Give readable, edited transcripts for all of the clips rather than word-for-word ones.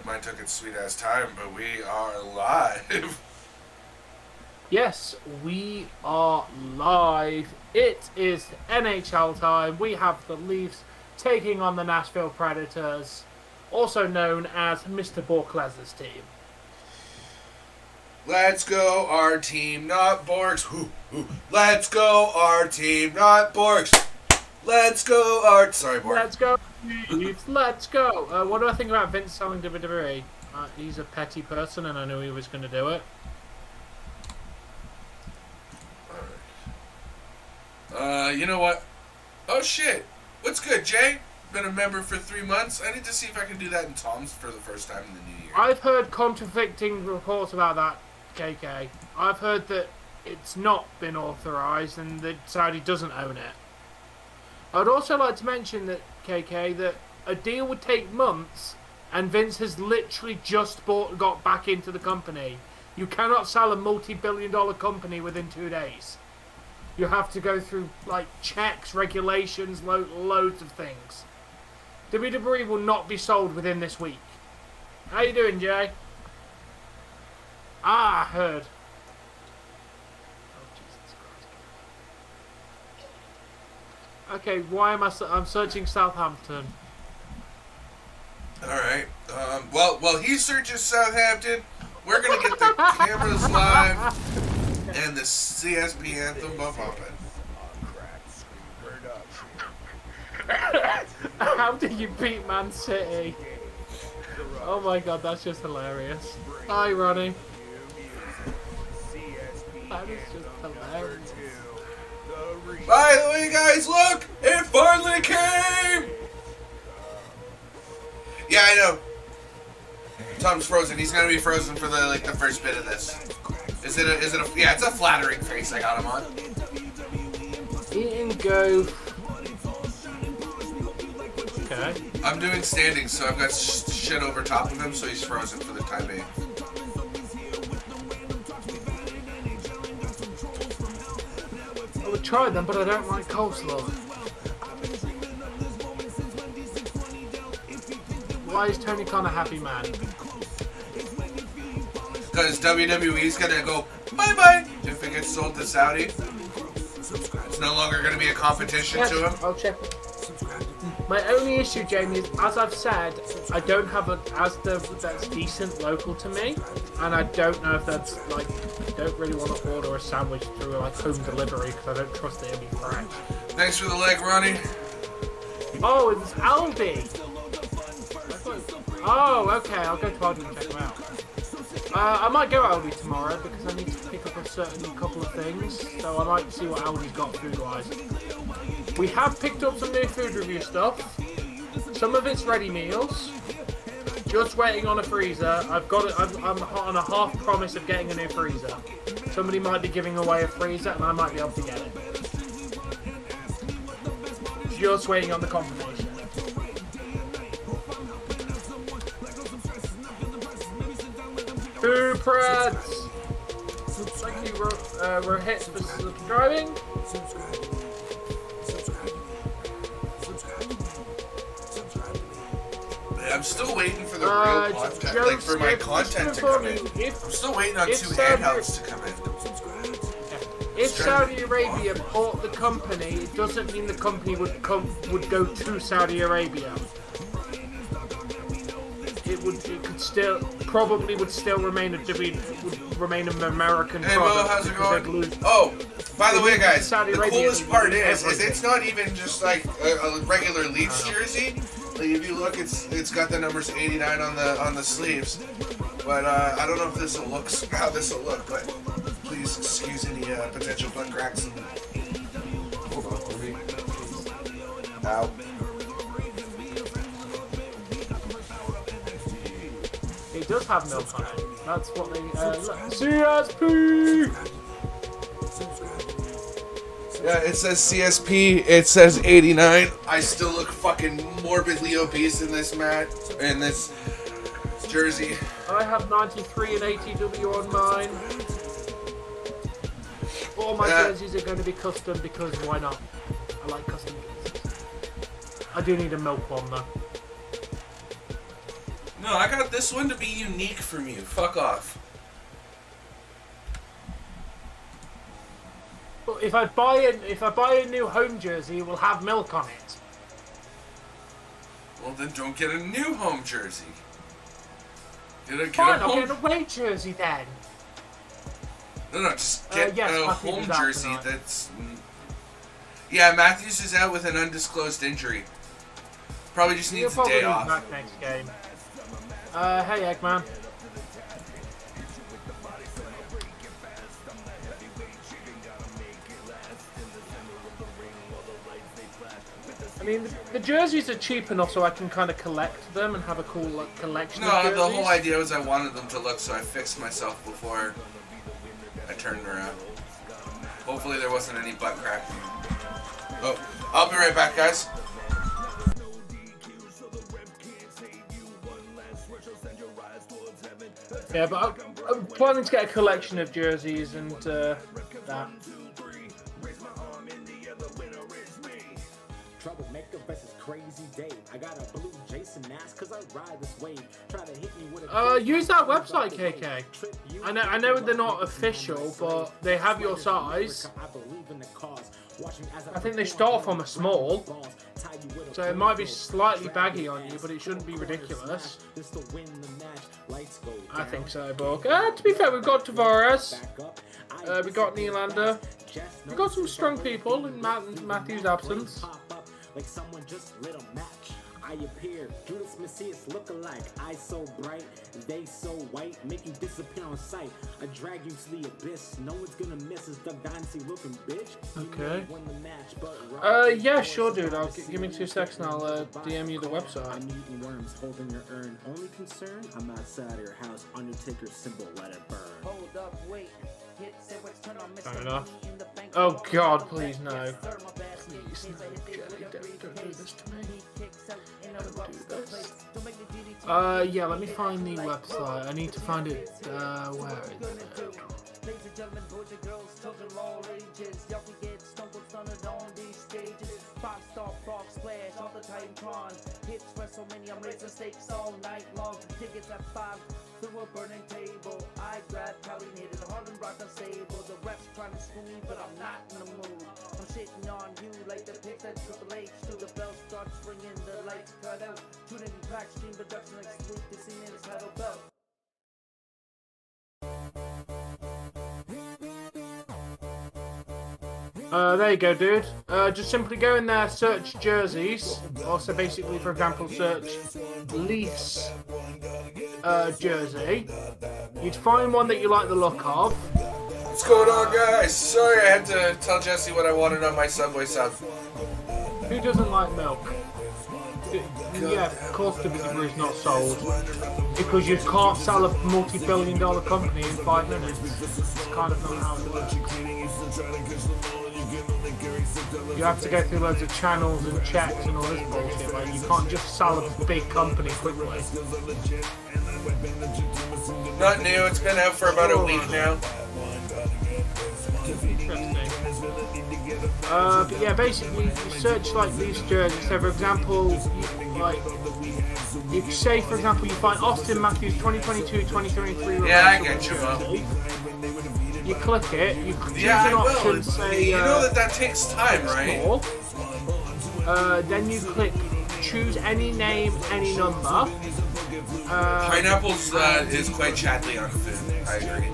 Mine took its sweet ass time, but we are live. Yes, we are live. It is NHL time. We have the Leafs taking on the Nashville Predators, also known as Mr. Borklez's team. Let's go, our team, not Borks. Let's go, our team, not Borks. Let's go, our... Sorry, Bork. Let's go, Leafs. Let's go. What do I think about Vince selling WWE? He's a petty person, and I knew he was going to do it. You know what? Oh, shit. What's good, Jay? Been a member for 3 months. I need to see if I can do that in Tom's for the first time in the new year. I've heard contradicting reports about that, KK. I've heard that it's not been authorised and that Saudi doesn't own it. I'd also like to mention that, KK, that a deal would take months and Vince has literally just got back into the company. You cannot sell a multi-billion-dollar company within 2 days. You have to go through, like, checks, regulations, loads of things. WWE will not be sold within this week. How you doing, Jay? I heard. Oh, Jesus Christ. Okay, why am I'm searching Southampton. Alright. Well, he searches Southampton. We're going to get the cameras live. And the C.S.P. anthem bumping. How did you beat Man City? Oh my god, that's just hilarious. Hi, Ronnie. That is just hilarious. By the way, guys, look! It finally came! Yeah, I know. Tom's frozen. He's gonna be frozen for the first bit of this. Yeah, it's a flattering face I got him on. Eat and go. Okay. I'm doing standing, so I've got shit over top of him, so he's frozen for the time being. I would try them, but I don't like coleslaw. Why is Tony Khan a happy man? Because WWE's gonna go bye-bye if it gets sold to Saudi. It's no longer gonna be a competition to him. I'll check. My only issue, Jamie, is, as I've said, I don't have a Asda that's decent local to me, and I don't know if that's, like, I don't really want to order a sandwich through, like, home delivery, because I don't trust it to be fresh. Thanks for the leg, Ronnie. Oh, it's Aldi! Oh, okay, I'll go to Aldi and check them out. I might go Aldi tomorrow, because I need to pick up a certain couple of things, so I might see what Aldi's got food-wise. We have picked up some new food review stuff. Some of it's ready meals. Just waiting on a freezer. I'm on a half promise of getting a new freezer. Somebody might be giving away a freezer and I might be able to get it. Just waiting on the confirmation. Food Prads! Thank you, Rohit, for subscribing. I'm still waiting for the real content, like for my content to come in. I'm still waiting on 2 handhelds to come in. If Saudi Arabia bought the company, it doesn't mean the company would go to Saudi Arabia. It could still remain an American product. Hey Mo, how's it going? Oh, by the way, guys, the coolest part is it's not even just like a regular Leafs jersey. Like if you look, it's got the numbers 89 on the sleeves. But I don't know if how this will look. But please excuse any potential butt cracks. Hold on, let me. Ow. It does have milk on it. That's what they. C.S.P. Yeah, it says C.S.P. It says 89. I still look fucking morbidly obese in this jersey. I have 93 and ATW on mine. All my jerseys are going to be custom because why not? I like custom jerseys. I do need a milk one though. No, I got this one to be unique from you. Fuck off. But if I buy a new home jersey, it will have milk on it. Well, then don't get a new home jersey. Fine, I'll get an away jersey then. No, just get a home jersey tonight. that's... Yeah, Matthews is out with an undisclosed injury. Probably just needs a day off. Back next game. Hey, Eggman. I mean, the jerseys are cheap enough so I can kind of collect them and have a cool collection of jerseys. No, the whole idea was I wanted them to look, so I fixed myself before I turned around. Hopefully there wasn't any butt cracking. Oh, I'll be right back, guys. Yeah, but I'm planning to get a collection of jerseys and that. Troublemaker versus Crazy Dave. I got a blue Jason mask cause I ride this wave. Try to hit me with a use that website, KK. I know they're not official, but they have your size. I think they start from a small, so it might be slightly baggy on you, but it shouldn't be ridiculous. I think so, but to be fair, we've got Tavares, we got Nylander, we've got some strong people in Matthews' absence. Like someone just lit a match. I appear, Judas Messias look alike. Eyes so bright, they so white, make you disappear on sight. I drag you to the abyss. No one's gonna miss this Doug Dynasty looking bitch. Okay. Yeah, sure, dude. Give me 2 seconds and I'll DM you the website. I'm eating worms, holding your urn. Only concern, I'm outside your house. Undertaker's symbol, let it burn. Hold up, wait. Fair enough. Oh God, please no. Please no, Jelly, don't do this to me. Don't do this. Yeah, let me find the website. I need to find it, where is it? Ladies and gentlemen, boys and girls, children of all ages, y'all can get stumbled stunted on these stages. 5-star frog splash, all the Titantron. Hits WrestleMania, I'm raising stakes all night long. Tickets at 5 through a burning table. I grab Cali needed a Harlem Rock unstable. The refs trying to screw me, but I'm not in the mood. I'm shitting on you like the pigs at Triple H. Till the bell starts ringing, the lights cut out. Tuning in Black Stream Production like Luke, the scene in his title belt. There you go, dude. Just simply go in there, search jerseys. Also, basically, for example, search Leafs jersey. You'd find one that you like the look of. What's going on, guys? Sorry I had to tell Jesse what I wanted on my Subway sub. Who doesn't like milk? Yeah, of course the delivery is not sold. Because you can't sell a multi-billion-dollar company in 5 minutes. It's kind of not how it works. You have to go through loads of channels and checks and all this bullshit. Like, you can't just sell a big company quickly. Not new, it's been out for about a week now. But yeah, basically, you search like these jerseys. So, for example, you say, for example, you find Auston Matthews 2022-2023. Yeah, I get you, Mo. You click it, you choose an option, say... You know that takes time, right? Then you click choose any name, any number. Pineapples is quite chatty on food, I agree.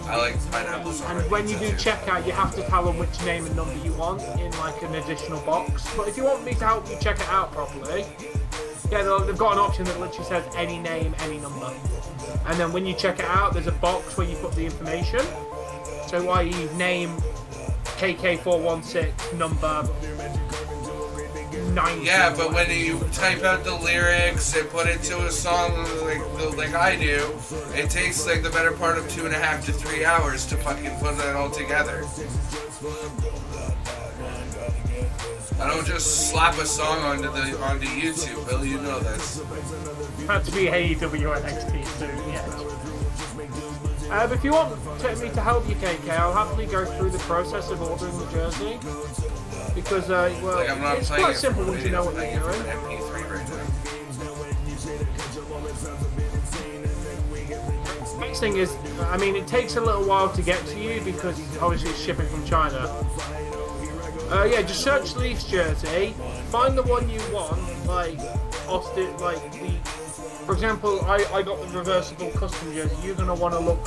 I like pineapples on it. And when you do checkout, you have to tell them which name and number you want in like an additional box. But if you want me to help you check it out properly, yeah, they've got an option that literally says any name, any number. And then when you check it out, there's a box where you put the information. So i.e. name KK416, number 90. Yeah, but when you type out the lyrics and put it to a song like I do, it takes like the better part of 2.5 to 3 hours to fucking put that all together. I don't just slap a song onto YouTube, Bill. You know this. Had to be AEW NXT soon, yeah. But if you want me to help you, KK, I'll happily go through the process of ordering the jersey. Because, well, like, I'm not it's quite simple once you know what you're you're doing. MP3 right Next thing is, I mean, it takes a little while to get to you because obviously it's shipping from China. Yeah, just search Leafs jersey, find the one you want, like Austin, like the. For example, I got the reversible custom jersey. You're gonna want to look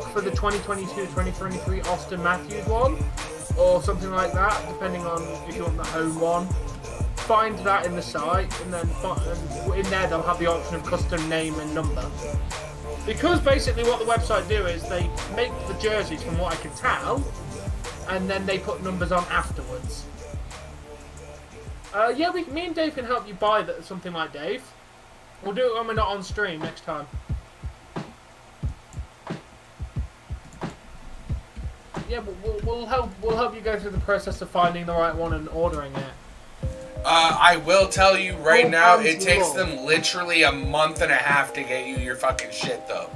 for the 2022-2023 Auston Matthews one, or something like that, depending on if you want the home one. Find that in the site, and then in there they'll have the option of custom name and number. Because basically what the website do is they make the jerseys, from what I can tell, and then they put numbers on afterwards. Yeah, me and Dave can help you buy something like Dave. We'll do it when we're not on stream next time. Yeah, but we'll help you go through the process of finding the right one and ordering it. I will tell you right now, it takes them literally a month and a half to get you your fucking shit, though.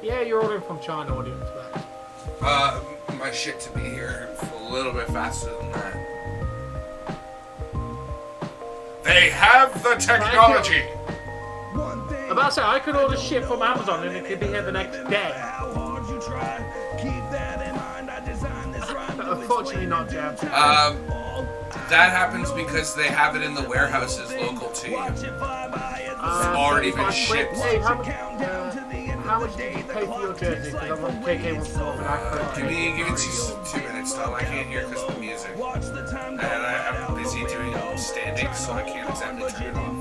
Yeah, you're ordering from China. What do you expect? My shit to be here a little bit faster than that. They have the technology. I'm about to say, I could order shit from Amazon and it could be here the next day. Unfortunately not, Jeff. That happens because they have it in the warehouses local to you. It's already been shipped. Hey, how much did you pay for your jersey? Because I'm on KK wants to know for that. Give me 2 minutes, Tom. I can't hear because of the music. And I'm busy doing standings, so I can't exactly turn it off.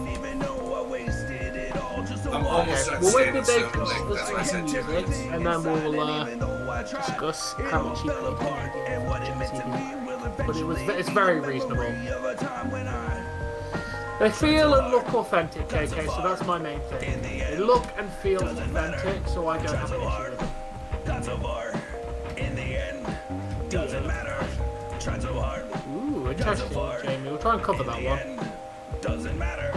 I'm almost done standing, so that's why I said 2 minutes. And then we'll discuss how much you paid for the jersey. But it's very reasonable. They feel and look authentic, KK, so that's my main thing. They look and feel authentic, so I don't have an issue with them. Ooh, interesting, Jamie. We'll try and cover that one. Doesn't matter.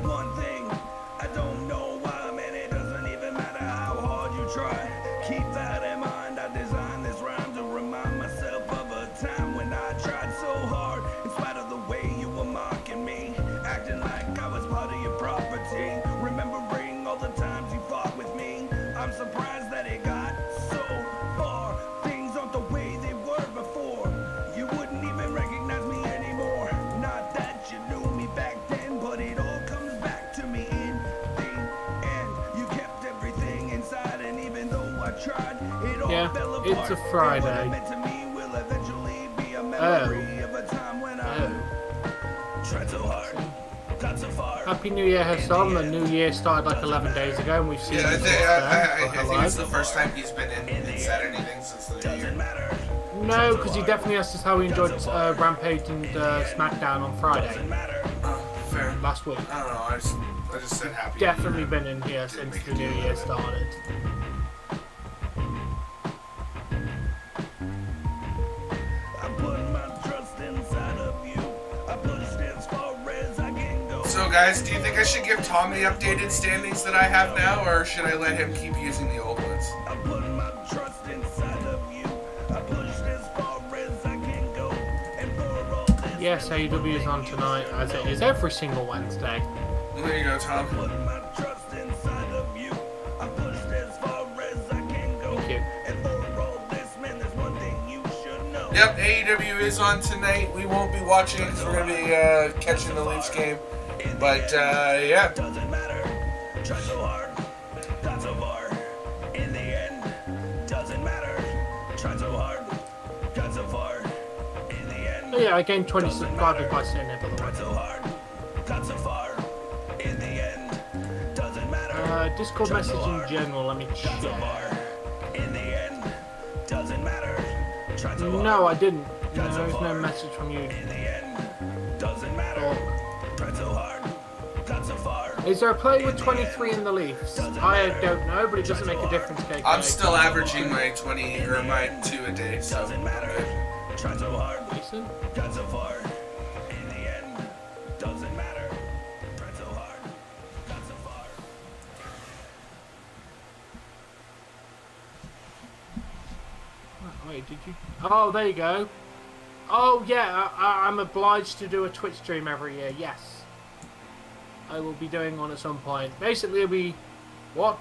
One thing, I don't know why, man, it doesn't even matter how hard you try. Keep that in mind. I designed this rhyme to remind myself of a time when I tried so hard, in spite of the way you were mocking me, acting like I was part of your property. Remembering all the times you fought with me, I'm surprised that it got so far. Things aren't the way they were before. You wouldn't even recognize me anymore. Not that you knew me back then, but it all comes back to me in the end. You kept everything inside, and even though I tried, it all fell apart. It's a Friday. And what it meant to me will eventually be a memory of a time when I tried so hard, got so far. Happy New Year, Hassan. The New Year started like 11 days ago, and we've seen Yeah, it. I think it's the first time he's been in and said anything since the New Year. No, because he definitely asked us how he enjoyed Rampage and SmackDown on Friday Fair. last week. I don't know, I just said happy. Definitely been in here since the New Year started. So guys, do you think I should give Tom the updated standings that I have now, or should I let him keep using the old ones? Yes, AEW is on tonight, as it is every single Wednesday. Well, there you go, Tom. Thank you. Yep, AEW is on tonight. We won't be watching because we're going to be catching the Leafs game. But, yeah. Doesn't matter. Try so hard, got so far. In the end, doesn't matter. Try so hard, got so far. In the end. Oh, yeah, I gained 20 subscribers by saying it, by the way. Tried so hard, got so far. In the end, doesn't matter. Discord message in general, let me check. In the end, doesn't matter. Tried so hard. No, I didn't. No, there's no message from you. In the end, doesn't matter. Tried so hard, got so far. Is there a player with 23 in the Leafs? I don't know, but it doesn't make a difference, KK. I'm still averaging my 20 or my 2 a day, so. Doesn't matter. Tried so hard, Decent. got so far. In the end, doesn't matter. Tried so hard, got so far. Wait, did you? Oh, there you go. Oh, yeah, I'm obliged to do a Twitch stream every year, yes. I will be doing one at some point. Basically, it'll be what.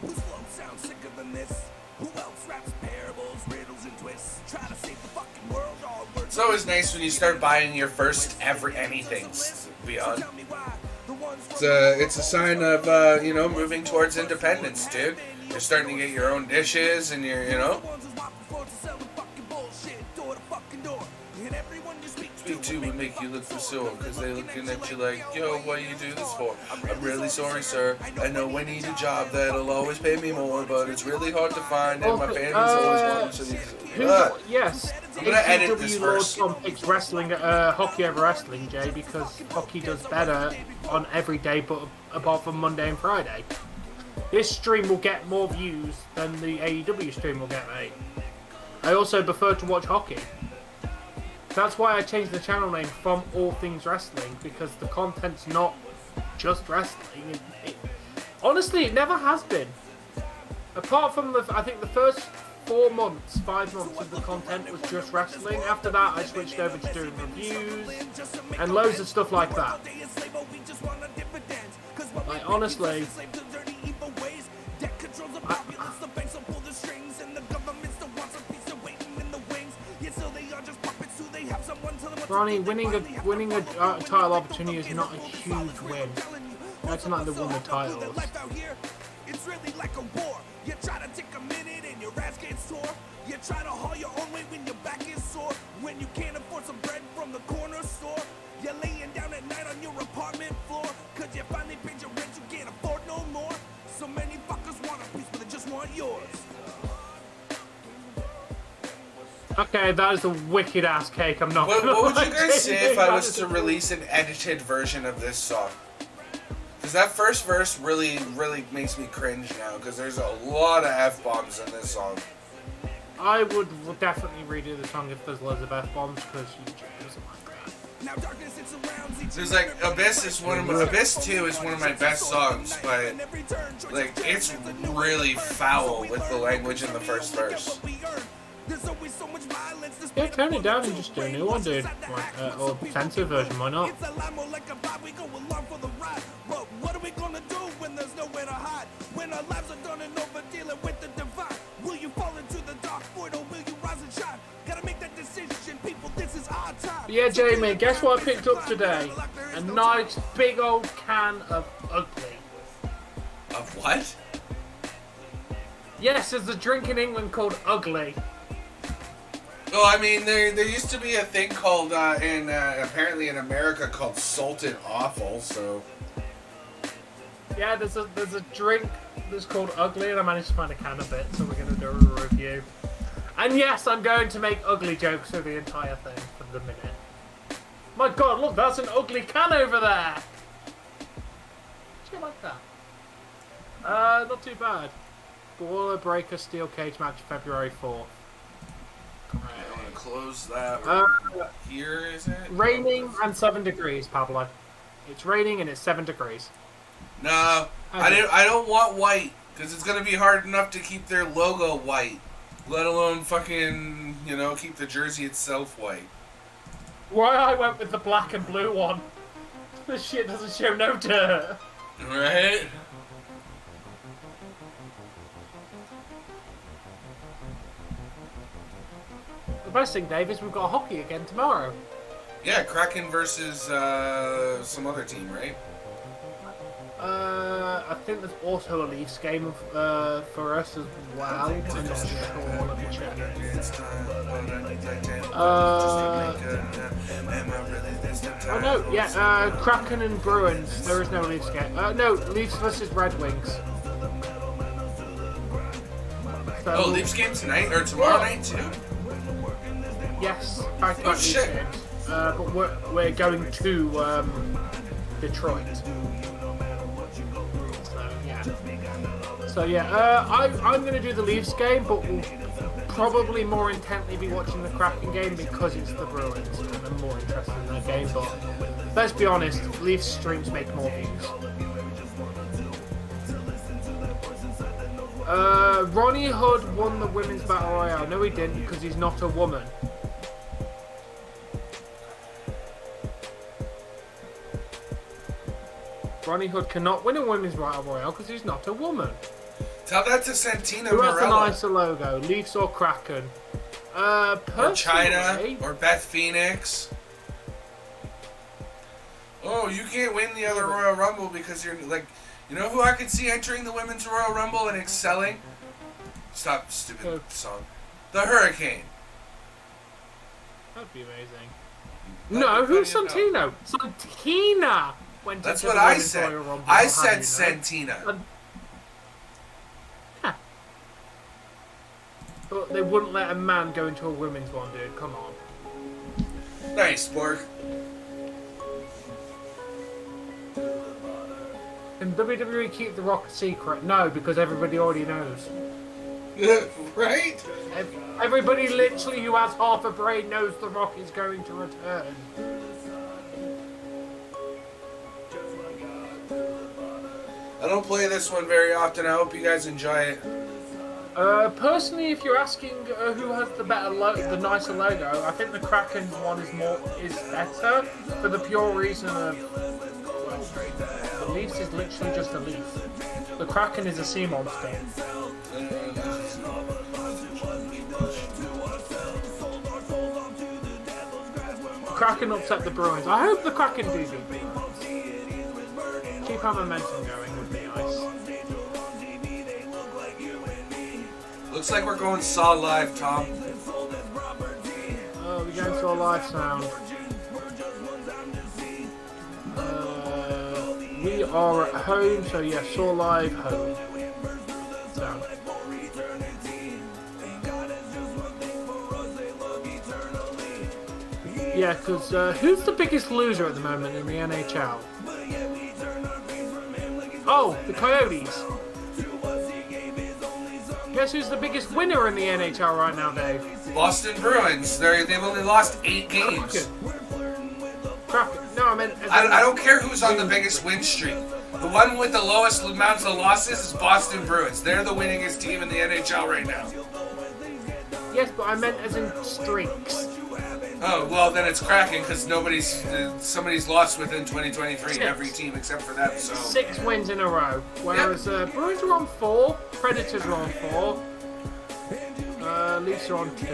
Whose flow sounds sicker than this? Who else raps parables, riddles, and twists? Try to save the fucking world, all words. It's always nice when you start buying your first ever anythings beyond. It's a sign of moving towards independence, dude. You're starting to get your own dishes, and you're speak to would make you look for sore, because they're looking at you like, yo, what do you do this for? I'm really sorry, sir. I know I need a job that'll always pay me more, but it's really hard to find, and my family's always wanting to. Yes. I'm gonna edit this first. Lord Tom picks wrestling, hockey over wrestling, Jay, because hockey does better on every day, but apart from Monday and Friday. This stream will get more views than the AEW stream will get, mate. I also prefer to watch hockey. That's why I changed the channel name from All Things Wrestling, because the content's not just wrestling. Honestly, it never has been. Apart from I think the first 5 months of the content was just wrestling. After that, I switched over to doing reviews and loads of stuff like that. Like, honestly, Ronnie, winning a title opportunity is not a huge win. That's not the win the titles. It's really like a war. You try to take a minute and your ass gets sore. You try to haul your own weight when your back is sore. When you can't afford some bread from the corner store. You're laying down at night on your apartment floor. Cause you finally paid your rent, you can't afford no more. So many fuckers want a piece, but they just want yours. Okay, that is a wicked ass cake. I'm not. What would you guys say if I was to release an edited version of this song? Because that first verse really makes me cringe now. Because there's a lot of f-bombs in this song. I would definitely redo the song if there's loads of f-bombs, because you doesn't like that. There's like Abyss 2 is one of my best songs, but like it's really foul with the language in the first verse. Yeah, turn it down and just do a new one, dude. Or censored version, why not? What are we gonna do when there's nowhere to hide? When our lives are done and over dealing with the divine? Will you fall into the dark void or will you rise and shine? Gotta make that decision, people, this is our time. Yeah, Jamie, guess what I picked up today? A nice big old can of Ugly. Of what? Yes, there's a drink in England called Ugly. Well, I mean, there used to be a thing called, apparently in America, called Salted Awful, so... Yeah, there's a drink that's called Ugly, and I managed to find a can of it, so we're going to do a review. And yes, I'm going to make ugly jokes through the entire thing for the minute. My god, look, that's an ugly can over there! Do you like that? Not too bad. Boiler Breaker Steel Cage match February 4th. Alright, I want to close that here, is it? Raining and 7 degrees, Pablo. It's raining and it's 7 degrees. No, I don't want white, because it's going to be hard enough to keep their logo white, let alone fucking, keep the jersey itself white. Why I went with the black and blue one? This shit doesn't show no dirt. Right? The best thing, Dave, is we've got hockey again tomorrow. Yeah, Kraken versus some other team, right? I think there's also a Leafs game for us as well. I'm not sure. Let me check. Oh no, yeah, Kraken and Bruins. There is no Leafs game. No, Leafs versus Red Wings. So, Leafs game tonight or tomorrow night too? Yes, back to shit. games. But we're going to Detroit. So yeah, I'm going to do the Leafs game, but we'll probably more intently be watching the Kraken game because it's the Bruins, and I'm more interested in that game. But let's be honest, Leafs streams make more views. Ronnie Hood won the women's battle royale. No, he didn't, because he's not a woman. Ronnie Hood cannot win a women's battle royale because he's not a woman. Tell that to Santina Who has the Morella. nicer logo? Leafs or Kraken? Or China, personally- or Beth Phoenix. Oh, you can't win the other Royal Rumble because you're like, you know who I could see entering the Women's Royal Rumble and excelling? Stop, stupid song. The Hurricane. That'd be amazing. No, who's Santino? Santina went That's into what the I Women's said. Royal Rumble, I how said do you know? Santina. But they wouldn't let a man go into a women's one, dude. Come on. Nice, Borg. Can WWE keep The Rock a secret? No, because everybody already knows. Right? Everybody literally who has half a brain knows The Rock is going to return. I don't play this one very often. I hope you guys enjoy it. Personally, if you're asking who has the better, the nicer logo, I think the Kraken one is better for the pure reason of the Leafs is literally just a leaf. The Kraken is a sea monster. Kraken upset the Bruins. I hope the Kraken do beat the Bruins. Keep our momentum going would be nice. Looks like we're going Saw live, Tom. Oh, we're going to a live sound. We are at home, so yeah, Saw live home sound. Yeah, because who's the biggest loser at the moment in the NHL? Oh, the Coyotes. Guess who's the biggest winner in the NHL right now, Dave? Boston Bruins. They've only lost 8 games. Kraken. No, I meant... I don't care who's on the biggest win streak. The one with the lowest amounts of losses is Boston Bruins. They're the winningest team in the NHL right now. Yes, but I meant as in streaks. Oh, well, then it's Kraken because somebody's lost within 2023. 6. Every team except for them. So 6 wins in a row. Whereas Bruins are on 4, Predators are on 4, Leafs are on 2.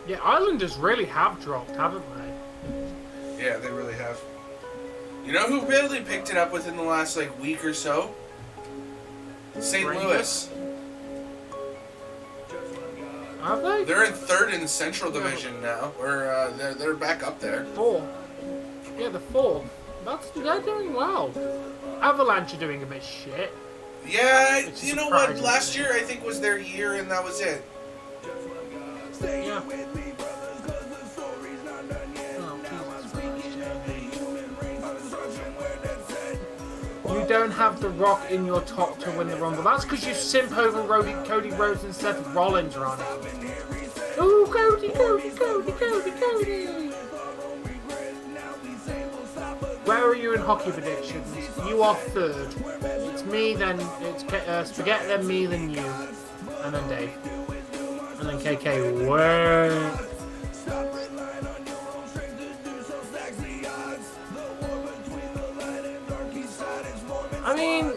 Yeah, Islanders really have dropped, haven't they? yeah, they really have. You know who really picked it up within the last week or so? St. Rangers? Louis. Have they? They're in 3rd in the Central Division now, or they're back up there. 4. Yeah, the 4. They're doing well. Avalanche are doing a bit shit. Yeah, Which is you know what? surprising. Last year I think was their year, and that was it. Yeah. You don't have The Rock in your top to win the Rumble. That's because you simp over Cody Rhodes and Seth Rollins, Ronnie. Ooh, Cody. Where are you in hockey predictions? You are 3rd. It's me, then it's Spaghetti, then me, then you, and then Dave, and then KK. Where? I mean,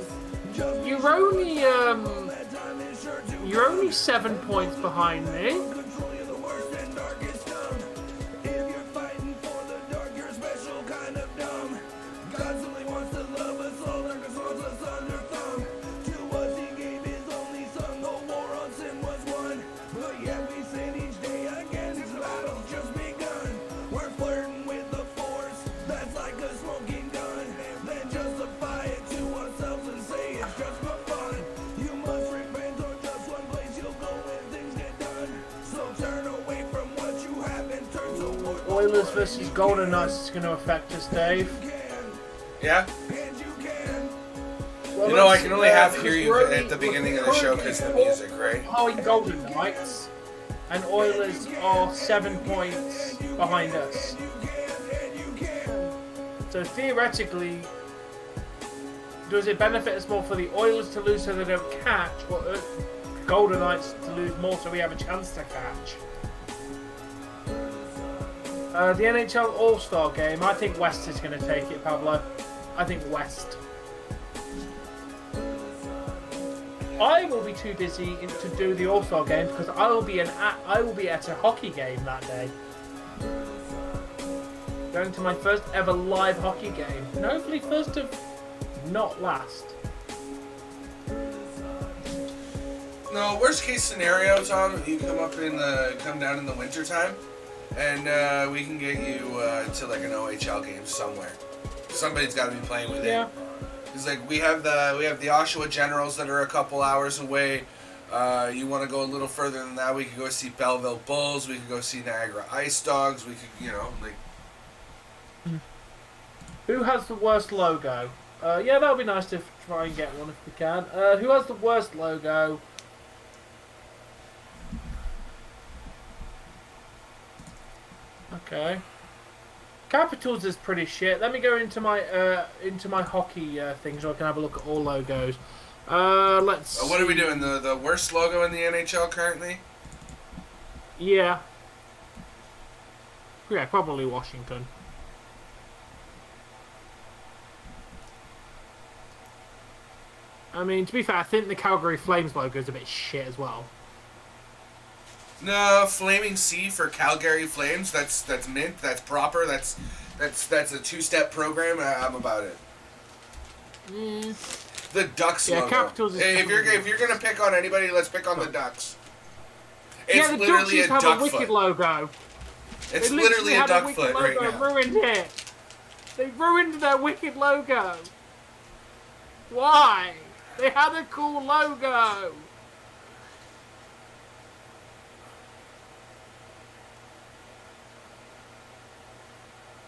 you're only 7 points behind me. Oilers versus Golden Knights is going to affect us, Dave. Yeah? Well, You know, I let's- can only half hear we're you only- at the beginning of we're the show currently because of the music, right? behind Golden Knights, and Oilers are 7 points behind us. So theoretically, does it benefit us more for the Oilers to lose so they don't catch, or Golden Knights to lose more so we have a chance to catch? The NHL All-Star Game, I think West is going to take it, Pablo. I think West. I will be too busy to do the All-Star Game because I will be at a hockey game that day. Going to my first ever live hockey game, and hopefully first of not last. No, worst case scenario, Tom, you come down in the winter time, and we can get you to like an OHL game somewhere. Somebody's got to be playing with it. It's like we have the Oshawa Generals that are a couple hours away. You want to go a little further than that? We could go see Belleville Bulls. We could go see Niagara Ice Dogs. We could, like. Who has the worst logo? Yeah, that would be nice to try and get one if we can. Who has the worst logo? Okay. Capitals is pretty shit. Let me go into my hockey thing so I can have a look at all logos. Let's. What are we doing? The worst logo in the NHL currently? Yeah. Yeah, probably Washington. I mean, to be fair, I think the Calgary Flames logo is a bit shit as well. No, Flaming C for Calgary Flames. That's mint. That's proper. That's a two-step program. I'm about it. The Ducks logo. Capitals is hey, if you're gonna pick on anybody, let's pick on the Ducks. It's the literally Ducks a have duck a wicked foot. Logo. It's literally a duck foot right now. Ruined it. They ruined their wicked logo. Why? They had a cool logo.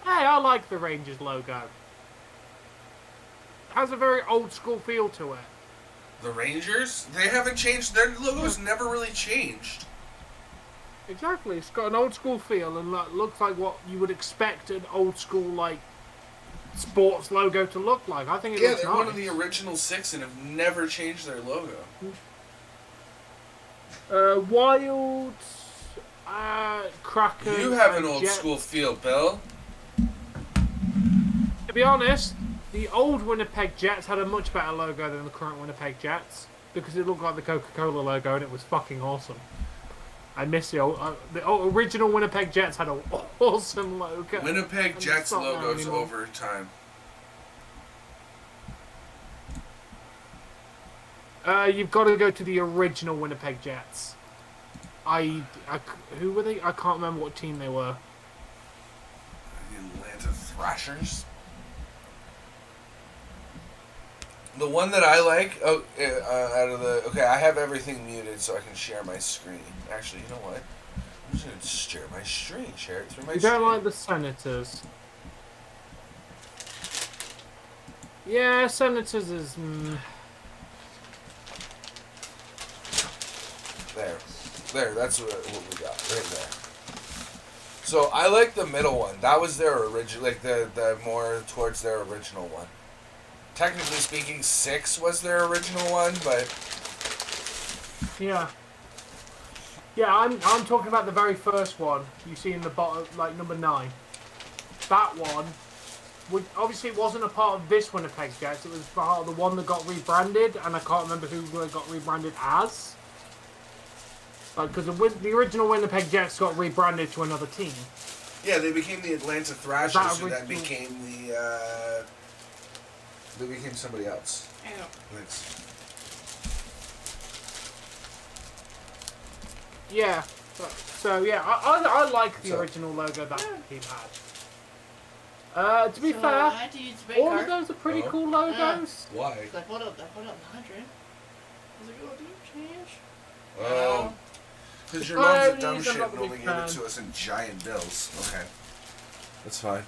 Hey, I like the Rangers logo. It has a very old school feel to it. The Rangers? They haven't changed. Their logo's never really changed. Exactly. It's got an old school feel and looks like what you would expect an old school, like, sports logo to look like. I think it looks they're nice. one of the original 6 and have never changed their logo. Wild, Kraken. You have an and old Jet. school feel, Bill. To be honest, the old Winnipeg Jets had a much better logo than the current Winnipeg Jets because it looked like the Coca-Cola logo and it was fucking awesome. I miss the original Winnipeg Jets had an awesome logo. Winnipeg Jets logo's over time. You've got to go to the original Winnipeg Jets. Who were they? I can't remember what team they were. The Atlanta Thrashers. The one that I like, I have everything muted so I can share my screen. Actually, you know what? I'm just going to share my screen. Share it through my screen. You don't like the Senators? Yeah, Senators is... There, that's what we got, right there. So, I like the middle one. That was their original, like the more towards their original one. Technically speaking, 6 was their original one, but... Yeah. Yeah, I'm talking about the very first one you see in the bottom, like number 9. That one, obviously it wasn't a part of this Winnipeg Jets, it was part of the one that got rebranded, and I can't remember who it got rebranded as. Because the original Winnipeg Jets got rebranded to another team. Yeah, they became the Atlanta Thrashers, who then became the... They became somebody else. Yeah. Thanks. Yeah. So yeah, I like the original logo that team had. To be fair, all of those are pretty cool logos. Why? They put up 100. Was it good? Change? Oh. Because your mom's a dumb shit and only gave it to us in giant bills. Okay. That's fine.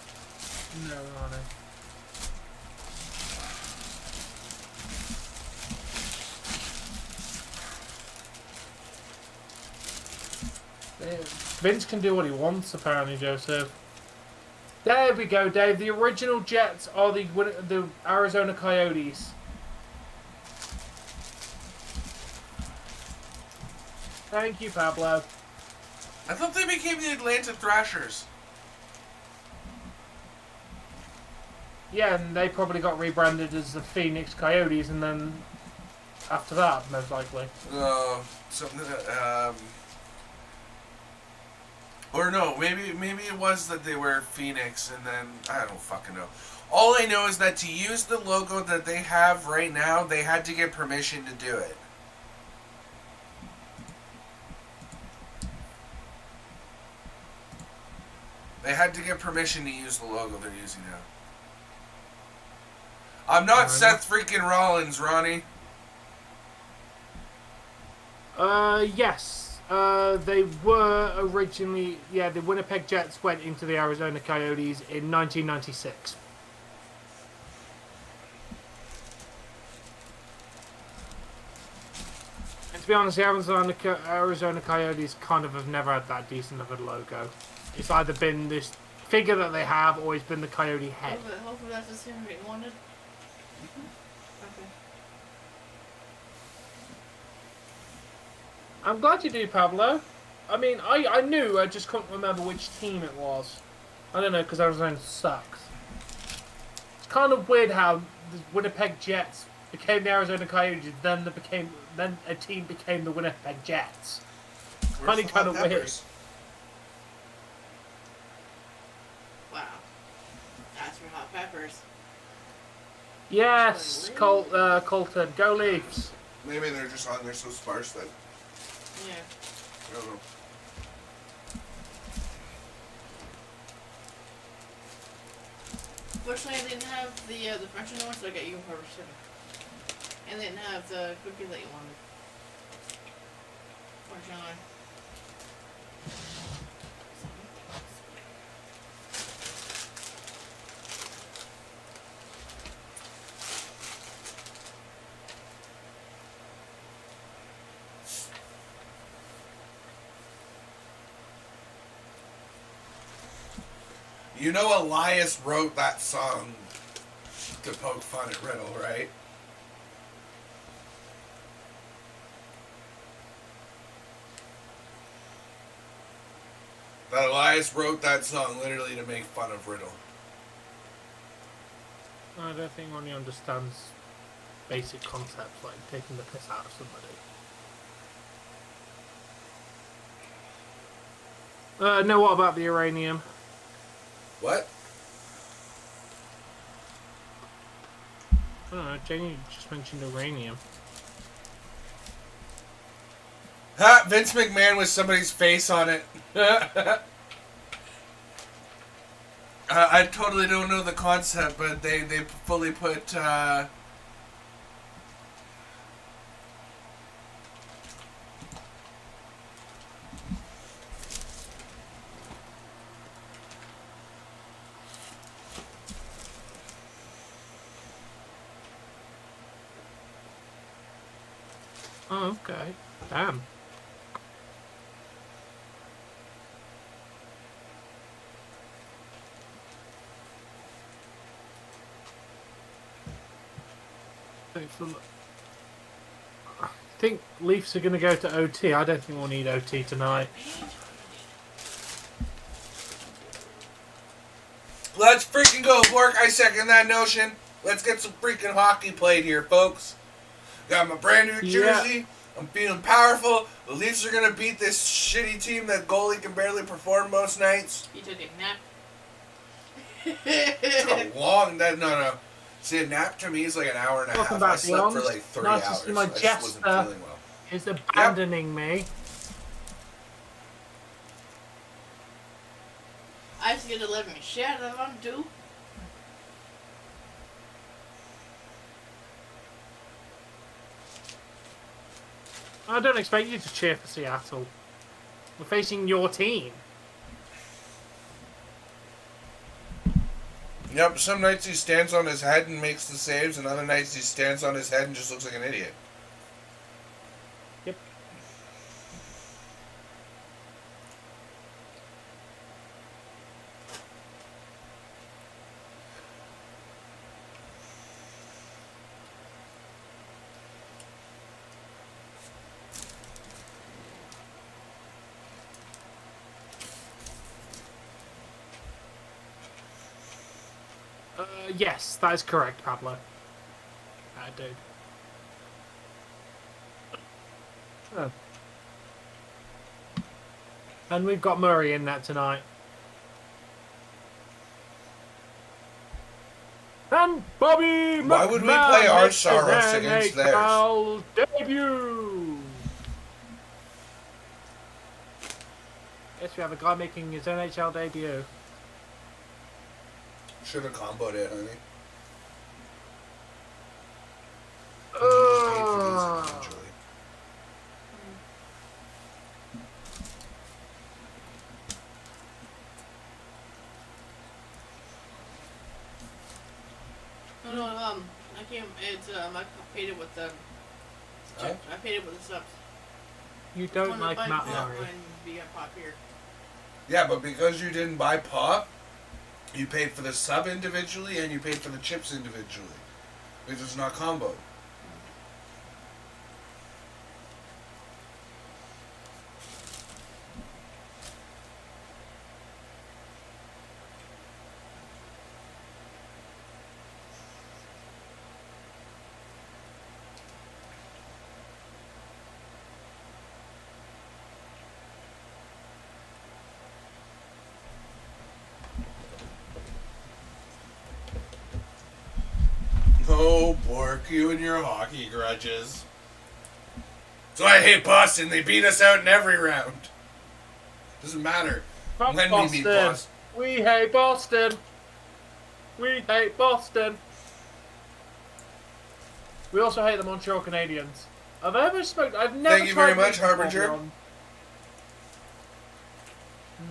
No, no. Vince can do what he wants, apparently, Joseph. There we go, Dave. The original Jets are the Arizona Coyotes. Thank you, Pablo. I thought they became the Atlanta Thrashers. Yeah, and they probably got rebranded as the Phoenix Coyotes, and then after that, most likely. Something. Or no, maybe it was that they were Phoenix, and then I don't fucking know. All I know is that to use the logo that they have right now, they had to get permission to do it. They had to get permission to use the logo they're using now. I'm not Seth freaking Rollins, Ronnie. Yes. They were originally... Yeah, the Winnipeg Jets went into the Arizona Coyotes in 1996. And to be honest, the Arizona Coyotes kind of have never had that decent of a logo. It's either been this figure that they have, or it's been the coyote head. Hopefully that's the same rate you wanted. Okay. I'm glad you do, Pablo. I mean, I knew, I just couldn't remember which team it was. I don't know, because Arizona sucks. It's kind of weird how the Winnipeg Jets became the Arizona Coyotes, then a team became the Winnipeg Jets. Kind of weird. Wow. That's for hot peppers. Yes, Colton, go Leafs. Maybe they're just on there so sparse that Yeah. I don't know. Fortunately, I didn't have the French one, so I got you for shipping. And they didn't have the cookie that you wanted. Fortunately. You know Elias wrote that song to poke fun at Riddle, right? That Elias wrote that song literally to make fun of Riddle. I don't think Ronnie understands basic concepts like taking the piss out of somebody. No, what about the uranium? What? I don't know, Janie just mentioned uranium. Ha! Vince McMahon with somebody's face on it. I totally don't know the concept, but they fully put... Oh, okay. Damn. I think Leafs are going to go to OT. I don't think we'll need OT tonight. Let's freaking go, Bork. I second that notion. Let's get some freaking hockey played here, folks. Got my brand new jersey. Yeah. I'm feeling powerful. The Leafs are going to beat this shitty team that goalie can barely perform most nights. You took a nap? It's a long... No. See, a nap to me is like an hour and a half. I slept for like 3 hours. My I just wasn't feeling well. Is abandoning me. I just get to let me share if I'm due. I don't expect you to cheer for Seattle. We're facing your team. Yep, some nights he stands on his head and makes the saves, and other nights he stands on his head and just looks like an idiot. Yep. Yes, that is correct, Pablo. Dude. Oh. And we've got Murray in that tonight. And Bobby McMann. Why would we play our Saros against theirs? NHL debut. Yes, we have a guy making his NHL debut. Should have comboed it, honey. No, I can't. It's I paid it with the. Huh? I paid it with the subs. You don't like Matt Murray. When we got pop here. Yeah, but because you didn't buy pop, you paid for the sub individually and you paid for the chips individually. It's just not comboed. Oh, Bork, you and your hockey grudges. So I hate Boston. They beat us out in every round. Doesn't matter. Fuck When Boston. we meet Boston. We hate Boston. We hate Boston. We also hate the Montreal Canadiens. I've never Thank you very much, Harbinger. I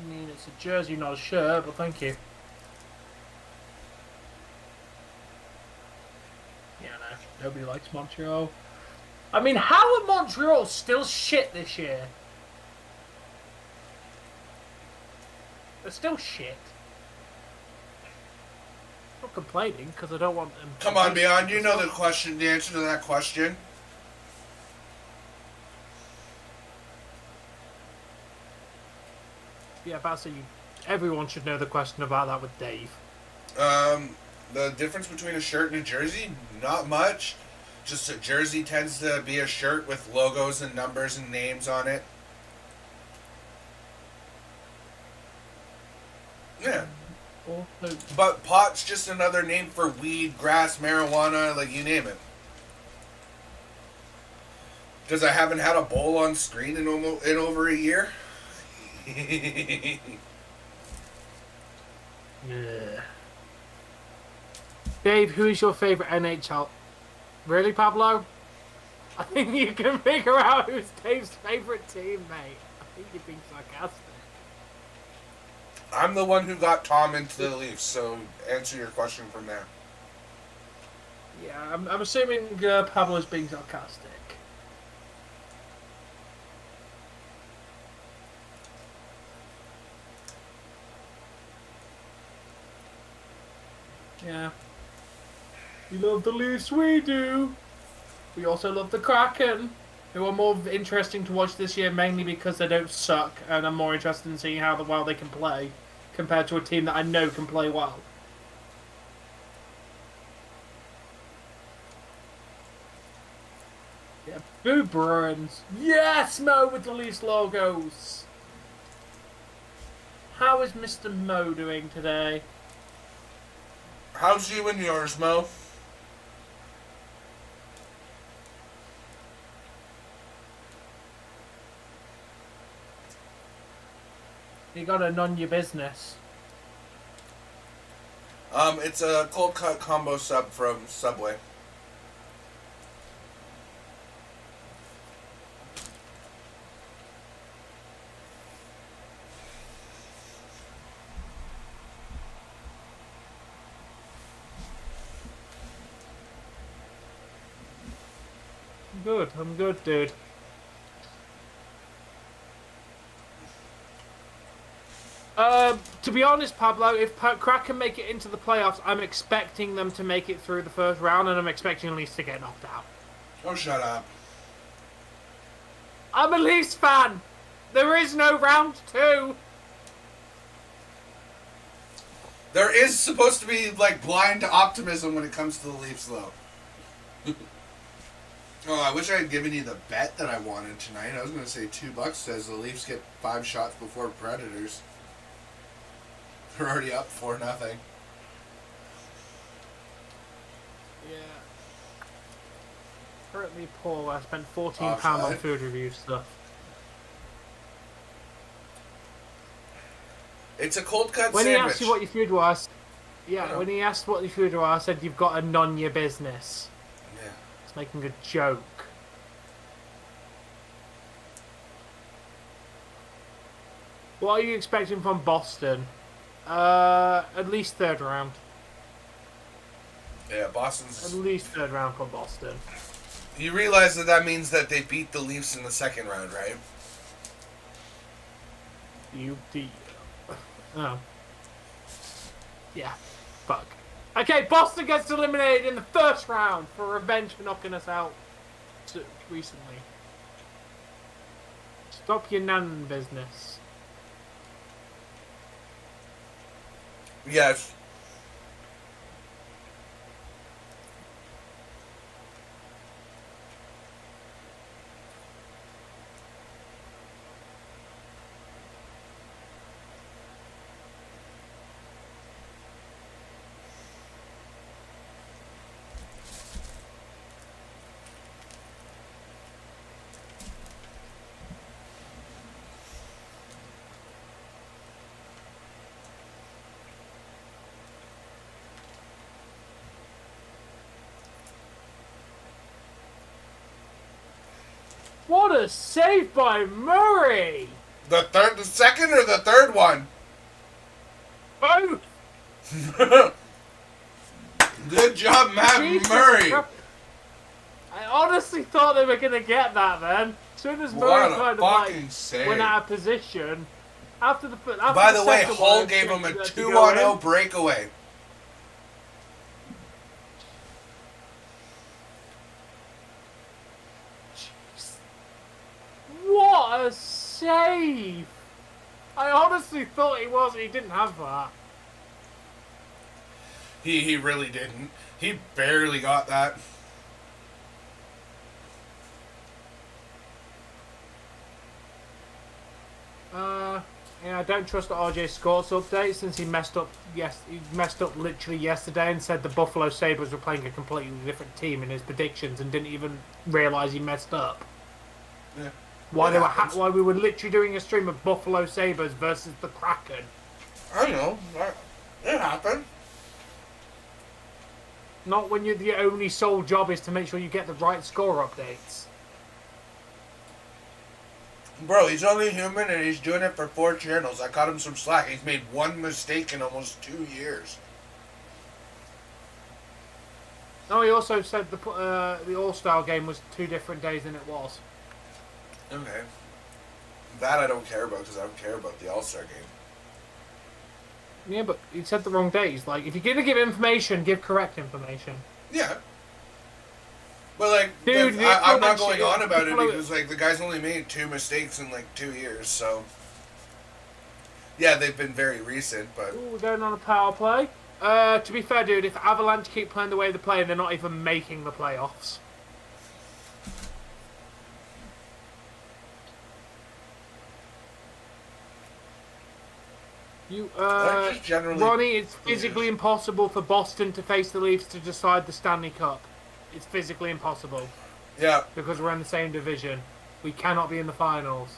mean, it's a jersey, not a shirt, but thank you. Yeah, no, nobody likes Montreal. I mean, how are Montreal still shit this year? They're still shit. I'm not complaining because I don't want them. Come on, Beyond. You know the question, the answer to that question. Yeah, everyone should know the question about that with Dave. The difference between a shirt and a jersey, not much. Just a jersey tends to be a shirt with logos and numbers and names on it. Yeah. Also, But pot's just another name for weed, grass, marijuana, like you name it. Because I haven't had a bowl on screen in over a year. yeah. Dave, who is your favorite NHL? Really, Pablo? I think you can figure out who's Dave's favorite team, mate. I think you're being sarcastic. I'm the one who got Tom into the Leafs, so answer your question from there. Yeah, I'm assuming Pablo's being sarcastic. Yeah. We love the Leafs, we do. We also love the Kraken, who are more interesting to watch this year, mainly because they don't suck, and I'm more interested in seeing how well they can play, compared to a team that I know can play well. Yeah, boo Bruins. Yes, Mo with the Leafs logos. How is Mr. Mo doing today? How's you and yours, Mo? You gotta none your business. It's a cold cut combo sub from Subway. I'm good, dude. To be honest, Pablo, if Kraken make it into the playoffs, I'm expecting them to make it through the first round, and I'm expecting Leafs to get knocked out. Oh, shut up. I'm a Leafs fan. There is no round 2. There is supposed to be, like, blind optimism when it comes to the Leafs, though. Oh, I wish I had given you the bet that I wanted tonight. I was going to say $2 says the Leafs get 5 shots before Predators. They're already up 4-0. Yeah. Currently poor. I spent £14 on food review stuff. It's a cold cut when sandwich. He asked you what your food was, when he asked what your food was, I said you've got to none your business. Yeah. It's making a joke. What are you expecting from Boston? At least third round. Yeah, Boston's... At least third round from Boston. You realize that means that they beat the Leafs in the second round, right? Oh. Yeah. Fuck. Okay, Boston gets eliminated in the first round for revenge for knocking us out recently. Stop your nan business. Yes. What a save by Murray! The second or the third one? Both! Good job, Matt Murray. I honestly thought they were going to get that then. As soon as Murray kind of went out of position. By the way, Hull gave him a 2-on-0 breakaway. What a save! I honestly thought he didn't have that. He really didn't. He barely got that. Yeah, I don't trust the RJ Scott's update since he messed up. Yes, he messed up literally yesterday and said the Buffalo Sabres were playing a completely different team in his predictions and didn't even realise he messed up. Yeah. Why we were literally doing a stream of Buffalo Sabres versus the Kraken. I know. It happened. Not when your only sole job is to make sure you get the right score updates. Bro, he's only human and he's doing it for 4 channels. I cut him some slack. He's made one mistake in almost 2 years. No, he also said the All-Star game was 2 different days than it was. Okay. That I don't care about because I don't care about the All-Star game. Yeah, but he said the wrong days. Like, if you're going to give information, give correct information. Yeah. But, like, dude, I'm not going on about it because, like, the guy's only made 2 mistakes in, like, 2 years, so... Yeah, they've been very recent, but... Ooh, we're going on a power play. To be fair, dude, if Avalanche keep playing the way they're playing, they're not even making the playoffs. Ronnie, it's physically impossible for Boston to face the Leafs to decide the Stanley Cup. It's physically impossible. Yeah. Because we're in the same division. We cannot be in the finals.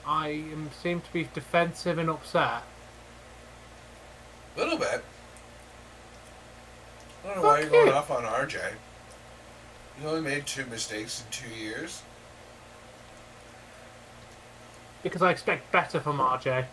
I seem to be defensive and upset. A little bit. I don't know why you're going off on RJ. He only made 2 mistakes in 2 years. Because I expect better from RJ.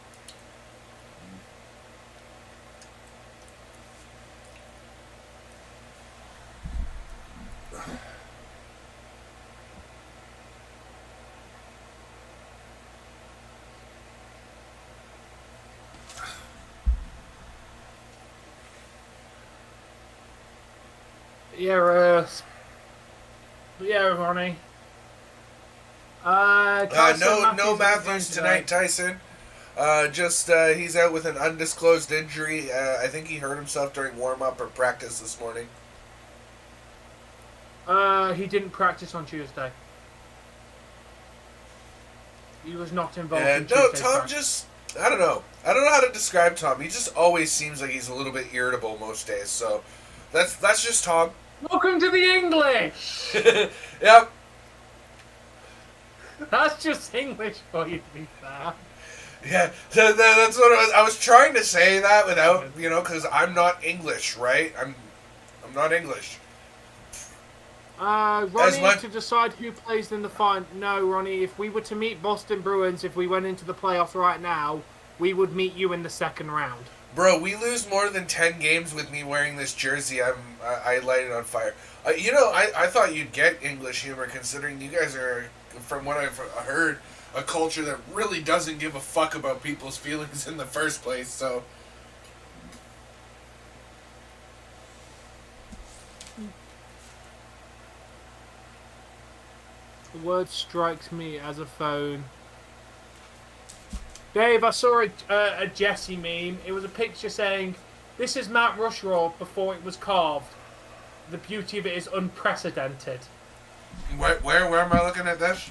Yeah, Ronnie. No Matthews tonight, Tyson. He's out with an undisclosed injury. I think he hurt himself during warm-up or practice this morning. He didn't practice on Tuesday. He was not involved in Tuesday's Tom practice. I don't know. I don't know how to describe Tom. He just always seems like he's a little bit irritable most days. So that's just Tom. Welcome to the English! Yep. That's just English for you, to be fair. Yeah, that's what I was trying to say that without, because I'm not English, right? I'm not English. Ronnie, to decide who plays in the final. No, Ronnie, if we were to meet Boston Bruins, if we went into the playoffs right now, we would meet you in the second round. Bro, we lose more than 10 games with me wearing this jersey. I light it on fire. I thought you'd get English humor, considering you guys are, from what I've heard, a culture that really doesn't give a fuck about people's feelings in the first place, so... The word strikes me as a phone. Dave, I saw a Jesse meme. It was a picture saying, "This is Mount Rushmore before it was carved. The beauty of it is unprecedented." Where am I looking at this?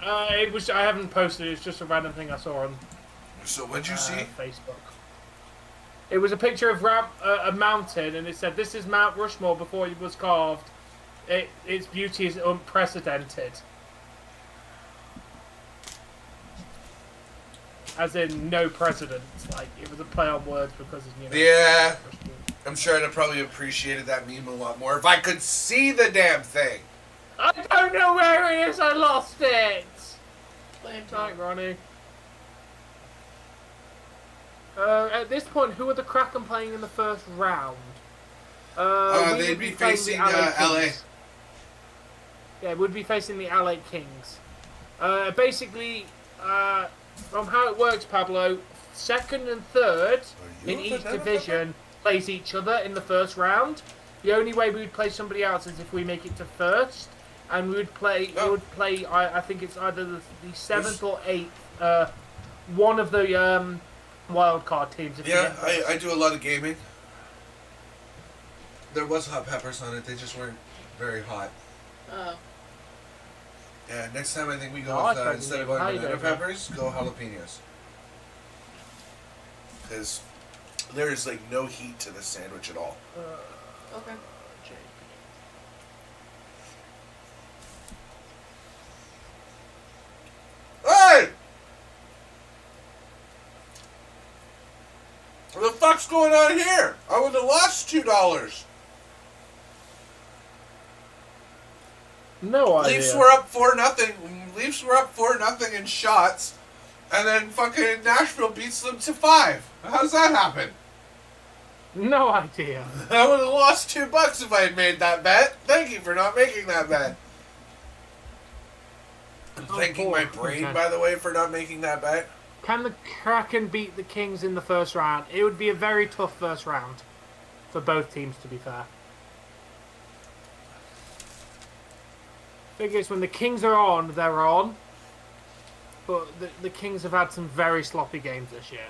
It was. I haven't posted it. It's just a random thing I saw on. So what'd you see? Facebook. It was a picture of a mountain, and it said, "This is Mount Rushmore before it was carved. Its beauty is unprecedented." As in, no precedent. Like, it was a play on words because of, Yeah. I'm sure I'd have probably appreciated that meme a lot more if I could see the damn thing. I don't know where it is. I lost it. Night, Ronnie. At this point, who are the Kraken playing in the first round? They'd be facing LA. Yeah, we'd be facing the LA Kings. Basically, from how it works, Pablo, second and third in each division plays each other in the first round. The only way we would play somebody else is if we make it to first, and we would play. We would play. I think it's either the seventh or eighth. One of the wild card teams. Yeah, I do a lot of gaming. There was hot peppers on it. They just weren't very hot. Oh. Yeah, next time I think we go with, instead of going banana peppers, go jalapenos. Because there's, like, no heat to this sandwich at all. Okay. Hey! What the fuck's going on here? I would have lost $2. No idea. Leafs were up 4-0. Leafs were up 4-0 in shots, and then fucking Nashville beats them to 5. How does that happen? No idea. I would have lost $2 if I had made that bet. Thank you for not making that bet. I'm thanking my brain, by the way, for not making that bet. Can the Kraken beat the Kings in the first round? It would be a very tough first round for both teams, to be fair. Thing is, when the Kings are on, they're on. But the Kings have had some very sloppy games this year.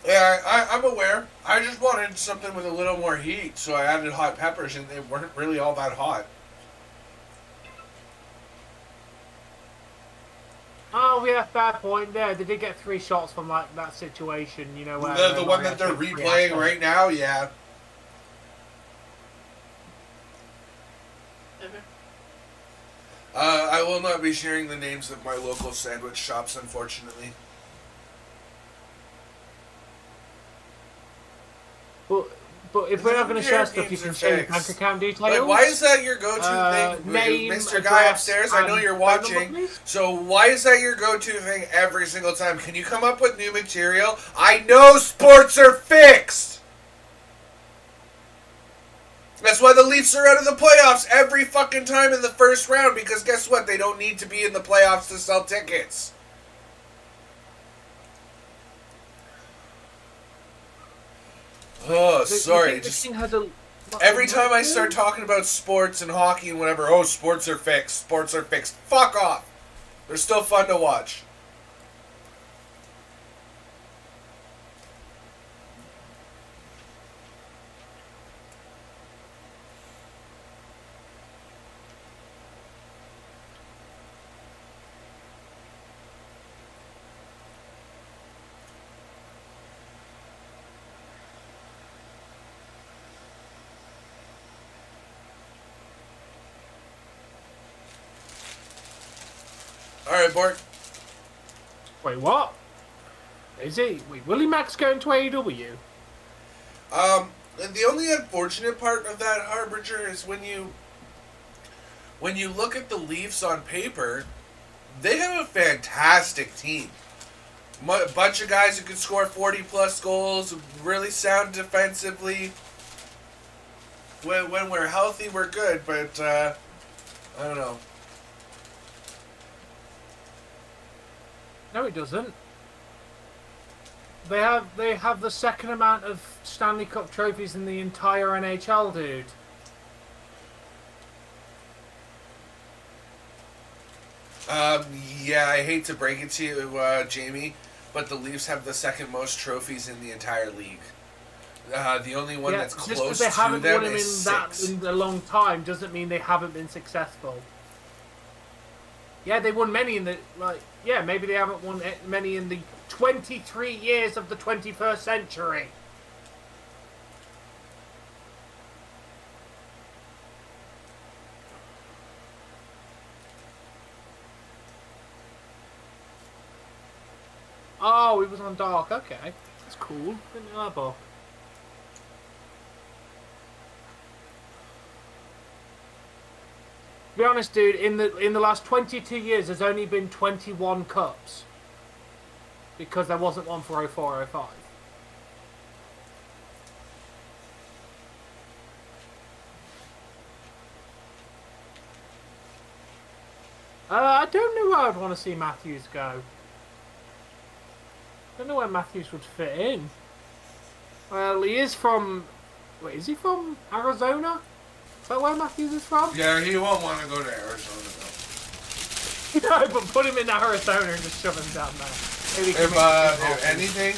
Yeah, I'm aware. I just wanted something with a little more heat, so I added hot peppers, and they weren't really all that hot. Oh yeah, fair point there. They did get 3 shots from like that situation, where The one that they're replaying right now, yeah. Okay. I will not be sharing the names of my local sandwich shops, unfortunately. But if we're not going to share stuff, you can share your bank account details. Like, why is that your go-to thing? Name, Mr. Guy address, upstairs, I know you're watching. So why is that your go-to thing every single time? Can you come up with new material? I know sports are fixed! That's why the Leafs are out of the playoffs every fucking time in the first round, because guess what? They don't need to be in the playoffs to sell tickets. Oh, sorry. This Just thing has a. every time I start talking about sports and hockey and whatever, oh, sports are fixed. Sports are fixed. Fuck off. They're still fun to watch. All right, Bort. Wait, what? Is he? Wait, Willie Mack's going to AEW? The only unfortunate part of that, Harbinger, is when you look at the Leafs on paper, they have a fantastic team. A bunch of guys who can score 40-plus goals, really sound defensively. When we're healthy, we're good, but I don't know. No, it doesn't. They have the second amount of Stanley Cup trophies in the entire NHL, dude. Yeah, I hate to break it to you, Jamie, but the Leafs have the second most trophies in the entire league. The only one that's just close they to haven't them won him is in that 6. in a long time doesn't mean they haven't been successful. Yeah, they won many in the maybe they haven't won many in the 23 years of the 21st century. Oh, he was on Dark. Okay, that's cool. Didn't know that, Bob. To be honest, dude, in the last 22 years, there's only been 21 cups because there wasn't one for 04-05. I don't know where I'd want to see Matthews go. I don't know where Matthews would fit in. Well, he is from... Wait, is he from Arizona? Is that where Matthews is from? Yeah, he won't want to go to Arizona, though. No, but put him in Arizona and just shove him down there. Maybe If anything...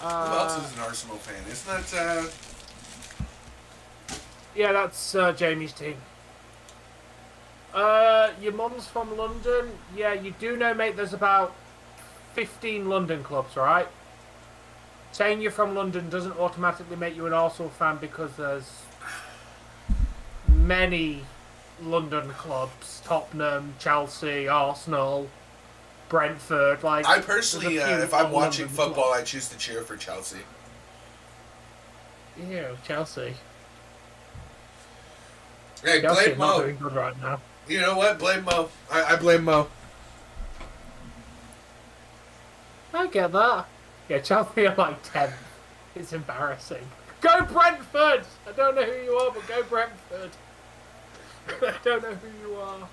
Who else is an Arsenal fan? Isn't that, Yeah, that's Jamie's team. Your mum's from London? Yeah, you do know, mate, there's about 15 London clubs, right? Saying you're from London doesn't automatically make you an Arsenal fan because there's many London clubs. Tottenham, Chelsea, Arsenal, Brentford. Like, I personally, there's a few if I'm watching London football, clubs. I choose to cheer for Chelsea. Yeah, Chelsea. Hey, Chelsea blame are not Mo. doing good right now. You know what? Blame Mo. I blame Mo. I get that. Yeah, Chelsea are like 10th. It's embarrassing. Go Brentford! I don't know who you are, but go Brentford. I don't know who you are.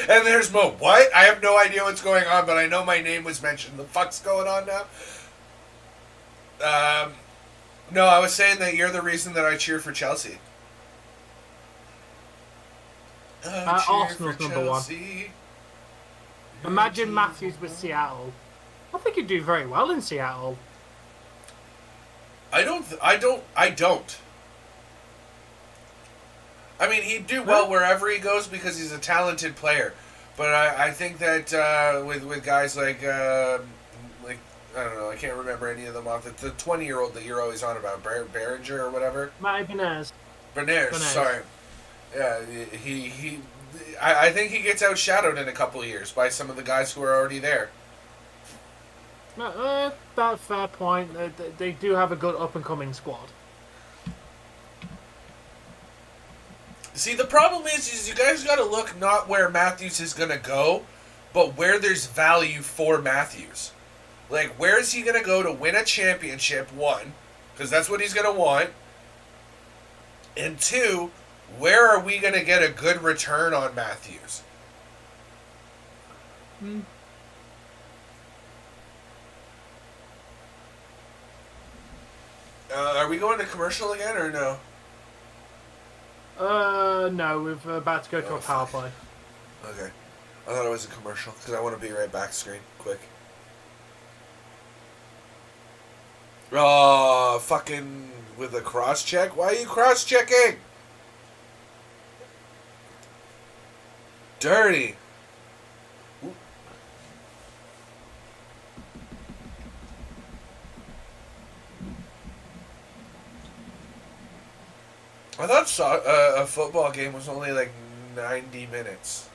And there's Mo. What? I have no idea what's going on, but I know my name was mentioned. The fuck's going on now? No, I was saying that you're the reason that I cheer for Chelsea. Arsenal's number one. Imagine Matthews with Seattle. I think he'd do very well in Seattle. I don't. I mean, he'd do well wherever he goes because he's a talented player. But I think that with guys like I don't know, I can't remember any of them off. The 20-year-old that you're always on about, Behringer or whatever. Matty Benez. Benez, sorry. Yeah, I think he gets outshadowed in a couple of years by some of the guys who are already there. That's a fair point. They do have a good up-and-coming squad. See, the problem is you guys got to look not where Matthews is going to go, but where there's value for Matthews. Like, where is he going to go to win a championship, one, because that's what he's going to want, and two, where are we going to get a good return on Matthews? Are we going to commercial again, or no? No, we're about to go to a power play. Okay. I thought it was a commercial, because I want to be right back screen, quick. Oh, fucking with a cross-check? Why are you cross-checking? Dirty. Ooh. I thought a football game was only like 90 minutes.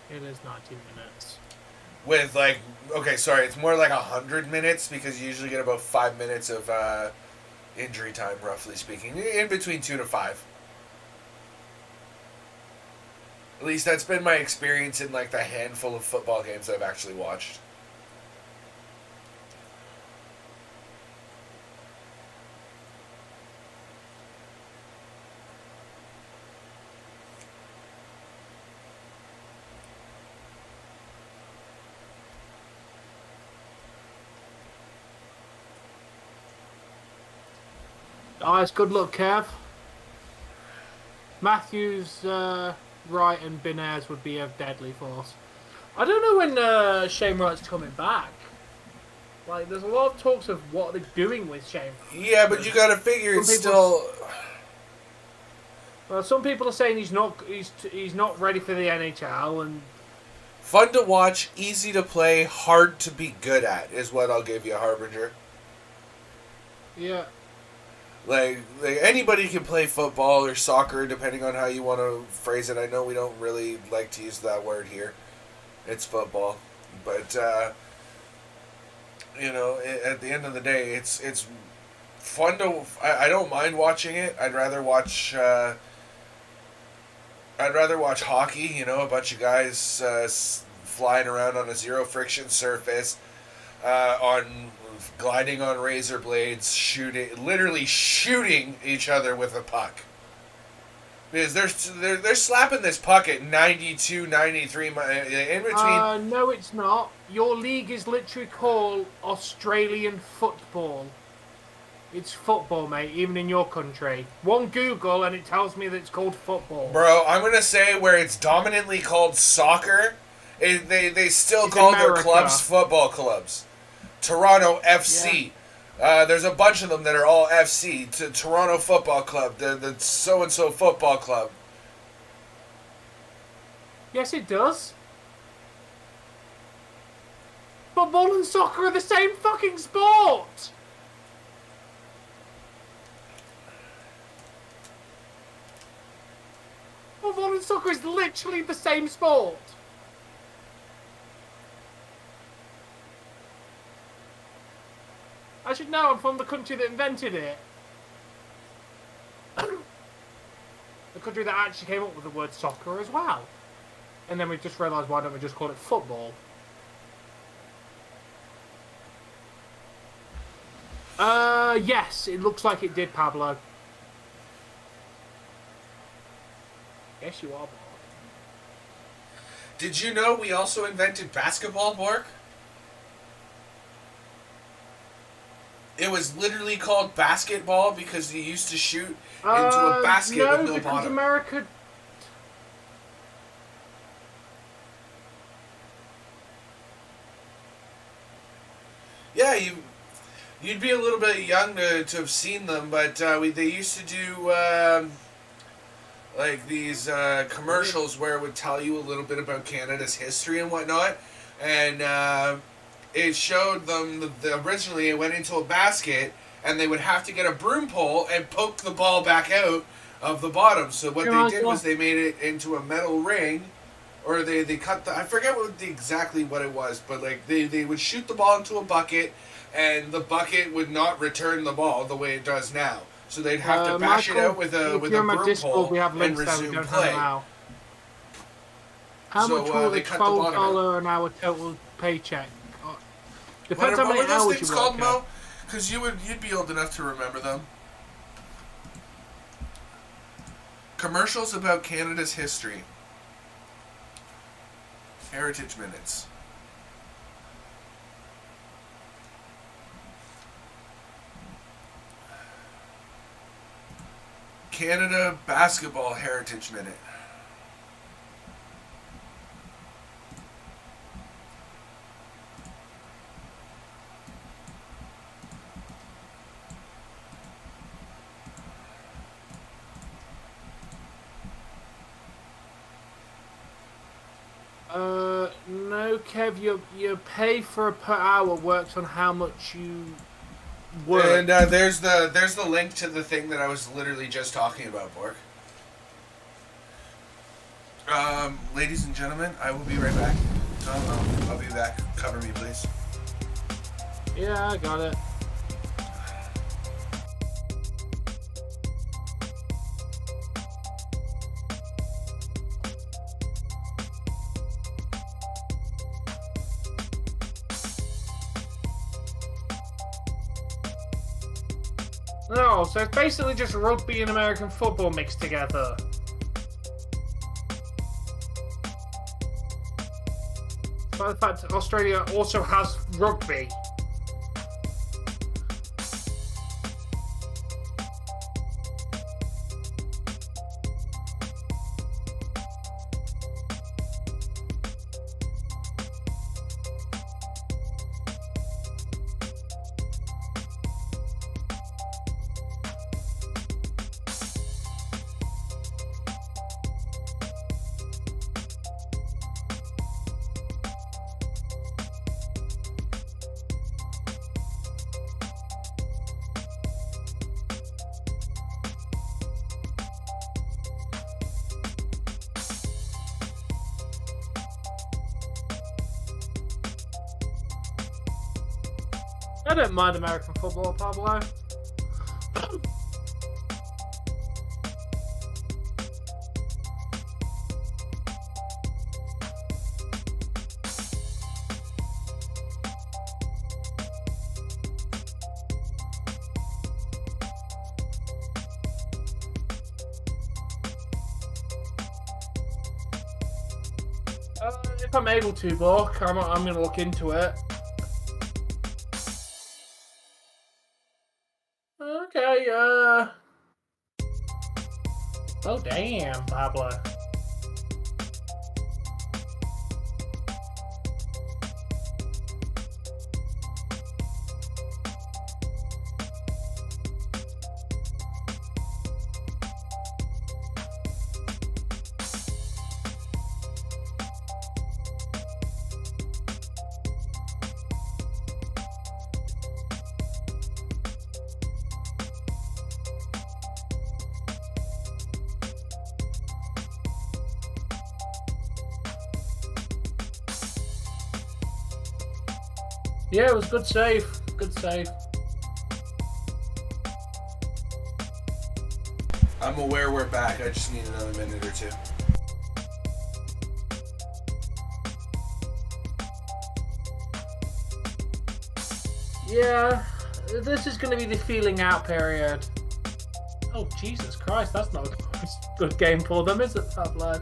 It is 90 minutes. With like, okay, sorry, it's more like 100 minutes because you usually get about 5 minutes of injury time, roughly speaking, in between 2 to 5. At least that's been my experience in like the handful of football games I've actually watched. Nice, good luck, Kev. Matthews, Wright, and Binaires would be a deadly force. I don't know when Shane Wright's coming back. Like, there's a lot of talks of what they're doing with Shane. Yeah, but you gotta figure it's still. Well, some people are saying he's not ready for the NHL, and Fun to watch, easy to play, hard to be good at is what I'll give you, Harbinger. yeah. Like anybody can play football or soccer, depending on how you want to phrase it. I know we don't really like to use that word here. It's football, but you know, at the end of the day, it's fun to. I don't mind watching it. I'd rather watch hockey. You know, a bunch of guys flying around on a zero friction surface, gliding on razor blades, literally shooting each other with a puck. Because they're slapping this puck at 92, 93 in between. No, it's not. Your league is literally called Australian football. It's football, mate, even in your country. One Google and it tells me that it's called football. Bro, I'm going to say where it's dominantly called soccer, they still call their clubs football clubs. Toronto FC. Yeah. There's a bunch of them that are all FC. Toronto Football Club, the so-and-so football club. Yes, it does. Football and soccer are the same fucking sport. Football and soccer is literally the same sport. I should know, I'm from the country that invented it. The country that actually came up with the word soccer as well. And then we just realised, why don't we just call it football? Yes, it looks like it did, Pablo. Yes, you are, Borg. Did you know we also invented basketball, Borg? It was literally called basketball because you used to shoot into a basket with no bottom. America. Yeah, you'd be a little bit young to have seen them, but they used to do like these commercials where it would tell you a little bit about Canada's history and whatnot, and it showed them originally it went into a basket, and they would have to get a broom pole and poke the ball back out of the bottom. So what they did was they made it into a metal ring, or they cut I forget exactly what it was, but like they would shoot the ball into a bucket, and the bucket would not return the ball the way it does now. So they'd have to bash it out with a broom pole and resume play. How much will a $12 an hour total paycheck Depends how What many were those hours things you called, work. Mo? Because you'd be old enough to remember them. Commercials about Canada's history. Heritage Minutes. Canada Basketball Heritage Minute. No, Kev, your pay for per hour works on how much you work. And there's the link to the thing that I was literally just talking about, Bork. Ladies and gentlemen, I will be right back. I'll be back. Cover me, please. Yeah, I got it. No, so it's basically just rugby and American football mixed together. By the fact that Australia also has rugby. I don't mind American football, Pablo. If I'm able to, Bork, I'm going to look into it. Okay, oh, damn, Pablo. Yeah, it was good save. Good save. I'm aware we're back. I just need another minute or two. Yeah, this is going to be the feeling out period. Oh, Jesus Christ, that's not a good game for them, is it, Pablo?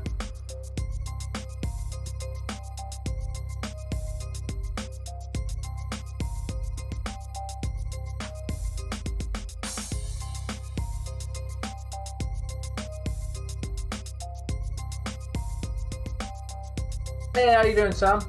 Hey, how you doing, Sam?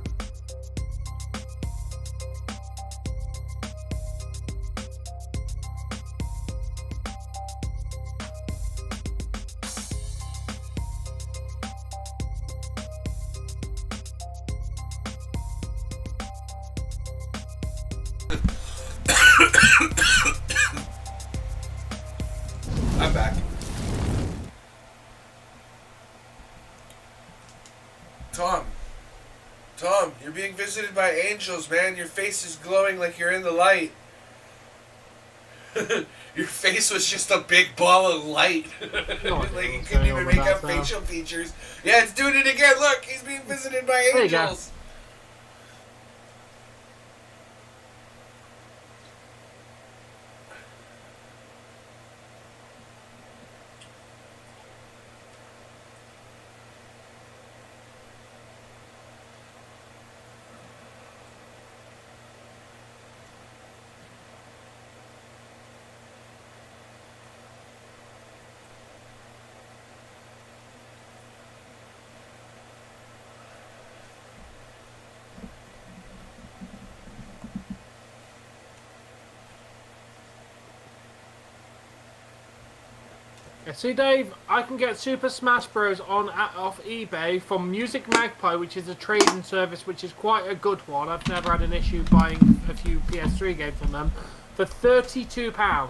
I'm back. Tom, you're being visited by angels, man. Your face is glowing like you're in the light. Your face was just a big ball of light. Like you couldn't even make out facial features. Yeah, it's doing it again. Look, he's being visited by angels. Yeah, see, Dave, I can get Super Smash Bros. Off eBay from Music Magpie, which is a trading service, which is quite a good one. I've never had an issue buying a few PS3 games from them for £32.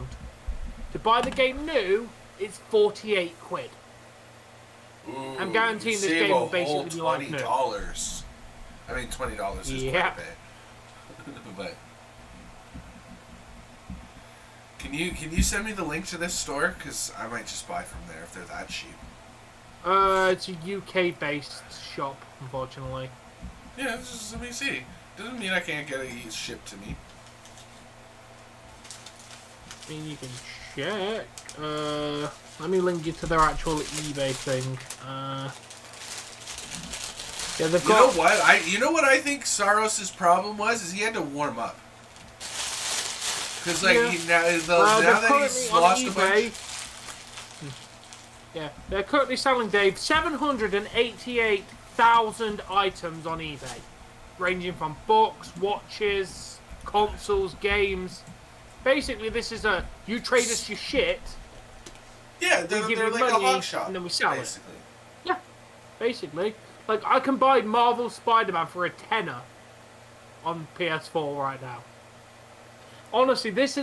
To buy the game new, it's 48 quid. Ooh, I'm guaranteeing this game will basically be like new. $20. I mean, $20 is quite a bit. But can you send me the link to this store? Because I might just buy from there if they're that cheap. It's a UK-based shop, unfortunately. Yeah, just let me see. Doesn't mean I can't get it shipped to me. I mean, you can check. Let me link you to their actual eBay thing. Yeah, they've got. You know what I think Saros's problem was is he had to warm up. Because now that he's lost a bunch. Yeah, they're currently selling, Dave, 788,000 items on eBay, ranging from books, watches, consoles, games. Basically, this is you trade us your shit. Yeah, they're like a hog shop, and then we sell basically. it. Yeah, basically. Like, I can buy Marvel Spider-Man for £10 on PS4 right now. Honestly, these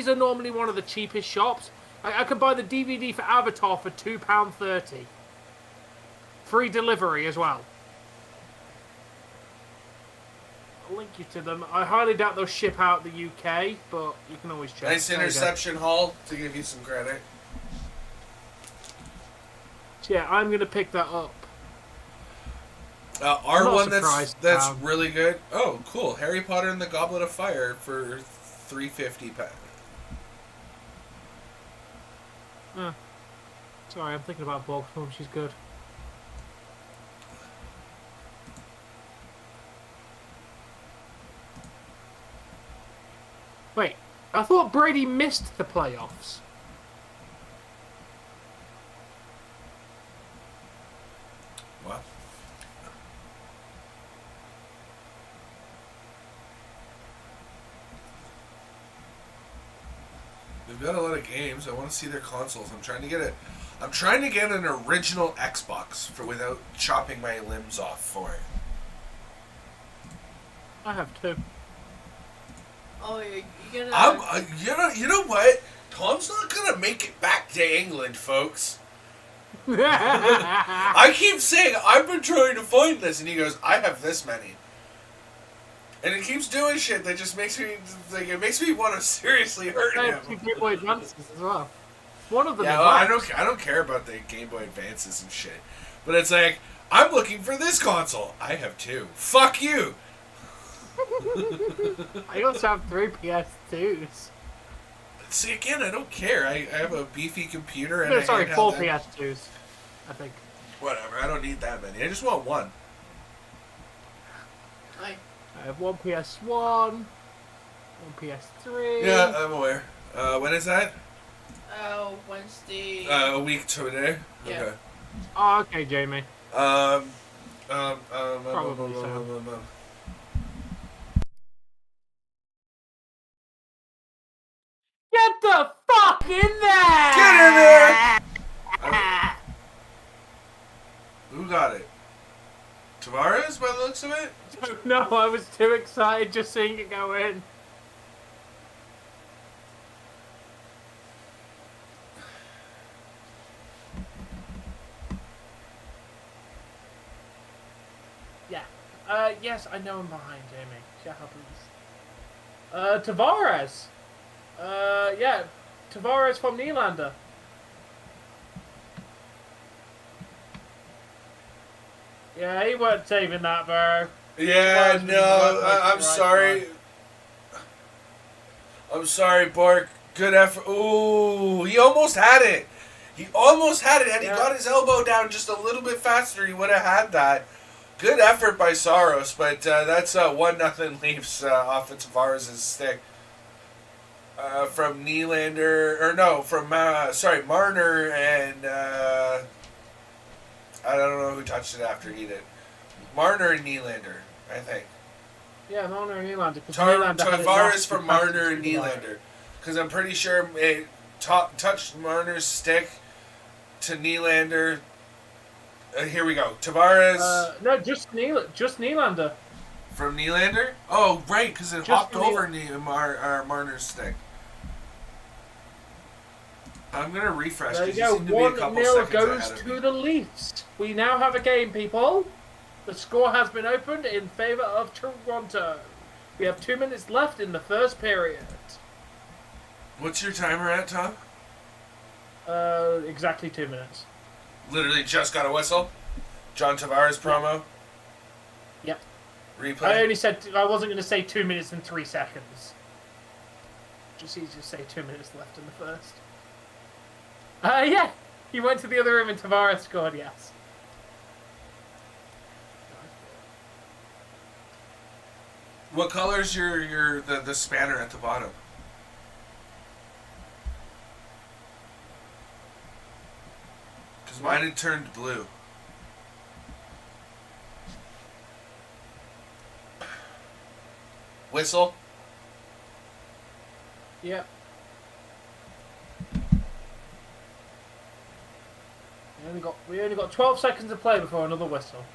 are normally one of the cheapest shops. I can buy the DVD for Avatar for £2.30. Free delivery as well. I'll link you to them. I highly doubt they'll ship out the UK, but you can always check. Nice interception haul to give you some credit. So yeah, I'm going to pick that up. Our one that's really good. Oh, cool! Harry Potter and the Goblet of Fire for $3.50. Sorry, I'm thinking about Bulk Film. She's good. Wait, I thought Brady missed the playoffs. What? They've got a lot of games. I want to see their consoles. I'm trying to get an original Xbox without chopping my limbs off for it. I have two. Oh, you're gonna. You know what? Tom's not gonna make it back to England, folks. I keep saying I've been trying to find this, and he goes, "I have this many." And it keeps doing shit that just makes me want to seriously hurt him. I have two Game Boy Advances as well. One of them. Yeah, well, I don't care about the Game Boy Advances and shit, but it's like I'm looking for this console. I have two. Fuck you. I also have 3 PS2s. See, again, I don't care. I have a beefy computer and No, sorry, 4 PS2s. I think. Whatever. I don't need that many. I just want one. Hi. I have 1 PS1, 1 PS3. Yeah, I'm aware. When is that? Wednesday. A week today. Yeah. Okay. Oh, okay, Jamie. Probably so. Get the fuck in there! Get in there! Who got it? Tavares, by the looks of it? No, I was too excited just seeing it go in. Yeah. Yes, I know I'm behind, Jamie. Shut up, please. Tavares. Yeah. Tavares from Nylander. Yeah, he weren't saving that, bro. Yeah, no, I'm sorry. I'm sorry, Bork. Good effort. Ooh, he almost had it. He almost had it. Had he got his elbow down just a little bit faster, he would have had that. Good effort by Saros, but that's 1-0 Leafs off of Tavares' stick. From Nylander, or no, from, Marner and, I don't know who touched it after he did. Marner and Nylander, I think. Yeah, Marner and Nylander. Tavares from Marner and Nylander. Because I'm pretty sure it touched Marner's stick to Nylander. Here we go. Tavares. No, just Nylander. From Nylander? Oh, right, because it Just hopped from over Marner's stick. I'm going to refresh. There you 'cause go. seem to be a couple 1-0 seconds goes ahead of to me. the Leafs. We now have a game, people. The score has been opened in favour of Toronto. We have 2 minutes left in the first period. What's your timer at, Tom? Exactly 2 minutes. Literally just got a whistle. John Tavares promo. Yep. Replay. I only said I wasn't going to say 2 minutes and 3 seconds. Just easy to say 2 minutes left in the first. Yeah. He went to the other room and Tavares scored. Yes. What color's the spanner at the bottom? Because mine had turned blue. Whistle. Yep. We only got 12 seconds to play before another whistle.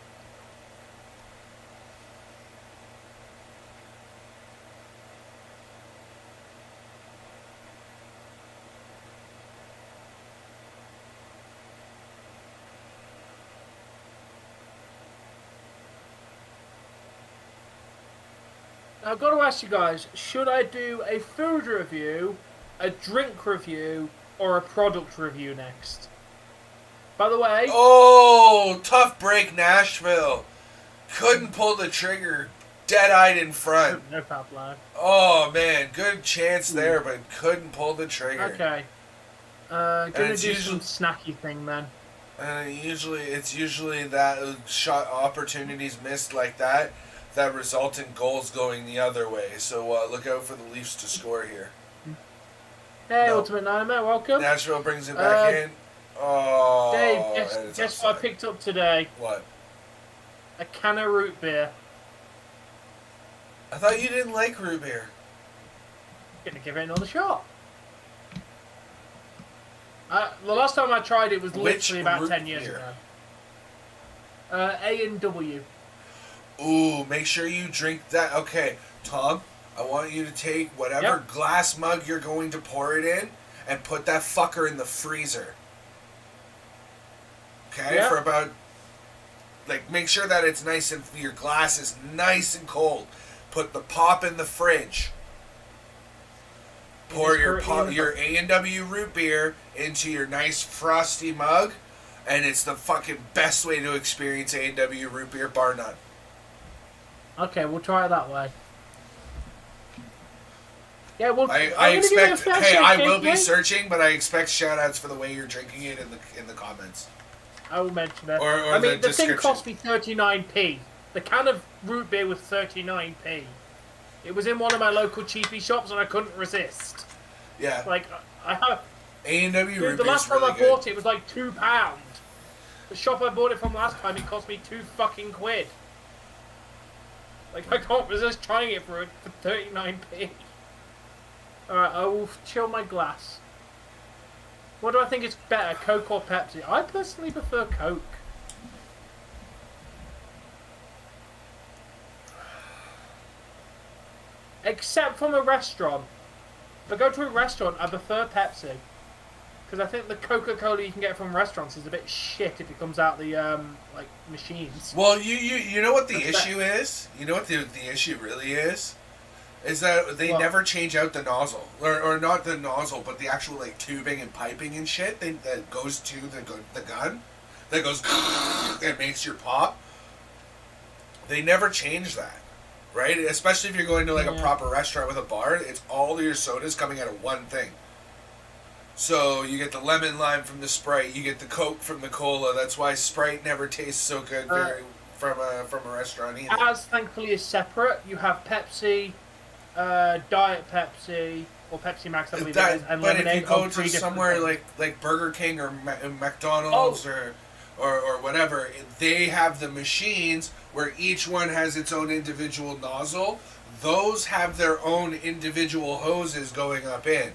Now, I've got to ask you guys, should I do a food review, a drink review, or a product review next? By the way... Oh, tough break, Nashville. Couldn't pull the trigger. Dead-eyed in front. No Pablo. Oh, man. Good chance there, but couldn't pull the trigger. Okay. Gonna do usually- some snacky thing then. It's usually that shot opportunities missed like that result in goals going the other way. So look out for the Leafs to score here. Hey, No. Ultimate Nightmare, welcome. Nashville brings it back in. Oh, Dave, and it's guess what I offside. picked up today? What? A can of root beer. I thought you didn't like root beer. Gonna give it another shot. The last time I tried it was Which literally about root 10 years beer? ago. A&W. Ooh, make sure you drink that. Okay, Tom, I want you to take whatever Yep. glass mug you're going to pour it in and put that fucker in the freezer. Okay, Yep. for about, make sure that it's nice and, your glass is nice and cold. Put the pop in the fridge. Pour is your currently in the- A&W root beer into your nice frosty mug, and it's the fucking best way to experience A&W root beer, bar none. Okay, we'll try it that way. Yeah, well, I I'm gonna give it a expect. fair Hey, shake, I will be anyway. searching, but I expect shout outs for the way you're drinking it in the comments. I will mention it. Or I mean, the the thing description. cost me 39p. The can of root beer was 39p. It was in one of my local cheapy shops, and I couldn't resist. Yeah, Like, I have. A&W Dude, root the beer last is time really I good. bought it was like £2. The shop I bought it from last time, it cost me £2 Like, I can't resist trying it for 39p. Alright, I will chill my glass. What do I think is better, Coke or Pepsi? I personally prefer Coke. Except from a restaurant. If I go to a restaurant, I prefer Pepsi. Because I think the Coca-Cola you can get from restaurants is a bit shit if it comes out the, machines. Well, you know what the That's issue is? You know what the issue really is? Is that they What? never change out the nozzle. Or not the nozzle, but the actual, tubing and piping and shit that goes to the gun. That goes and makes your pop. They never change that. Right? Especially if you're going to, a Yeah. proper restaurant with a bar. It's all your sodas coming out of one thing. So you get the lemon lime from the Sprite, you get the Coke from the Cola. That's why Sprite never tastes so good from a restaurant either. As thankfully is separate, you have Pepsi, Diet Pepsi, or Pepsi Max, I believe it is, and but if lemonade. you go on 3 to different somewhere things. like Burger King or McDonald's or whatever, they have the machines where each one has its own individual nozzle. Those have their own individual hoses going up in.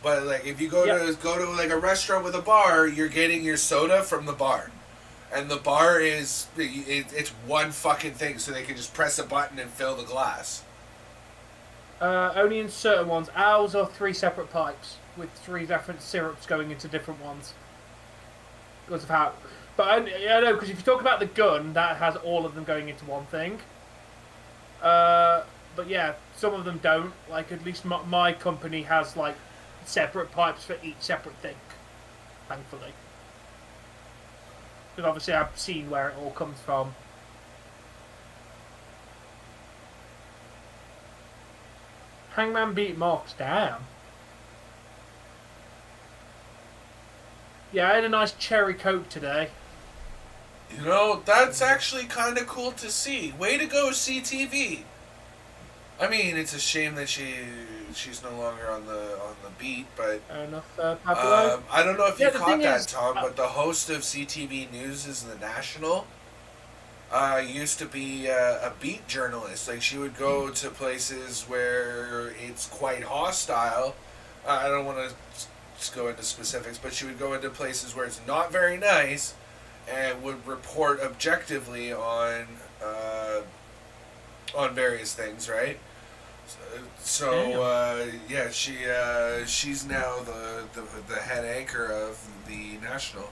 But like if you go to like a restaurant with a bar, you're getting your soda from the bar, and the bar is it's one fucking thing, so they can just press a button and fill the glass. Only in certain ones. Ours are 3 separate pipes with 3 different syrups going into different ones. Because of how. But I know, because if you talk about the gun, that has all of them going into one thing. But yeah, some of them don't. Like, at least my company has, like, separate pipes for each separate thing. Thankfully. Because obviously I've seen where it all comes from. Hangman beat Mox, damn. Yeah, I had a nice cherry Coke today. You know, that's actually kind of cool to see. Way to go, CTV. I mean, it's a shame that she's no longer on the beat, but I don't know if you caught that, Tom, but the host of CTV News is the National. Used to be a beat journalist. Like, she would go to places where it's quite hostile. I don't want to just go into specifics, but she would go into places where it's not very nice and would report objectively on various things, right? So yeah, she's now the head anchor of the National,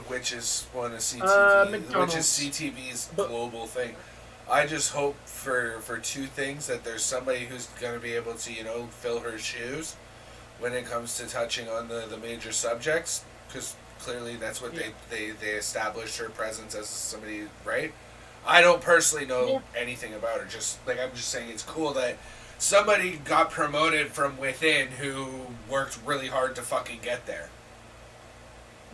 which is one of CTV's global thing. I just hope for 2 things: that there's somebody who's going to be able to, you know, fill her shoes when it comes to touching on the major subjects, because clearly that's what they established her presence as somebody, right? I don't personally know anything about her. Just like, I'm just saying it's cool that somebody got promoted from within who worked really hard to fucking get there.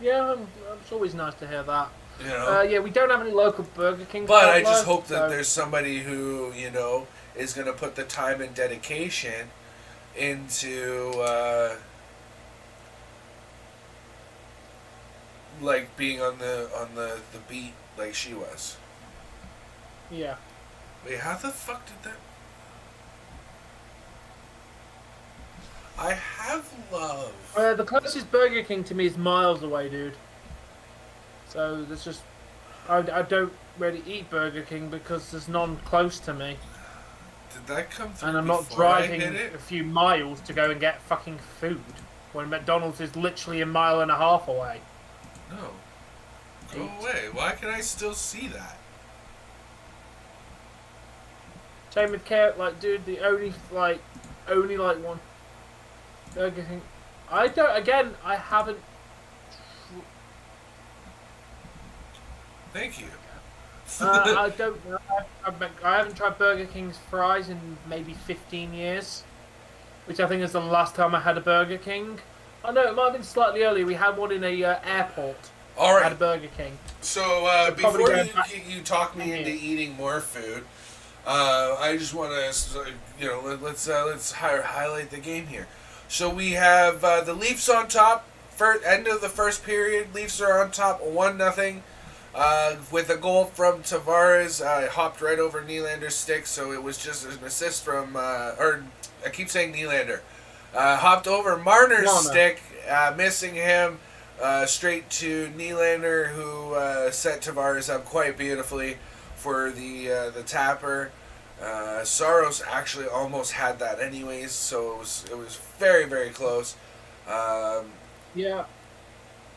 Yeah, it's always nice to hear that. You know? Yeah, we don't have any local Burger King. But I just hope that there's somebody who, you know, is going to put the time and dedication into like being on the beat like she was. Yeah. Wait, how the fuck did that? I have love. The closest Burger King to me is miles away, dude. So there's just I don't really eat Burger King because there's none close to me. Did that come through? And I'm not driving a few miles to go and get fucking food when McDonald's is literally 1.5 miles away. No. Go away. Why can I still see that? Same with carrot, like, dude, the only one Burger King. I haven't. Thank you. I don't know. I haven't tried Burger King's fries in maybe 15 years, which I think is the last time I had a Burger King. I know it might have been slightly earlier. We had one in a airport. All right. Had a Burger King. So before you talk me into eating more food, I just want to, you know, let's highlight the game here. So we have the Leafs on top. End of the first period, Leafs are on top 1-0. With a goal from Tavares. Hopped right over Nylander's stick, so it was just an assist from, or I keep saying Nylander. Hopped over Marner's stick, missing him, straight to Nylander, who set Tavares up quite beautifully for the tapper. Saros actually almost had that anyways, so it was very, very close. Yeah.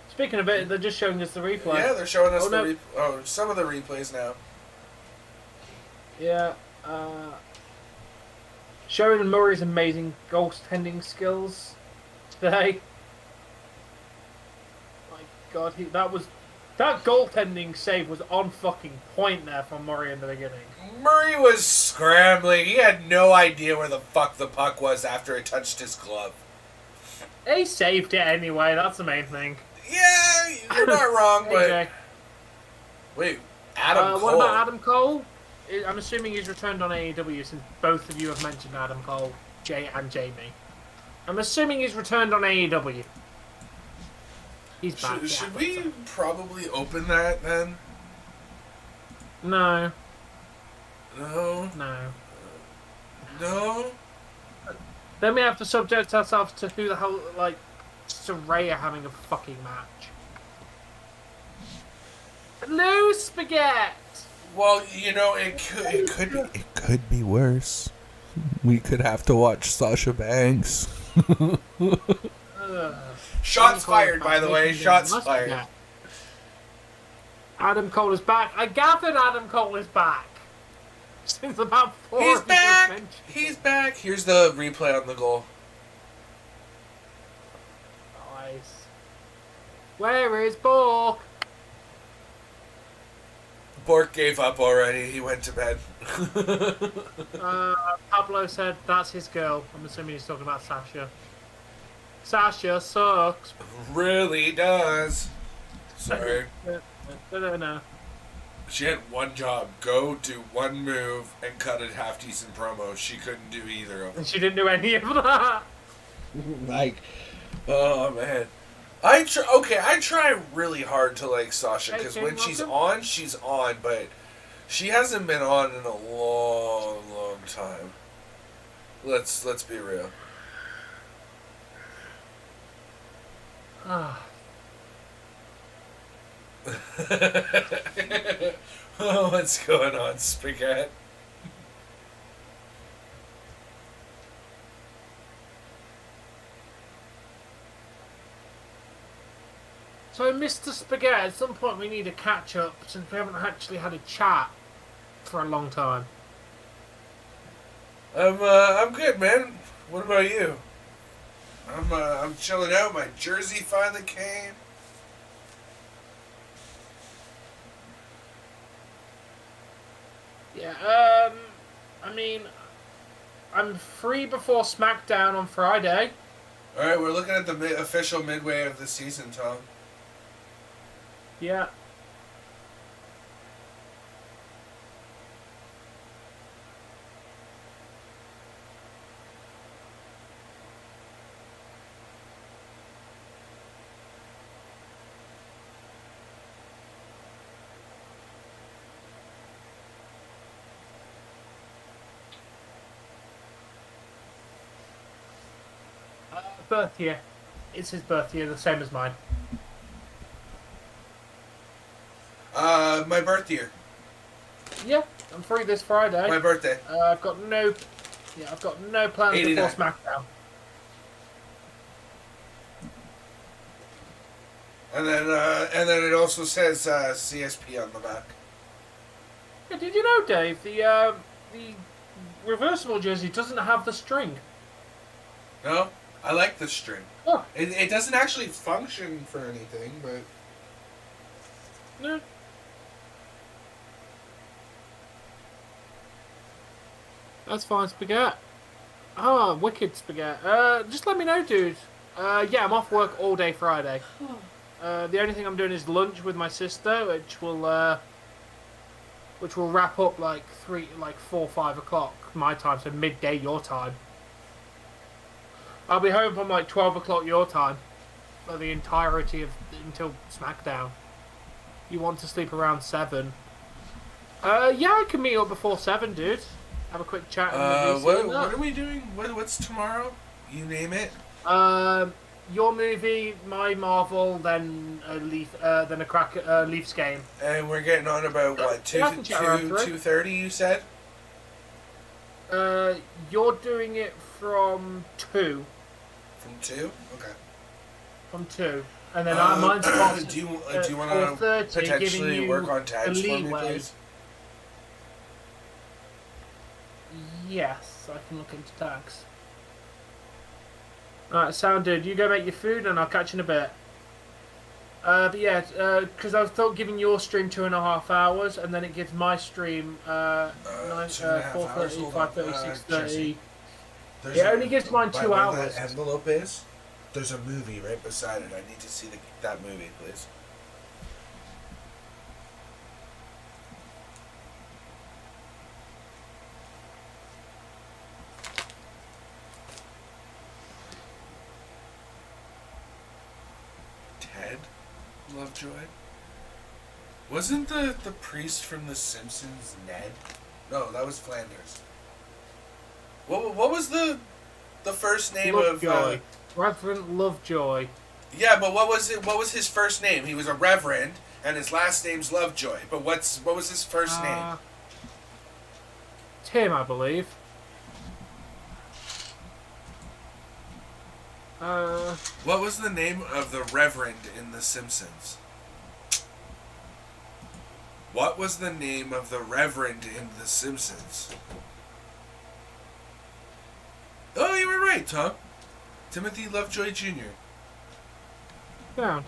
Speaking of it, they're just showing us the replay. Yeah, they're showing us some of the replays now. Yeah. Showing Murray's amazing goaltending skills today. My God, that goaltending save was on fucking point there from Murray in the beginning. Murray was scrambling. He had no idea where the fuck the puck was after it touched his glove. He saved it anyway. That's the main thing. Yeah, you're not wrong, but... Wait, Adam Cole? What about Adam Cole? I'm assuming he's returned on AEW since both of you have mentioned Adam Cole, Jay and Jamie. I'm assuming he's returned on AEW. He's back. Should we probably open that then? No. No? No. No? Then we have to subject ourselves to who the hell, like, Soraya having a fucking match. No spaghetti! Well, you know, it could be worse. We could have to watch Sasha Banks. Shots fired, by the way. Shots fired. Adam Cole is back. I gathered Adam Cole is back. Since about 4 He's back! He's back! Here's the replay on the goal. Nice. Where is Bork? Bork gave up already. He went to bed. Pablo said that's his girl. I'm assuming he's talking about Sasha. Sasha sucks. Really does. Sorry. No. She had one job. Go, do one move, and cut a half-decent promo. She couldn't do either of them. And she didn't do any of that. Like, oh, man. I try really hard to like Sasha, because when she's on, but she hasn't been on in a long time. Let's be real. Oh, what's going on, Spaghetti? So, Mr. Spaghetti, at some point we need a catch-up, since we haven't actually had a chat for a long time. I'm good, man. What about you? I'm chilling out. My jersey finally came. Yeah, I mean, I'm free before SmackDown on Friday. Alright, we're looking at the official midway of the season, Tom. Yeah. Birth year. It's his birth year, the same as mine. My birth year. Yeah, I'm free this Friday. My birthday. I've got no plans 89. before SmackDown. And then it also says C.S.P. on the back. Yeah, did you know, Dave? The reversible jersey doesn't have the string. No, I like the string. Oh. It doesn't actually function for anything, but No. That's fine, Spaghetti. Ah, wicked Spaghetti. Just let me know, dude. Yeah, I'm off work all day Friday. The only thing I'm doing is lunch with my sister, which will wrap up like 4, 5 o'clock my time, so midday your time. I'll be home from like 12 o'clock your time for the entirety of until SmackDown. You want to sleep around 7? Yeah, I can meet up before 7, dude. Have a quick chat. What are we doing? What's tomorrow? You name it. Your movie, my Marvel, then a Leafs game. And we're getting on about what 2:30? You said. You're doing it from 2. From 2? Okay. From 2, and then mine's off. Do you want to potentially work on tags for me, please? Yes, I can look into tags. Alright, sound dude. You go make your food and I'll catch you in a bit. But yeah, because I thought giving your stream 2.5 hours and then it gives my stream 4:30, 5:30, 6:30. It only gives mine 2 hours. That envelope is? There's a movie right beside it. I need to see that movie, please. Ted Lovejoy? Wasn't the priest from The Simpsons Ned? No, that was Flanders. What was the the first name Lovejoy. of? Reverend Lovejoy. Yeah, but what was it? What was his first name? He was a reverend, and his last name's Lovejoy. But what was his first name? Tim, I believe. What was the name of the reverend in The Simpsons? What was the name of the reverend in The Simpsons? Oh, you were right, Tom. Timothy Lovejoy Jr. Found.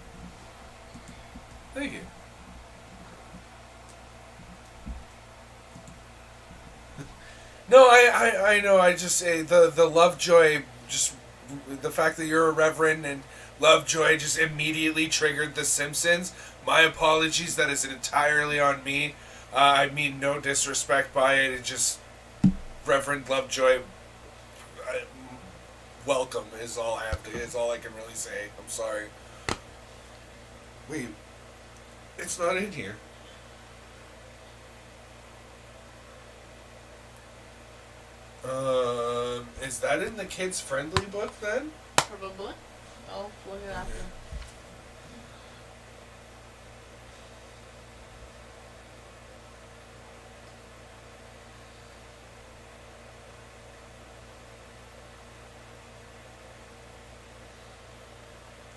Thank you. No, I know. I just say the Lovejoy, just the fact that you're a reverend and Lovejoy just immediately triggered The Simpsons. My apologies. That is entirely on me. I mean no disrespect by it. It just Reverend Lovejoy. Welcome is all I have to. Is all I can really say. I'm sorry. Wait, it's not in here. Is that in the kids friendly book then? Probably. I'll look it after.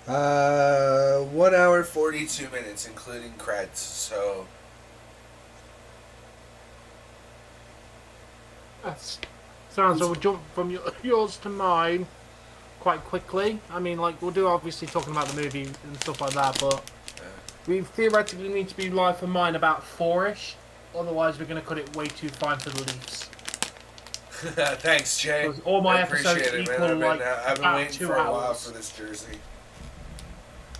Uh, 1 hour 42 minutes, including creds. So That's sounds like we'll jump from yours to mine quite quickly. I mean, like, we'll do obviously talking about the movie and stuff like that, but we theoretically need to be live for mine about 4-ish. Otherwise, we're going to cut it way too fine for the Leafs. thanks, Jay. 'Cause all my I episodes appreciate it, equal, man. like, I've been about waiting 2 for a while hours. for this jersey.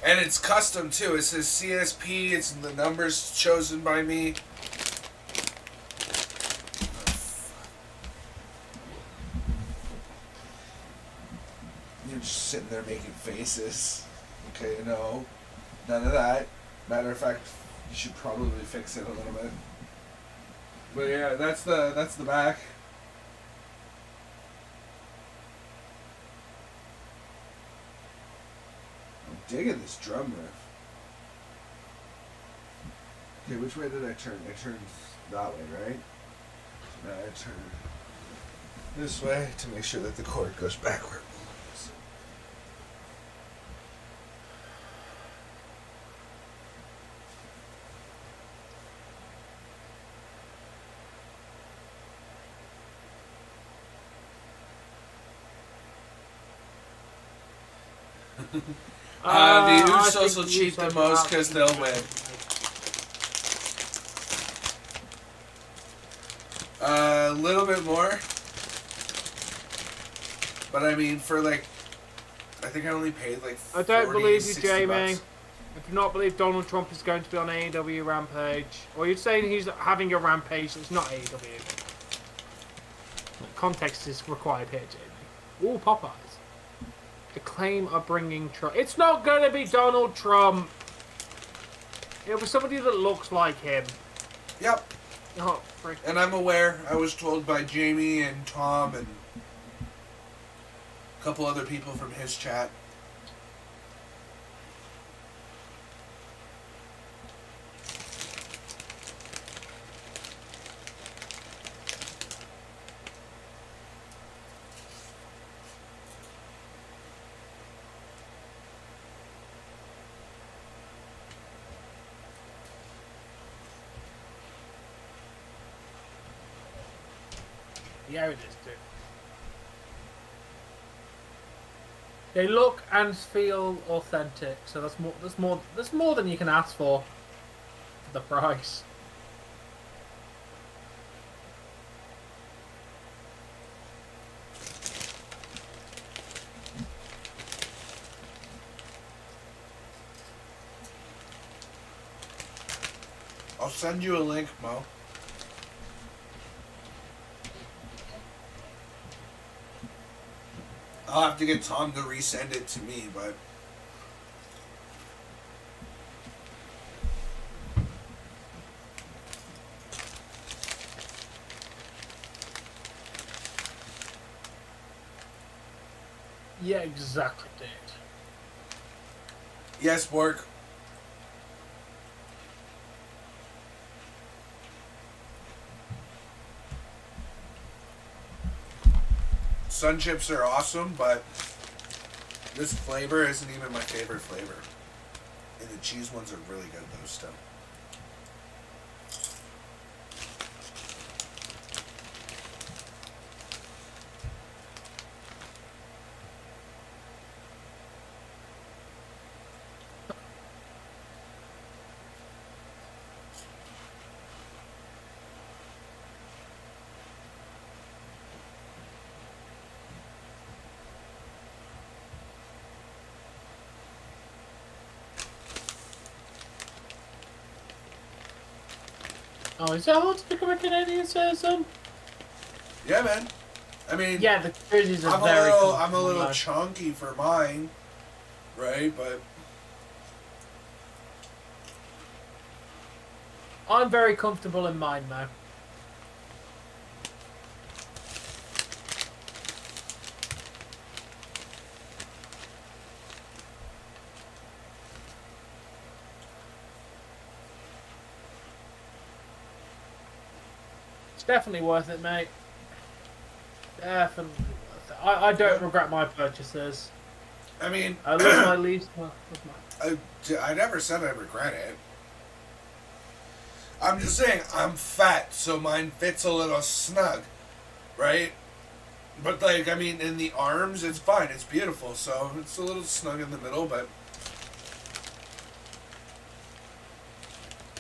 And it's custom too. It says C.S.P. It's the numbers chosen by me. You're just sitting there making faces. Okay, no, none of that. Matter of fact, you should probably fix it a little bit. But yeah, that's the back. I'm digging this drum riff. Okay, which way did I turn? I turned that way, right? Now I turn this way to make sure that the cord goes backward. The Usos will cheat the most because they'll win. A little bit more. But I mean, for like, I think I only paid like 40, I don't believe you, 60 Jamie. bucks. I do not believe Donald Trump is going to be on AEW Rampage. Or you're saying he's having a rampage that's not AEW. Context is required here, Jamie. Ooh, Popeyes. The claim of bringing Trump. It's not going to be Donald Trump. It'll be somebody that looks like him. Yep. Oh, frick. And I'm aware. I was told by Jamie and Tom and a couple other people from his chat. Yeah, it is too. They look and feel authentic, so that's more than you can ask for the price. I'll send you a link, Mo. I'll have to get Tom to resend it to me, but Yeah, exactly, dude. Yes, Bork. Sun chips are awesome, but this flavor isn't even my favorite flavor. And the cheese ones are really good, though, still. Oh, is that hard to become a Canadian citizen? Yeah, man. I mean, Yeah, the jerseys are I'm a little chunky for mine, right? But I'm very comfortable in mine now. It's definitely worth it, mate. Definitely worth it. I don't regret my purchases. I mean, I love my Leafs. I never said I regret it. I'm just saying I'm fat, so mine fits a little snug, right? But like, I mean, in the arms, it's fine. It's beautiful, so it's a little snug in the middle, but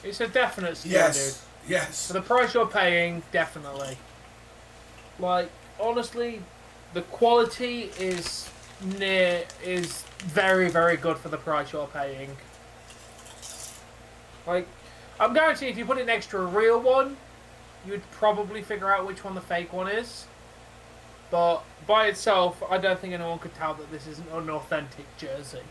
It's a definite steal, yes, dude. yes. For the price you're paying, definitely. Like, honestly, the quality is very, very good for the price you're paying. Like, I'm guaranteeing if you put it next to a real one, you'd probably figure out which one the fake one is. But by itself, I don't think anyone could tell that this is an authentic jersey.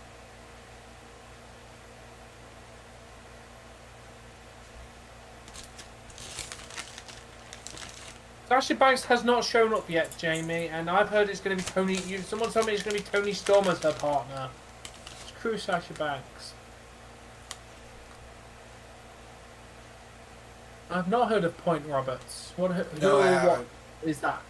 Sasha Banks has not shown up yet, Jamie, and I've heard it's going to be Tony. Someone told me it's going to be Tony Storm as her partner. Screw Sasha Banks. I've not heard of Point Roberts. What is that?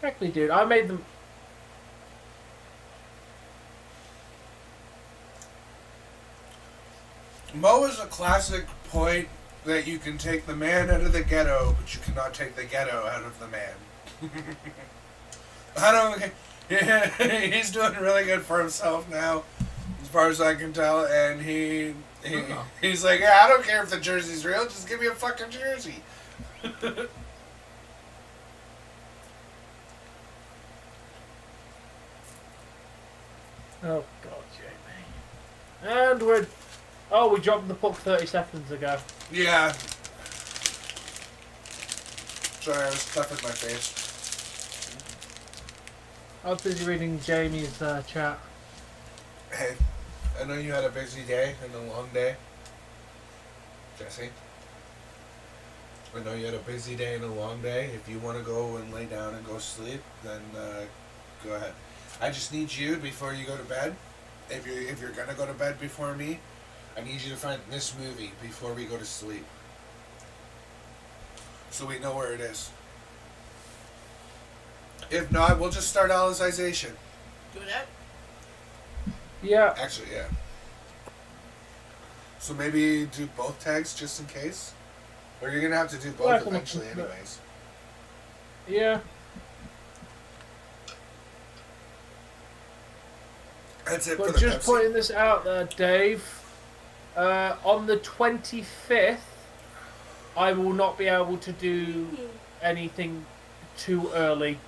Exactly, dude. I made them. Mo is a classic point that you can take the man out of the ghetto, but you cannot take the ghetto out of the man. I don't. Yeah, he's doing really good for himself now, as far as I can tell, and he's like, yeah, I don't care if the jersey's real, just give me a fucking jersey. Oh God, Jamie. And we dropped the puck 30 seconds ago. Yeah. Sorry, I was stuffing my face. I was busy reading Jamie's chat. Hey, I know you had a busy day and a long day, Jesse. I know you had a busy day and a long day. If you want to go and lay down and go sleep, then go ahead. I just need you before you go to bed. If you're gonna go to bed before me, I need you to find this movie before we go to sleep, so we know where it is. If not, we'll just start Alicization. Do that? Yeah. Actually, yeah. So maybe do both tags just in case, or you're gonna have to do both eventually, anyways. Yeah. That's it But for the just Pepsi. putting this out there, Dave. On the 25th, I will not be able to do anything too early.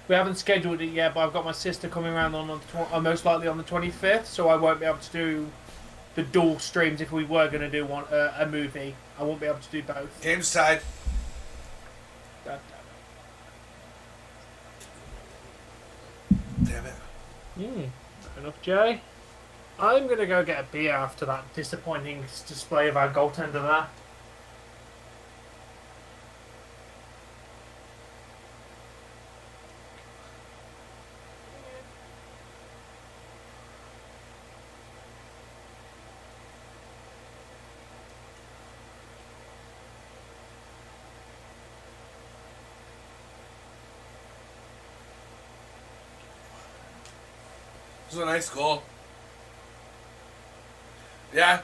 We haven't scheduled it yet, but I've got my sister coming around most likely on the 25th, so I won't be able to do the dual streams if we were going to do a movie. I won't be able to do both. Game's tied. God Damn it. Fair enough, Jay. I'm going to go get a beer after that disappointing display of our goaltender there. This is a nice goal. Yeah.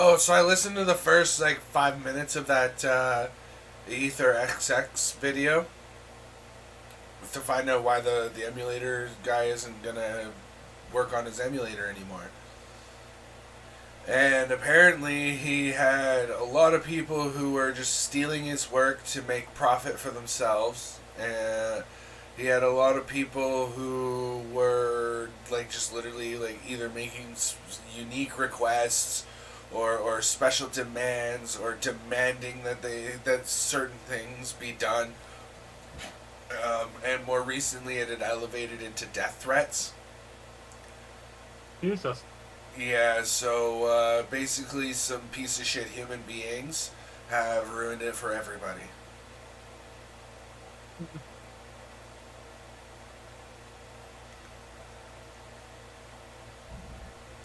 Oh, so I listened to the first 5 minutes of that Ether XX video to find out why the emulator guy isn't gonna work on his emulator anymore. And apparently he had a lot of people who were just stealing his work to make profit for themselves. And he had a lot of people who were just literally either making unique requests or special demands or demanding that certain things be done. And more recently it had elevated into death threats. Jesus. Yeah, so basically some piece of shit human beings have ruined it for everybody.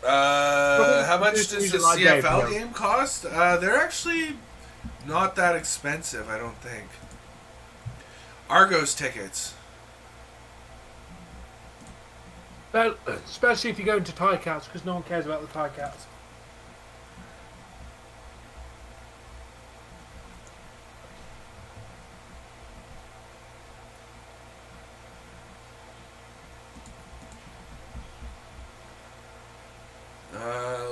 How much does the CFL game cost? They're actually not that expensive, I don't think. Argos tickets. Well, especially if you go into tie cats, because no one cares about the tie cats.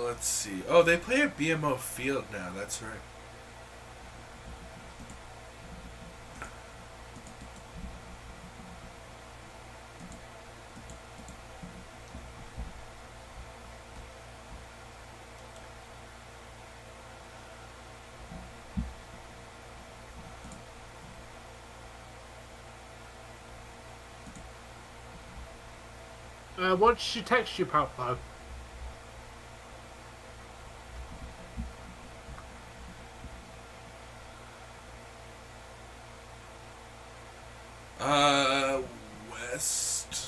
Let's see. Oh, they play at BMO Field now. That's right. What did she text you, Pablo? West.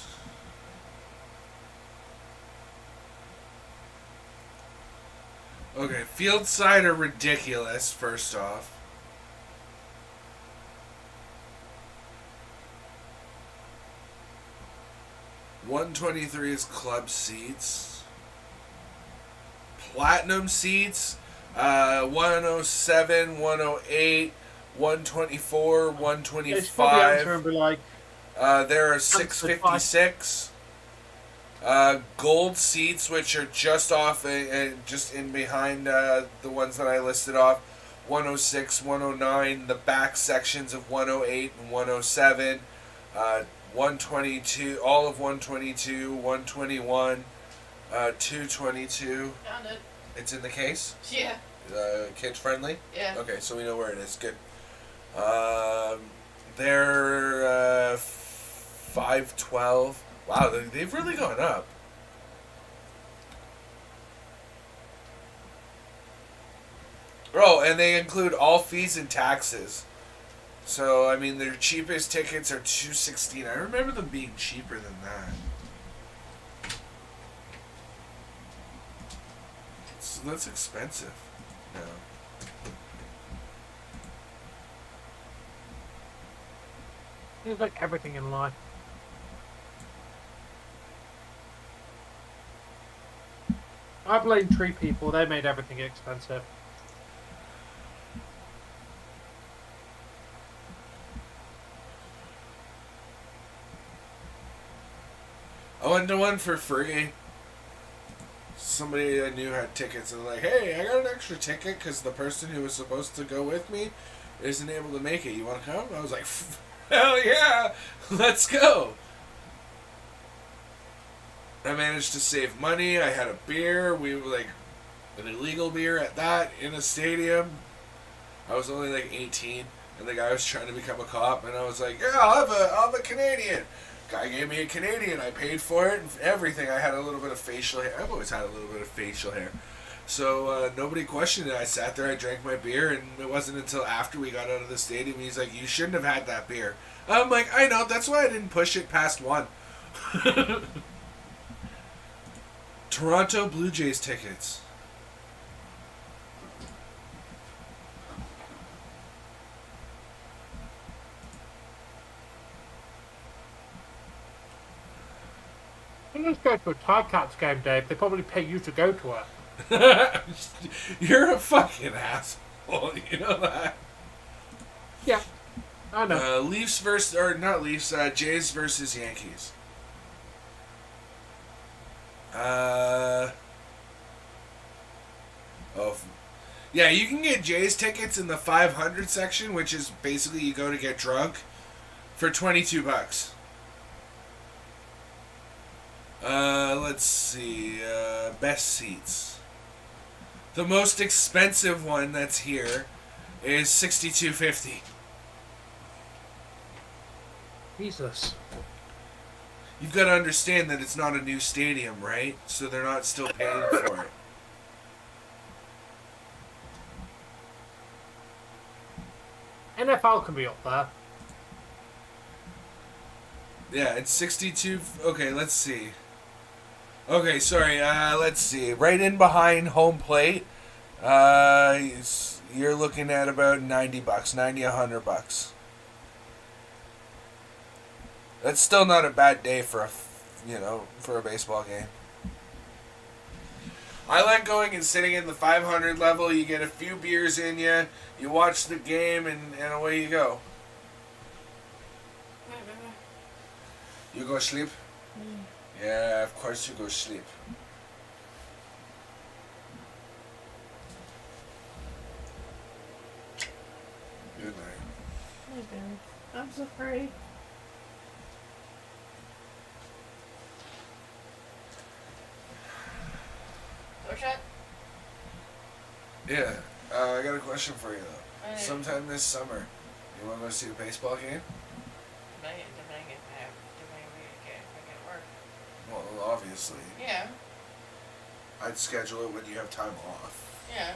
Okay, field side are ridiculous, first off. $123 is club seats. Platinum seats, 107, 108, 124, 125. There are 656. Gold seats, which are just off, just in behind the ones that I listed off. 106, 109. The back sections of 108 and 107. 122, all of 122, 121, 222. Found it. It's in the case? Yeah. Kid friendly? Yeah. Okay, so we know where it is. Good. They're 512. Wow, they've really gone up. Oh, and they include all fees and taxes. So, I mean, their cheapest tickets are $216. I remember them being cheaper than that. So that's expensive. No. It's like everything in life. I blame tree people. They made everything expensive. I went to one for free. somebody I knew had tickets, and they're like, hey, I got an extra ticket because the person who was supposed to go with me isn't able to make it. You want to come? I was like, hell yeah, let's go. I managed to save money. I had a beer. We were like an illegal beer at that in a stadium. I was only like 18, and the guy was trying to become a cop, and I was like, yeah, I'll have a Canadian. Guy gave me a Canadian. I paid for it and everything. I had a little bit of facial hair. I've always had a little bit of facial hair. So nobody questioned it. I sat there, I drank my beer, and it wasn't until after we got out of the stadium, he's like, you shouldn't have had that beer. I'm like, I know, that's why I didn't push it past one. Toronto Blue Jays tickets. You just go to a Ticats game, Dave. They probably pay you to go to it. You're a fucking asshole. You know that? Yeah, I know. Leafs versus, or not Leafs, Jays versus Yankees. Yeah, you can get Jays tickets in the 500 section, which is basically you go to get drunk, for $22. Let's see, best seats. The most expensive one that's here is $62.50. Jesus. You've got to understand that it's not a new stadium, right? So they're not still paying for it. NFL can be up there. Yeah, it's 62. Okay, let's see. Okay, sorry. Let's see. Right in behind home plate, you're looking at about $90, $100. That's still not a bad day for a baseball game. I like going and sitting in the 500 level. You get a few beers in you. You watch the game, and away you go. You go sleep? Yeah, of course you go sleep. Good night. I'm so afraid. Door shut? Yeah, I got a question for you though. Sometime this summer, you want to go see a baseball game? Well, obviously. Yeah. I'd schedule it when you have time off. Yeah.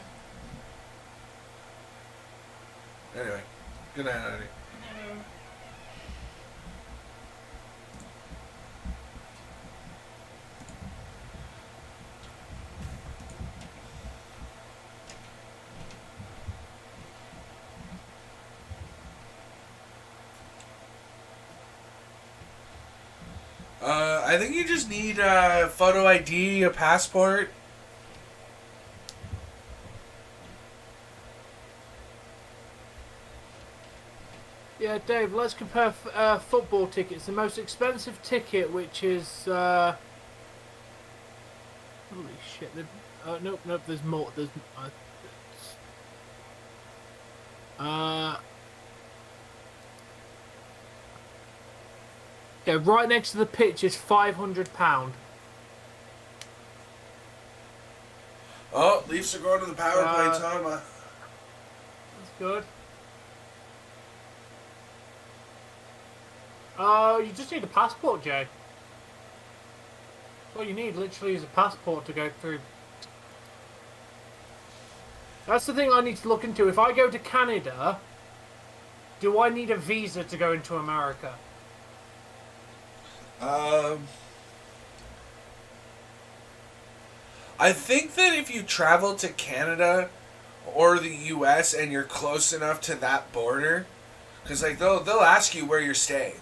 Anyway, good night, honey. I think you just need a photo ID, a passport. Yeah, Dave, let's compare football tickets. The most expensive ticket, which is... holy shit. Nope, there's more. There's... yeah, right next to the pitch is £500. Oh, Leafs are going to the power play, Tom. That's good. You just need a passport, Jay. All you need literally is a passport to go through. That's the thing I need to look into. If I go to Canada, do I need a visa to go into America? I think that if you travel to Canada or the U.S. and you're close enough to that border, because like they'll ask you where you're staying.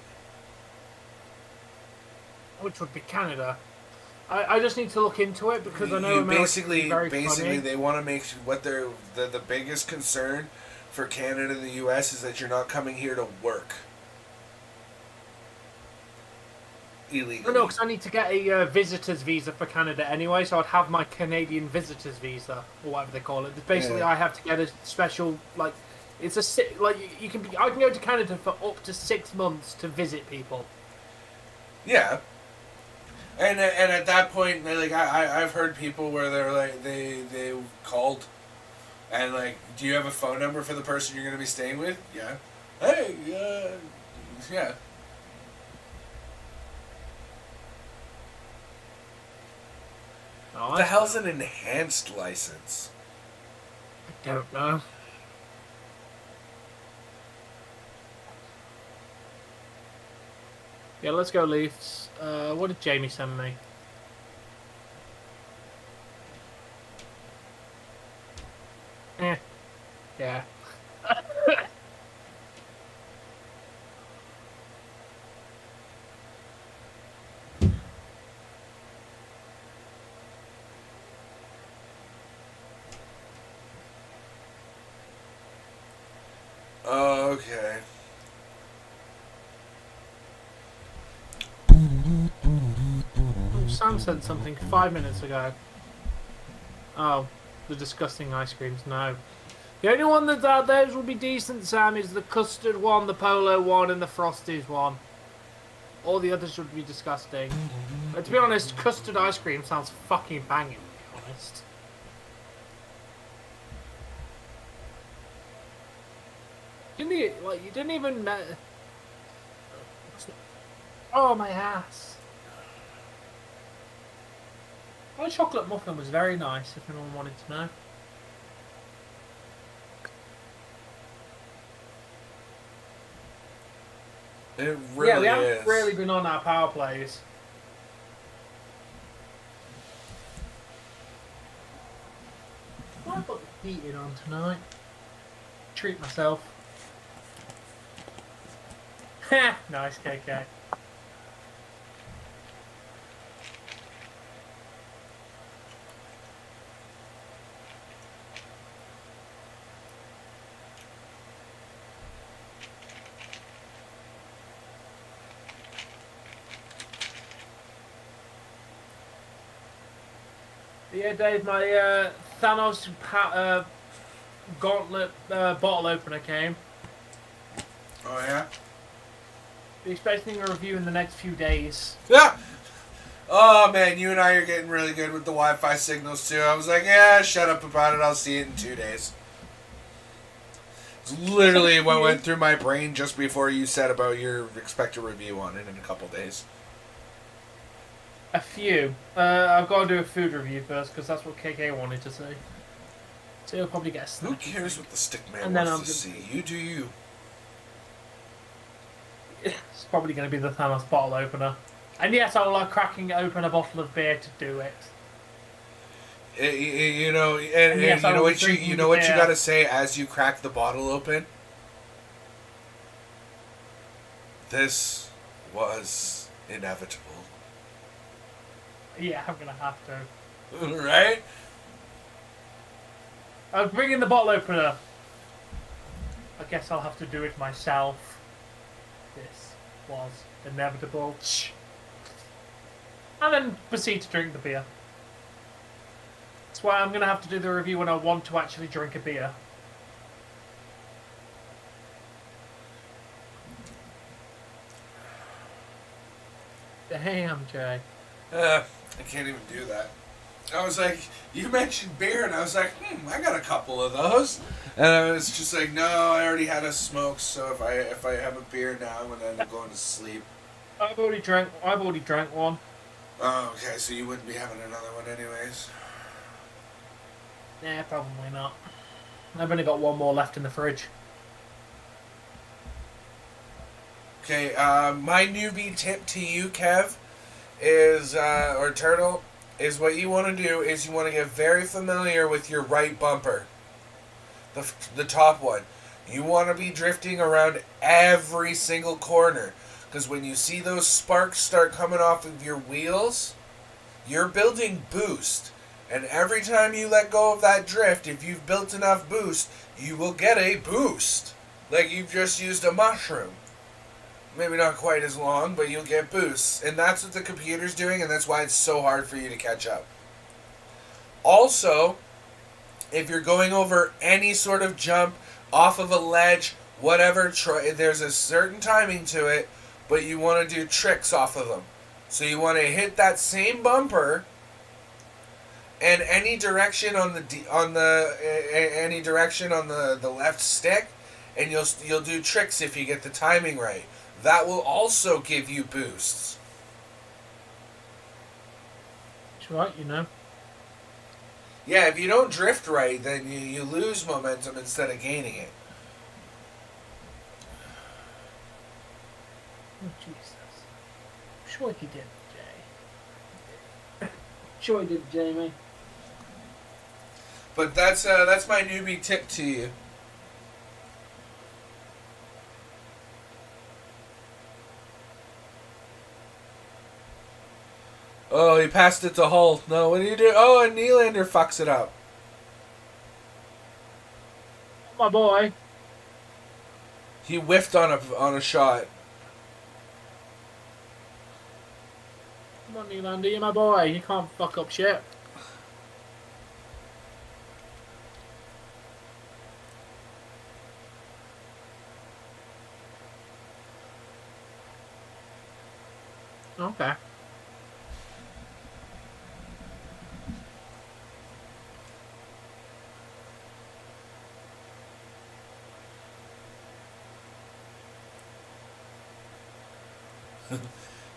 Which would be Canada. I just need to look into it because I know America is very funny. They want to make what they're the biggest concern for Canada and the U.S. is that you're not coming here to work. illegally. No, because I need to get a visitor's visa for Canada anyway, so I'd have my Canadian visitor's visa, or whatever they call it. Basically, Yeah. I have to get a special, like, it's a, like, you can be, I can go to Canada for up to 6 months to visit people. Yeah. And at that point, like, I've heard people where they're like, they called, and like, do you have a phone number for the person you're going to be staying with? Yeah. Hey, yeah. Oh, What the hell's an enhanced license? I don't know. Yeah, let's go Leafs. What did Jamie send me? Yeah. Okay. Sam said something 5 minutes ago. Oh, the disgusting ice creams. No. The only one that's out there will be decent, Sam, is the custard one, the polo one, and the frosties one. All the others would be disgusting. But to be honest, custard ice cream sounds fucking banging, to be honest. You didn't even... Oh, my ass. My chocolate muffin was very nice, if anyone wanted to know. It really Yeah, we is. haven't really been on our power plays. I put the heating on tonight. Treat myself. Ha! Nice, KK. Yeah, Dave, my Thanos gauntlet bottle opener came. Oh, yeah? Be expecting a review in the next few days. Yeah! Oh, man, you and I are getting really good with the Wi-Fi signals, too. I was like, yeah, shut up about it. I'll see it in 2 days. It's literally what went through my brain just before you said about your expect a review on it in a couple days. A few. I've got to do a food review first because that's what KK wanted to see. So he'll probably get a snack. Who cares what the stick man And then wants to see? You do you. It's probably going to be the Thanos bottle opener. And yes, I will like cracking open a bottle of beer to do it. You know, and yes, you I know will what be you drinking know what you beer. gotta say as you crack the bottle open. This was inevitable. Yeah, I'm going to have to. Right? I'm bringing the bottle opener. I guess I'll have to do it myself. This was inevitable. And then proceed to drink the beer. That's why I'm going to have to do the review when I want to actually drink a beer. Damn, Jay. I can't even do that. I was like, you mentioned beer, and I was like, I got a couple of those. And I was just like, no, I already had a smoke, so if I have a beer now, I'm gonna end up going to sleep. I've already drank one. Oh, okay, so you wouldn't be having another one anyways. Nah, probably not. I've only got one more left in the fridge. Okay, my newbie tip to you, Kev, is, or Turtle, is what you want to do is you want to get very familiar with your right bumper. The top one. You want to be drifting around every single corner. Because when you see those sparks start coming off of your wheels, you're building boost. And every time you let go of that drift, if you've built enough boost, you will get a boost. Like you've just used a mushroom. maybe not quite as long, but you'll get boosts. And that's what the computer's doing, and that's why it's so hard for you to catch up. Also, if you're going over any sort of jump, off of a ledge, whatever, there's a certain timing to it, but you want to do tricks off of them. So you want to hit that same bumper and any direction on the left stick, and you'll do tricks if you get the timing right. That will also give you boosts. That's right, you know. Yeah, if you don't drift right, then you lose momentum instead of gaining it. Oh, Jesus. Sure he did, Jay. Sure he did, Jamie. But that's my newbie tip to you. Oh, he passed it to Hull. No, what do you do? Oh, and Nylander fucks it up. My boy. He whiffed on a shot. Come on, Nylander, you're my boy. You can't fuck up shit. Okay.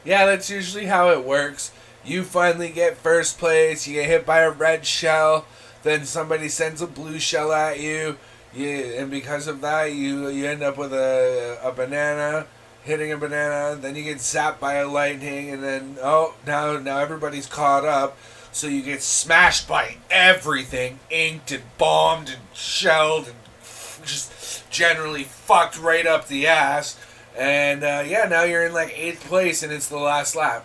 Yeah, that's usually how it works. You finally get first place, you get hit by a red shell, then somebody sends a blue shell at you, and because of that, you end up with a banana, hitting a banana, then you get zapped by a lightning, and then, now everybody's caught up, so you get smashed by everything, inked and bombed and shelled, and just generally fucked right up the ass. And, now you're in, 8th place, and it's the last lap.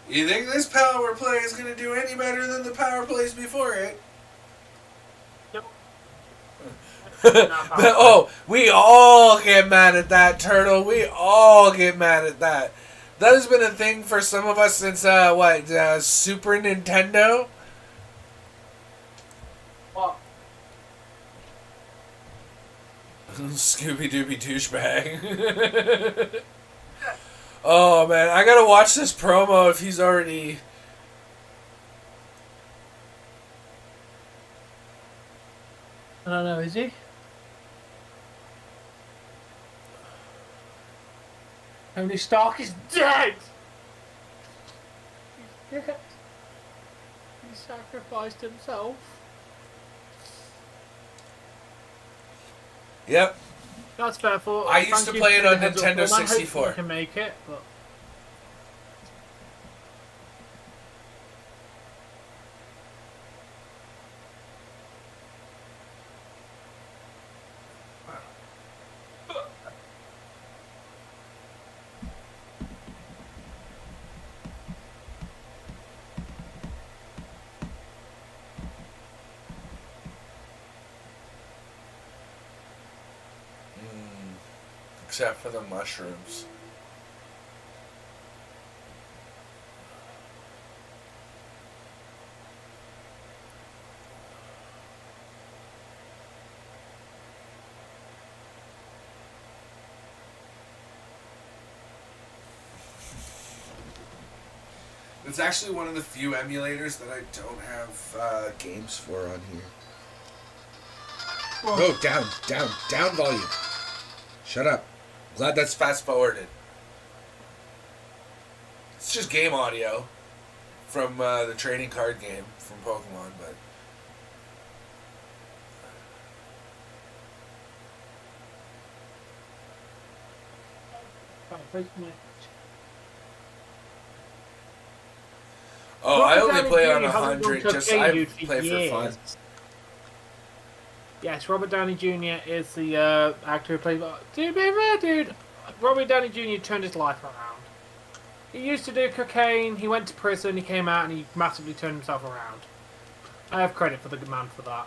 You think this power play is going to do any better than the power plays before it? Nope. Oh, we all get mad at that, Turtle. We all get mad at that. That has been a thing for some of us since, Super Nintendo? What? Scooby-Dooby douchebag. Oh, man. I gotta watch this promo if he's already... I don't know, is he? Tony Stark is dead! He's dead. He sacrificed himself. Yep. That's fair for. I used to play it on Nintendo 64. Hopefully I can make it, but. Except for the mushrooms. It's actually one of the few emulators that I don't have games for on here. Oh, down volume. Shut up. Glad that's fast forwarded. It's just game audio from the trading card game from Pokemon, but I only play on 100. Just I play for fun. Yes, Robert Downey Jr. is the actor who plays... To be fair, dude, Robert Downey Jr. turned his life around. He used to do cocaine, he went to prison, he came out, and he massively turned himself around. I have credit for the man for that.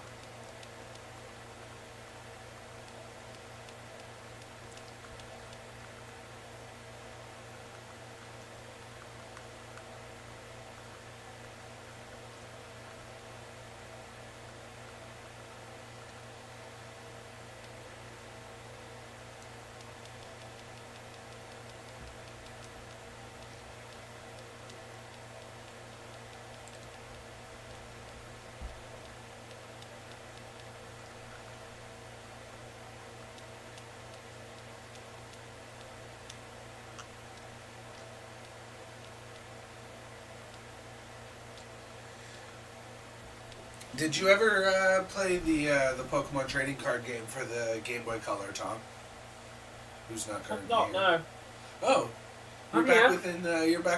Did you ever play the Pokemon trading card game for the Game Boy Color, Tom? Who's not currently Not, here? no. Oh, you're I'm back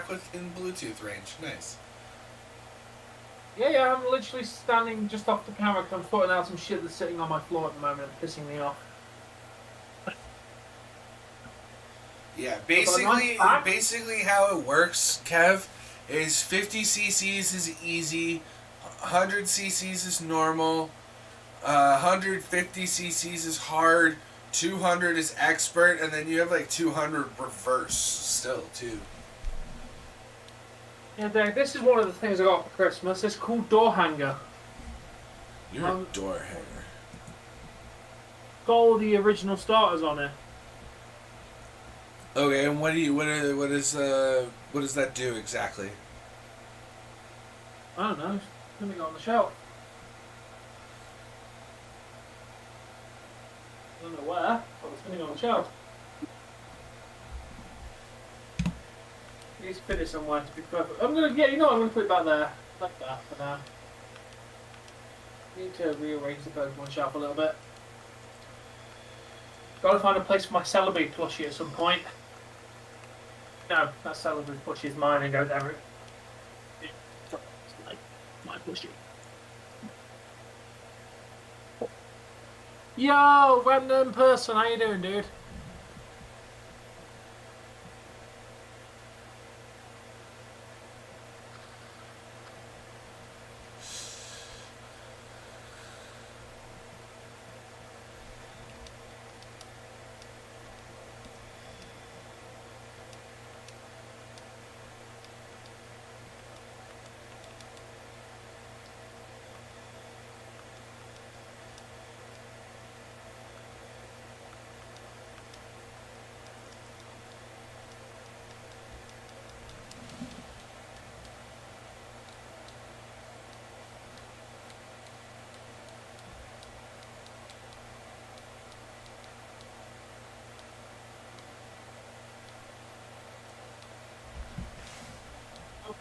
here. within Bluetooth range. Nice. Yeah, I'm literally standing just off the camera because I'm sorting out some shit that's sitting on my floor at the moment and pissing me off. Yeah, nice basically how it works, Kev, is 50 cc's is easy, 100 cc's is normal, 150 cc's is hard, 200 is expert, and then you have like 200 reverse still too. Yeah, Dave, this is one of the things I got for Christmas. It's called door hanger. You're a door hanger. Got all the original starters on it. Okay, and what does that do exactly? I don't know. It's gonna go on the shelf. I don't know where, but it's gonna go on the shelf. Need to fit it somewhere to be perfect. I'm gonna put it back there, like that for now. Need to rearrange the Pokemon shelf a little bit. Gotta find a place for my Celebi plushie at some point. No, that Celebi plushie is mine and goes everywhere. It's like my plushie. Yo, random person, how you doing, dude?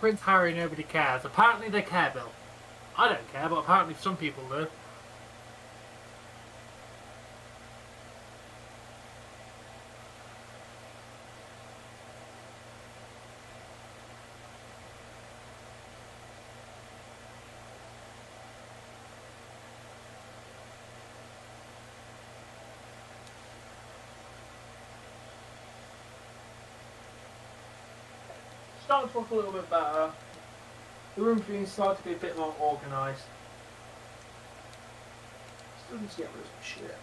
Prince Harry, nobody cares. Apparently they care, Bill. I don't care, but apparently some people do. Starting to look a little bit better. The room's being started to be a bit more organised. Still need to get rid of some shit.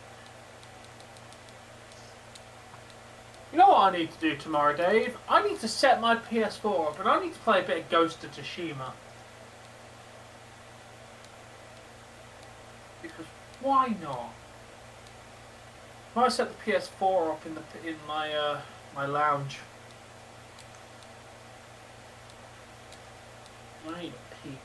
You know what I need to do tomorrow, Dave? I need to set my PS4 up and I need to play a bit of Ghost of Tsushima. Because why not? If I set the PS4 up in my lounge. I need a pee.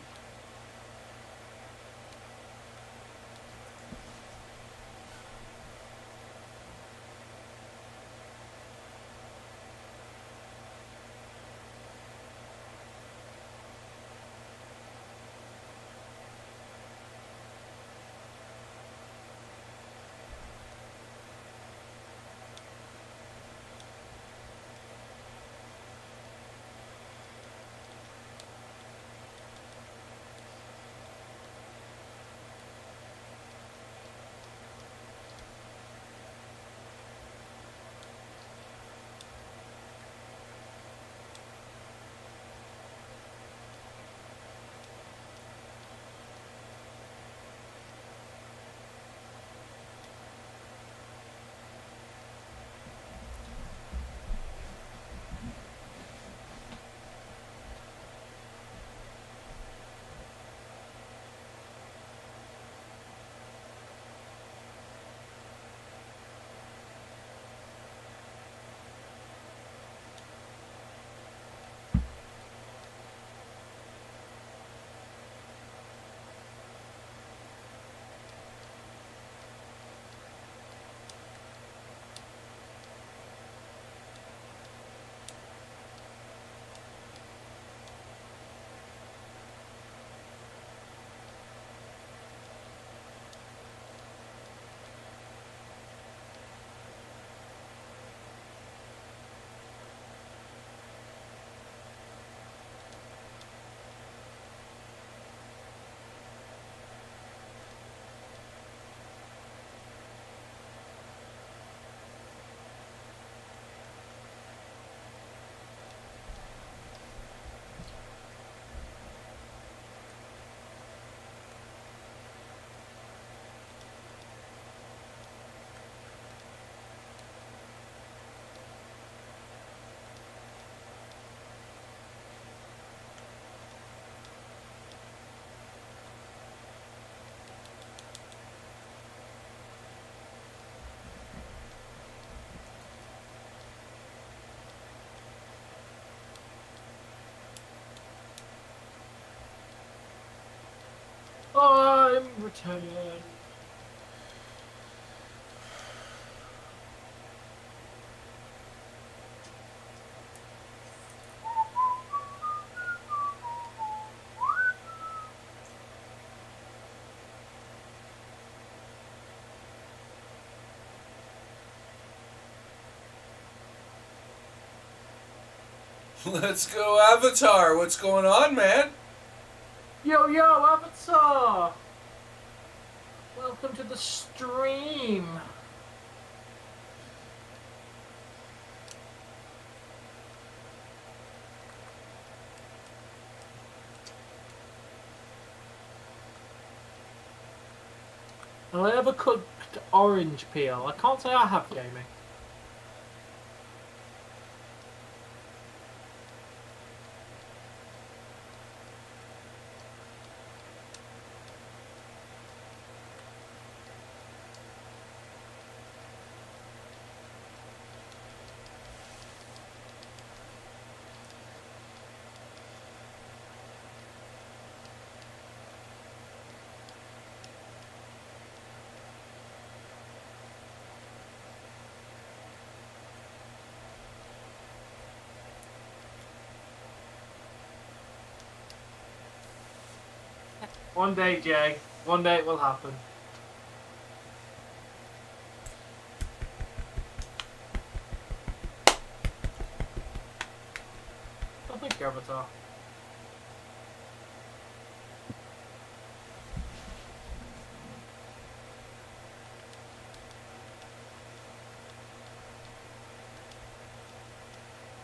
time return. Let's go, Avatar. What's going on, man? Yo, yo, Avatar! Welcome to the stream. Have I ever cooked orange peel? I can't say I have, Jamie. One day, Jay. One day it will happen. Oh, thank you, Avatar.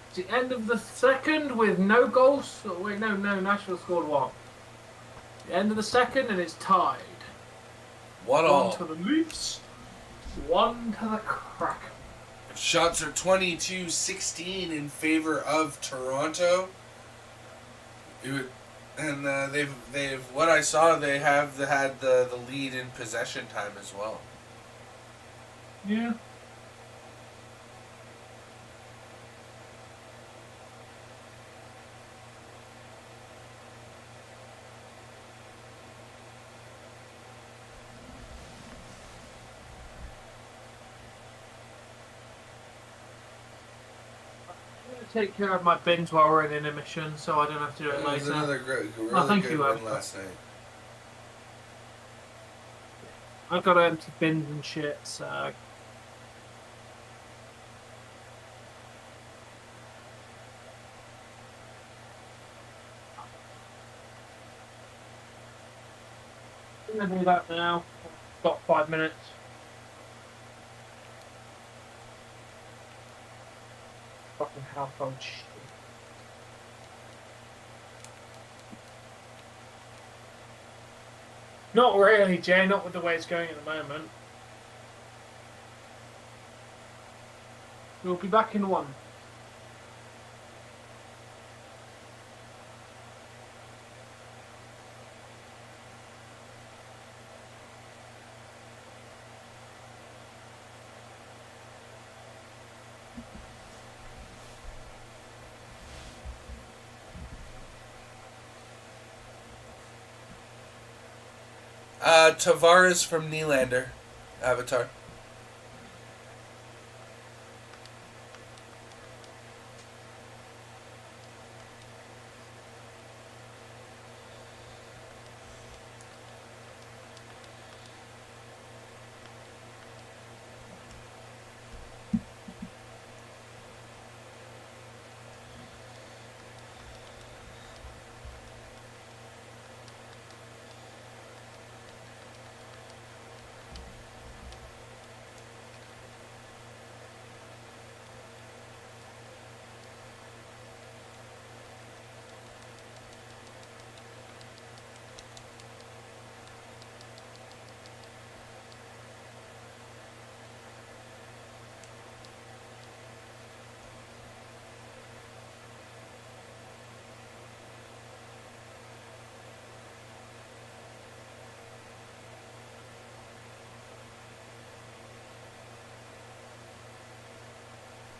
It's the end of the second with no goals. Oh, wait, no, Nashville scored one. The end of the second and it's tied. 1-1. One to the Leafs, one to the Kraken. Shots are 22-16 in favor of Toronto. They've what I saw, they have had the lead in possession time as well. Yeah. Take care of my bins while we're in intermission, so I don't have to do it It was later. another really thank good you, win Avatar. last night. I've got to empty bins and shit, so. I'm gonna do that now. Got 5 minutes. Fucking household shit. Not really, Jay, not with the way it's going at the moment. We'll be back in one. Tavares from Nylander, Avatar.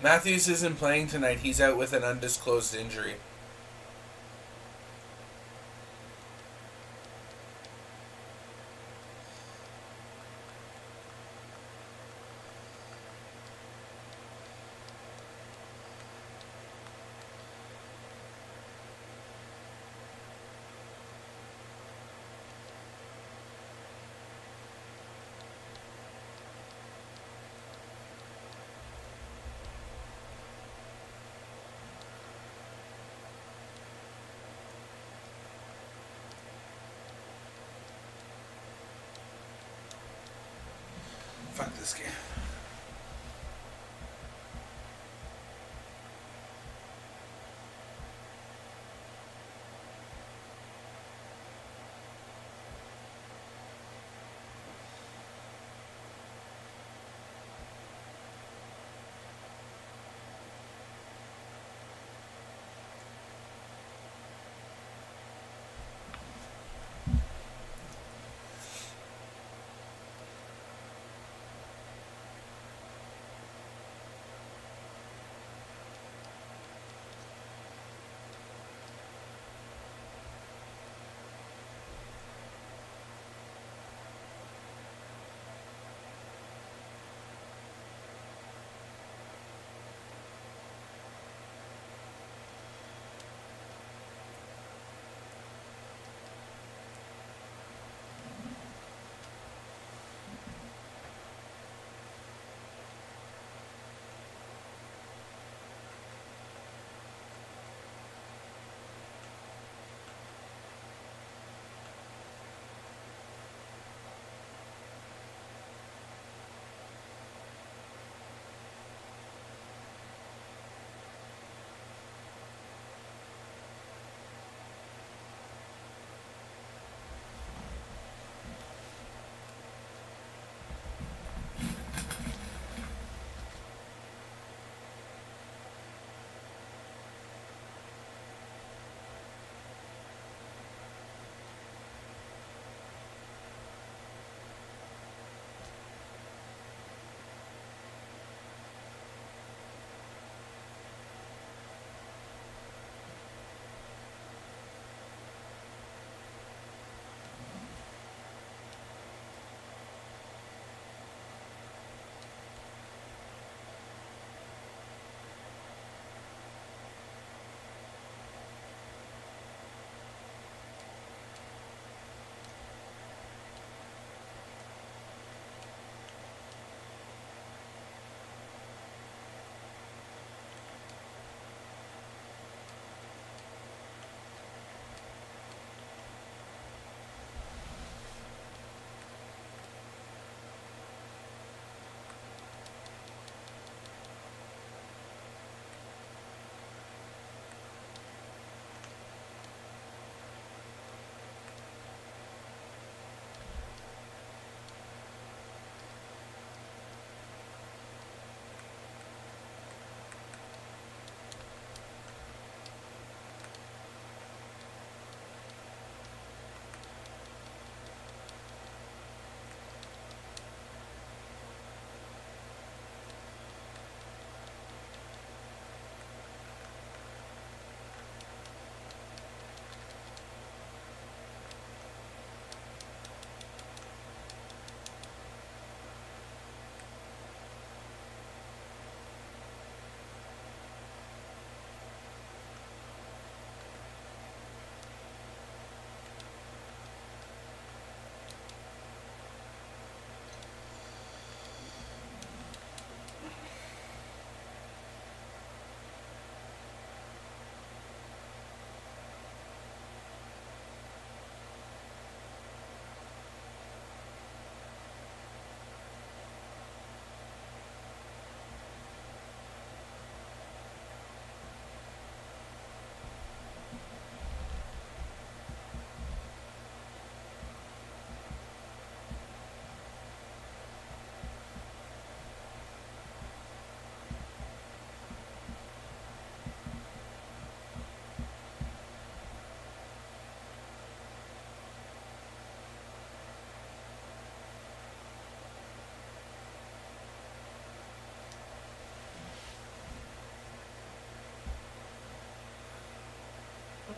Matthews isn't playing tonight. He's out with an undisclosed injury. this game.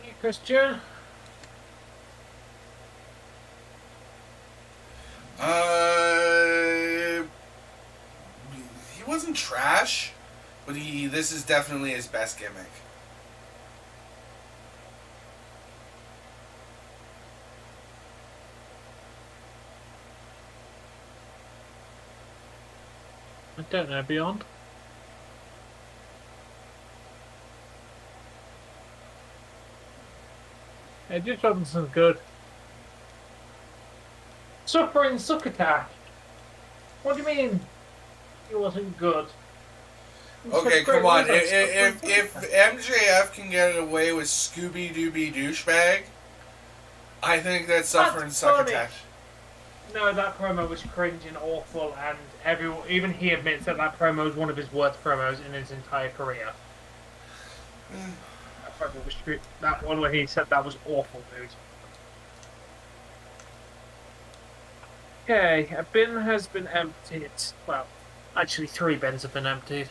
Hey, Christian. He wasn't trash, but this is definitely his best gimmick. I don't know, Beyond. Edge Robinson's good. Suffering Succotash. What do you mean? He wasn't good. Okay, come on. If MJF can get away with Scooby Dooby douchebag, I think that's suffering succotash. No, that promo was cringe and awful, and even he admits that promo was one of his worst promos in his entire career. That promo was that one where he said that was awful, dude. Okay, a bin has been emptied. Well, actually 3 bins have been emptied.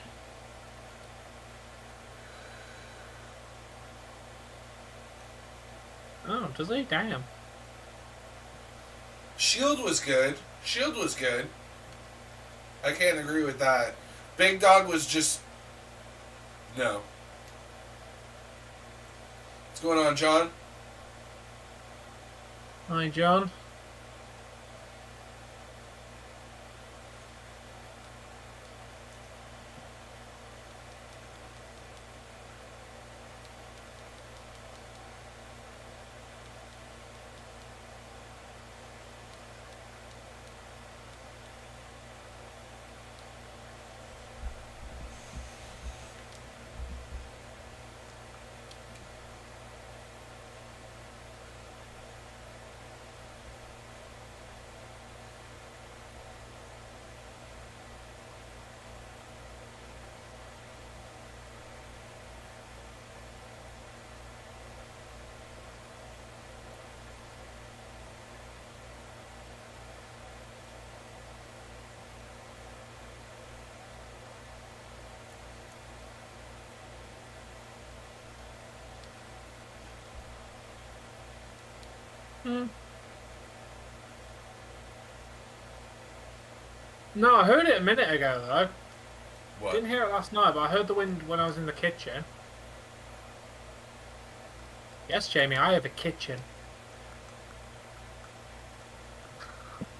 Oh, does he? Damn. Shield was good. I can't agree with that. Big Dog was just... No. What's going on, John? Hi, John. No, I heard it a minute ago, though. What? Didn't hear it last night, but I heard the wind when I was in the kitchen. Yes, Jamie, I have a kitchen.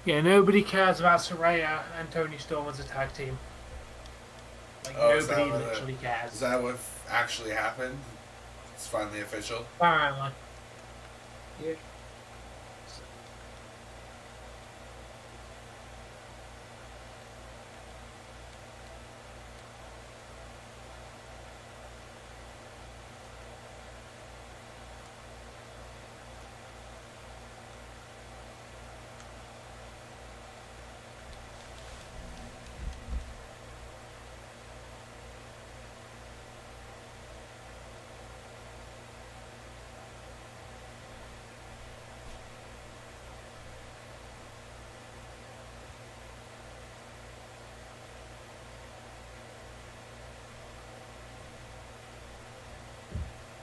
Yeah, nobody cares about Saraya and Tony Storm as a tag team. Like, nobody literally cares. Is that what actually happened? It's finally official? Apparently. Yeah.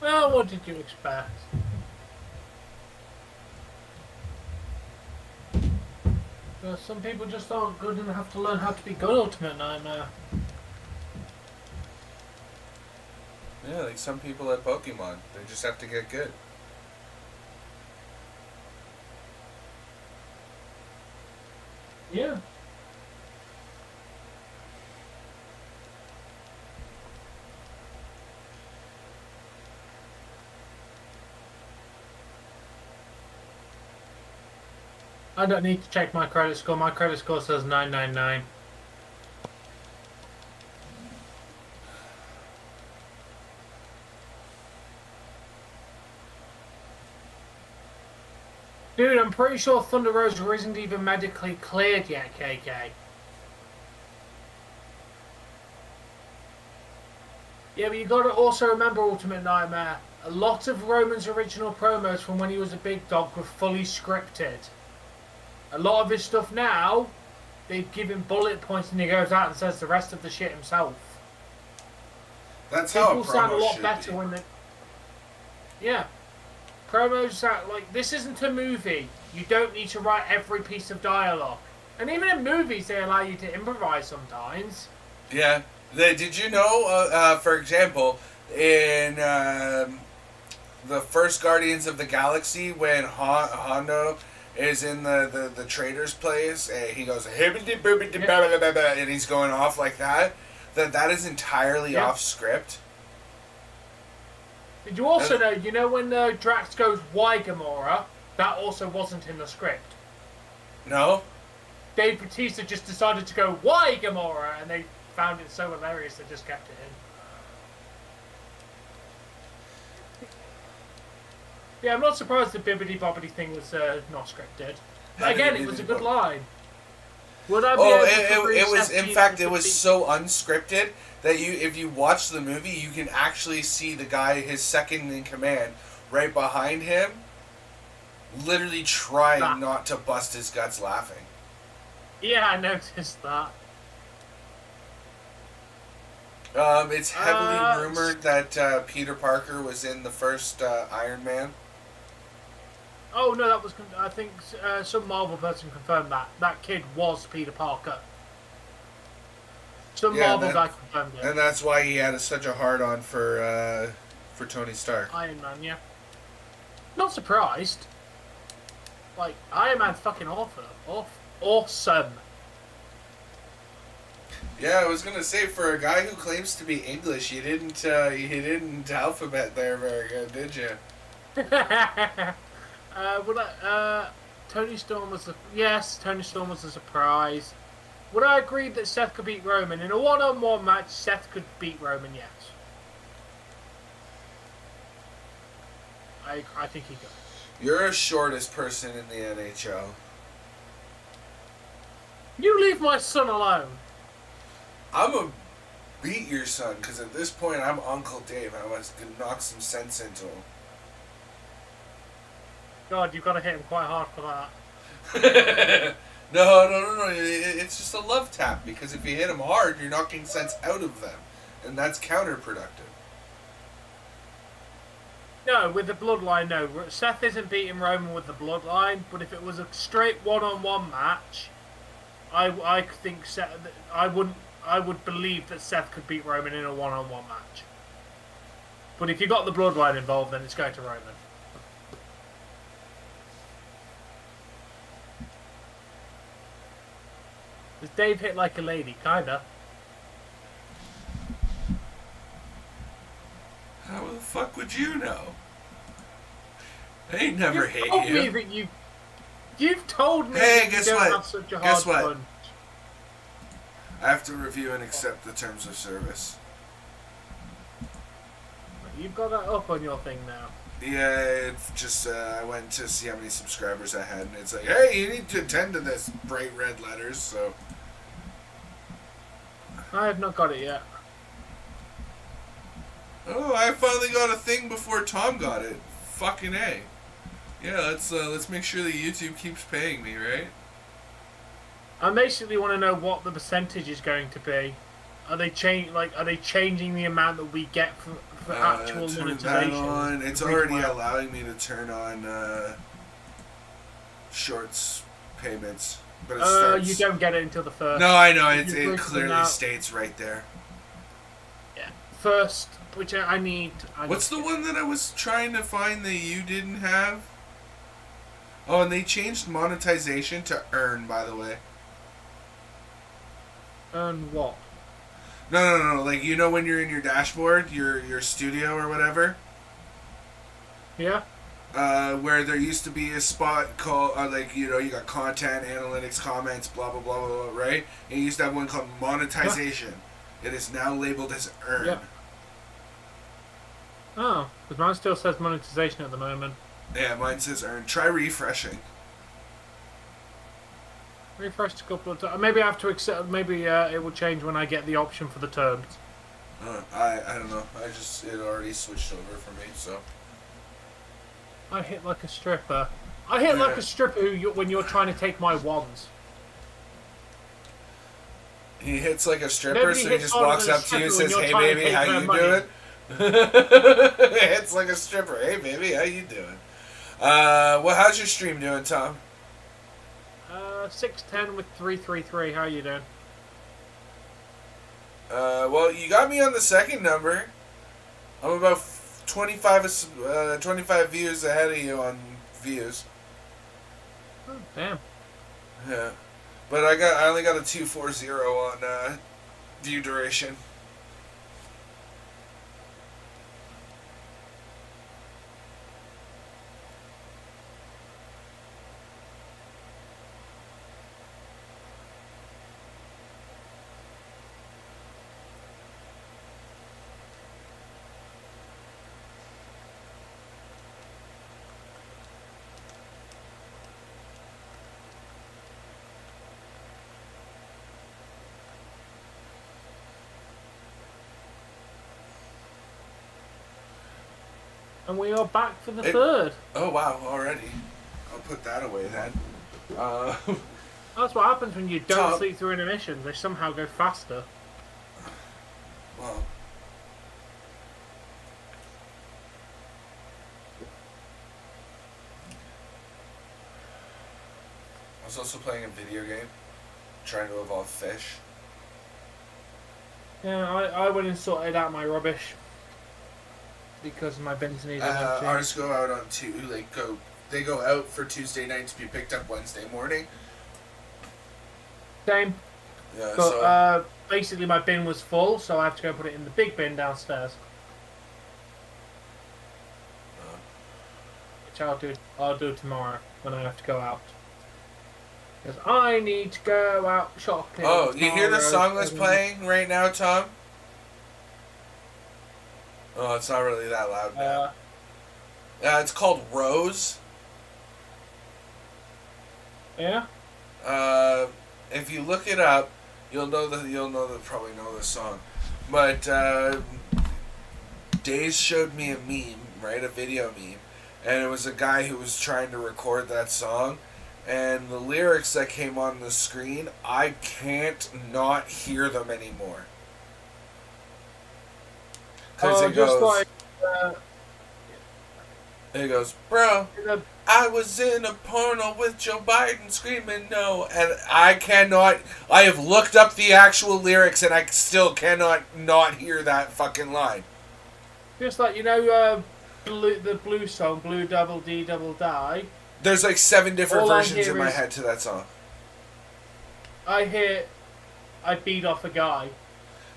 Well, what did you expect? Well, some people just aren't good and have to learn how to be good, Ultimate Nightmare. Yeah, like some people at Pokemon. They just have to get good. Yeah. I don't need to check my credit score. My credit score says 999. Dude, I'm pretty sure Thunder Rosa isn't even medically cleared yet, KK. Yeah, but you got to also remember, Ultimate Nightmare, a lot of Roman's original promos from when he was a big dog were fully scripted. A lot of his stuff now, they give him bullet points and he goes out and says the rest of the shit himself. That's how a promo sound a lot should better be. when they... Yeah. Promos sound like, this isn't a movie. You don't need to write every piece of dialogue. And even in movies, they allow you to improvise sometimes. Yeah. Did you know, for example, in the first Guardians of the Galaxy, when Hondo is in the trader's place, and he goes, and he's going off like that, that is entirely off script. Did you also know, when Drax goes, why Gamora? That also wasn't in the script. No? Dave Bautista just decided to go, "Why Gamora?" and they found it so hilarious they just kept it in. Yeah, I'm not surprised the Bibbidi Bobbidi thing was not scripted. But again, it was a good line. Would I be it was. In fact, it was so unscripted that if you watch the movie, you can actually see the guy, his second in command, right behind him, literally trying not to bust his guts laughing. Yeah, I noticed that. It's heavily rumored that Peter Parker was in the first Iron Man. Oh no, that was. I think some Marvel person confirmed that kid was Peter Parker. Some Marvel guy confirmed it. And that's why he had such a hard-on for Tony Stark. Iron Man, yeah. Not surprised. Like, Iron Man's fucking awesome. Yeah, I was gonna say, for a guy who claims to be English, you didn't alphabet there very good, did you? Tony Storm was Tony Storm was a surprise. Would I agree that Seth could beat Roman in a one-on-one match? Seth could beat Roman, yes. I think he could. You're the shortest person in the NHL. You leave my son alone. I'm gonna beat your son, because at this point I'm Uncle Dave. I was gonna knock some sense into him. God, you've got to hit him quite hard for that. No. It's just a love tap, because if you hit him hard, you're knocking sense out of them. And that's counterproductive. No, with the bloodline, no. Seth isn't beating Roman with the bloodline, but if it was a straight one-on-one match, I think I would believe that Seth could beat Roman in a one-on-one match. But if you got the bloodline involved, then it's going to Roman. Does Dave hit like a lady? Kinda. How the fuck would you know? They never hit you. Told me that you've told me hey, that guess you don't what? have such a Guess hard what? punch. I have to review and accept the terms of service. You've got that up on your thing now. Yeah, it's just, I went to see how many subscribers I had, and it's like, hey, you need to attend to this, bright red letters, so. I have not got it yet. Oh, I finally got a thing before Tom got it. Fucking A. Yeah, let's make sure that YouTube keeps paying me, right? I basically want to know what the percentage is going to be. Are they changing the amount that we get for actual monetization? It's already allowing me to turn on shorts payments, but it starts. You don't get it until the first. No, I know it clearly states right there. Yeah, first, which I need. What's the one that I was trying to find that you didn't have? Oh, and they changed monetization to earn, by the way. Earn what? No. Like, you know when you're in your dashboard, your studio or whatever? Yeah. Where there used to be a spot called, you got content, analytics, comments, blah, blah, blah, blah, blah, right? And you used to have one called monetization. Yeah. It is now labeled as earn. Yeah. Oh, because mine still says monetization at the moment. Yeah, mine says earn. Try refreshing. Refreshed a couple of times. Maybe I have to accept. Maybe it will change when I get the option for the terms. I don't know. It already switched over for me. So. I hit like a stripper. I hit like a stripper when you're trying to take my wands. He hits like a stripper, Nobody so he just walks up to you and says, "Hey baby, how you doing?" It's like a stripper. Hey baby, how you doing? How's your stream doing, Tom? 610 with 333. How you doing? Well, you got me on the second number. I'm about 25 views ahead of you on views. Oh, damn. Yeah, but I only got a 240 on view duration. And we are back for the third. Oh, wow, already. I'll put that away then. That's what happens when you don't sleep through intermissions. They somehow go faster. Well... I was also playing a video game, trying to evolve fish. Yeah, I went and sorted out my rubbish because my bins needed emptying. Ours go out on they go out for Tuesday night to be picked up Wednesday morning. Same. Yeah, but basically my bin was full, so I have to go put it in the big bin downstairs. Which I'll do tomorrow when I have to go out. Because I need to go out shopping. Oh, you hear the song that's playing right now, Tom? Oh, it's not really that loud now. It's called Rose. Yeah. If you look it up, you'll probably know the song. But Days showed me a meme, right? A video meme, and it was a guy who was trying to record that song. And the lyrics that came on the screen, I can't not hear them anymore. Because it goes, bro, I was in a porno with Joe Biden screaming no. And I have looked up the actual lyrics and I still cannot not hear that fucking line. Just like, the blue song, Blue Double D Double Die. There's like 7 different versions in my head to that song. I hear, I beat off a guy.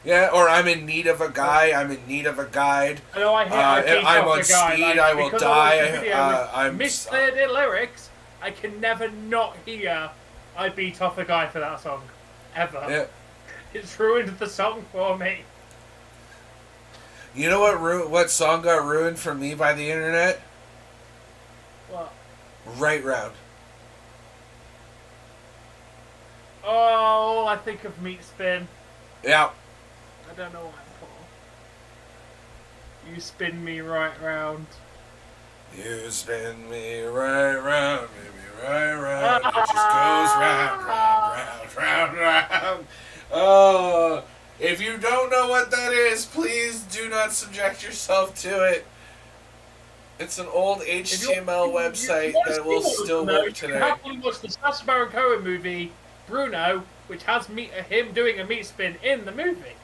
Yeah, or I'm in need of a guy. I'm in need of a guide. I know. I hear. I beat I'm off on a guy. speed. I will die. I'm misheard the lyrics. I can never not hear. I beat off a guy for that song, ever. Yeah. It's ruined the song for me. You know what song got ruined for me by the internet? What? Right Round. Oh, I think of Meat Spin. Yeah. I don't know what I'm for. You spin me right round. You spin me right round, baby, right round. It just goes round, round, round, round, round. Oh, if you don't know what that is, please do not subject yourself to it. It's an old HTML website that will still work today. You happily watch the Sacha Baron Cohen movie, Bruno, which has him doing a meat spin in the movie.